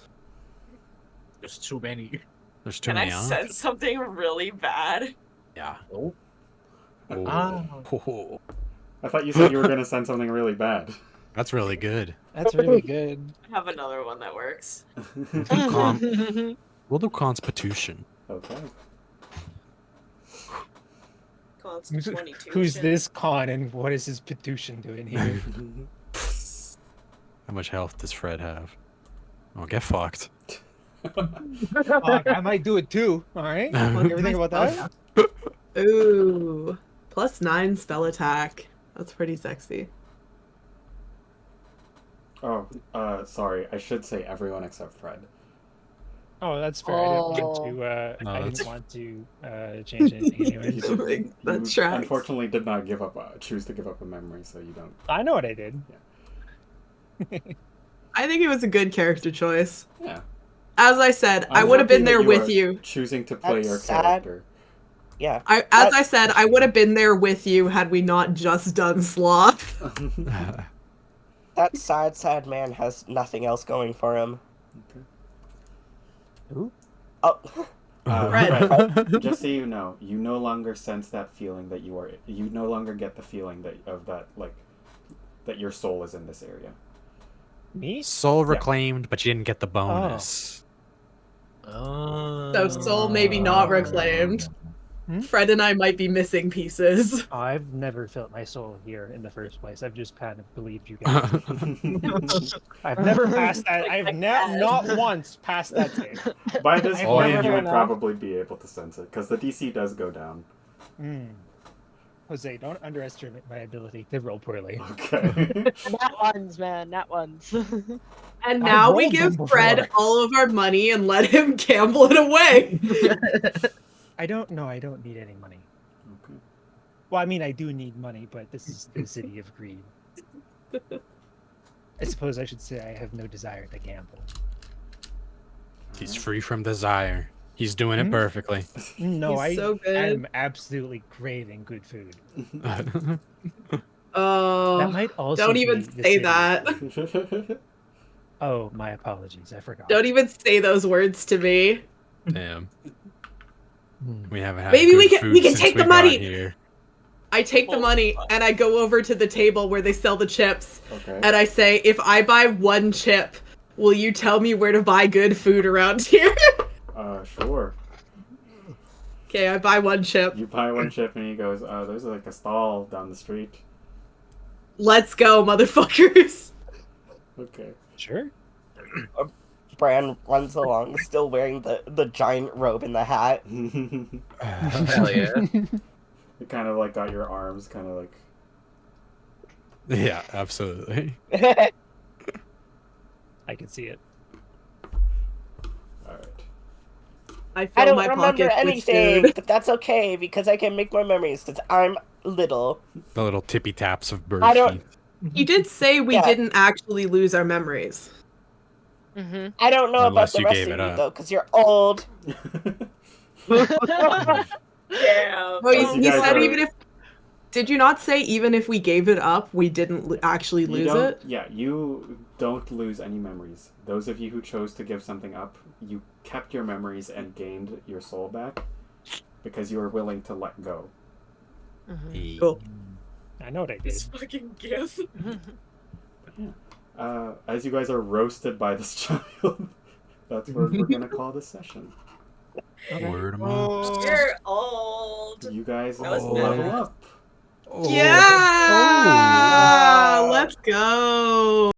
There's too many. There's too Can I many sense something really bad? Yeah. Oh. Oh. Ah. Oh. I thought you said you were going to send something really bad. That's really good. That's really good. I have another one that works. We'll do Constitution. Okay. Cons Who's 22. who's shit. this con and what is his Petution doing here? How much health does Fred have? Oh, get fucked. I might do it too. All right. You ever think about that? Ooh. +9 spell attack. That's pretty sexy. Oh, sorry. I should say everyone except Fred. Oh, that's fair. I didn't No, want to change anything anyways. That You tracks. unfortunately did not choose to give up a memory, so you don't. I know what I did. I think it was a good character choice. Yeah. As I said, I I'm would have happy been that there you with are you. Choosing to play That's your sad. character. Yeah. As I said, I would have been there with you had we not just done sloth. That sad man has nothing else going for him. Who? Oh. Fred. Just so you know, you no longer sense that feeling that you are. You no longer get the feeling that your soul is in this area. Me? Soul reclaimed, but you didn't get the bonus. So soul maybe not reclaimed. Hmm? Fred and I might be missing pieces. I've never felt my soul here in the first place. I've just kind of believed you guys. I've never passed that. I've not once passed that save. By this I've point, never you would enough. probably be able to sense it, because the DC does go down. Jose, don't underestimate my ability to roll poorly. Okay. Not ones, man. Not ones. And I've now we rolled them give Fred before. all of our money and let him gamble it away. I don't need any money. Okay. Well, I mean, I do need money, but this is the city of greed. I suppose I should say I have no desire to gamble. He's free from desire. He's doing it perfectly. No, He's so good. am absolutely craving good food. Oh, That might also don't even be the say city of that. greed. Oh, my apologies. I forgot. Don't even say those words to me. Damn. We haven't had Maybe good we can- food we can since take the got money. here. I take the money and I go over to the table where they sell the chips. Okay. And I say, if I buy one chip, will you tell me where to buy good food around here? Sure. Okay, I buy one chip. You buy one chip and he goes, there's like a stall down the street. Let's go, motherfuckers. Okay. Sure. Bran runs along, still wearing the giant robe and the hat. Hell yeah. It kind of like got your arms kind of like... Yeah, absolutely. I can see it. Alright. I I fill don't my remember pockets with anything, food. but that's okay because I can make more memories because I'm little. The little tippy taps of bird I don't- feet. He did say we Yeah. didn't actually lose our memories. Mm-hmm. I don't know Unless about the you rest gave of it you up. though because you're old. Yeah. Oh, You he guys said are- even if... Did you not say even if we gave it up, we didn't actually You lose don't, it? Yeah, you don't lose any memories. Those of you who chose to give something up, you kept your memories and gained your soul back because you were willing to let go. Cool. I know what I did. fucking gift. As you guys are roasted by this child, that's where we're gonna call this session. Word of mouth. You're old. You guys That was level bad. up. Yeah! Let's go!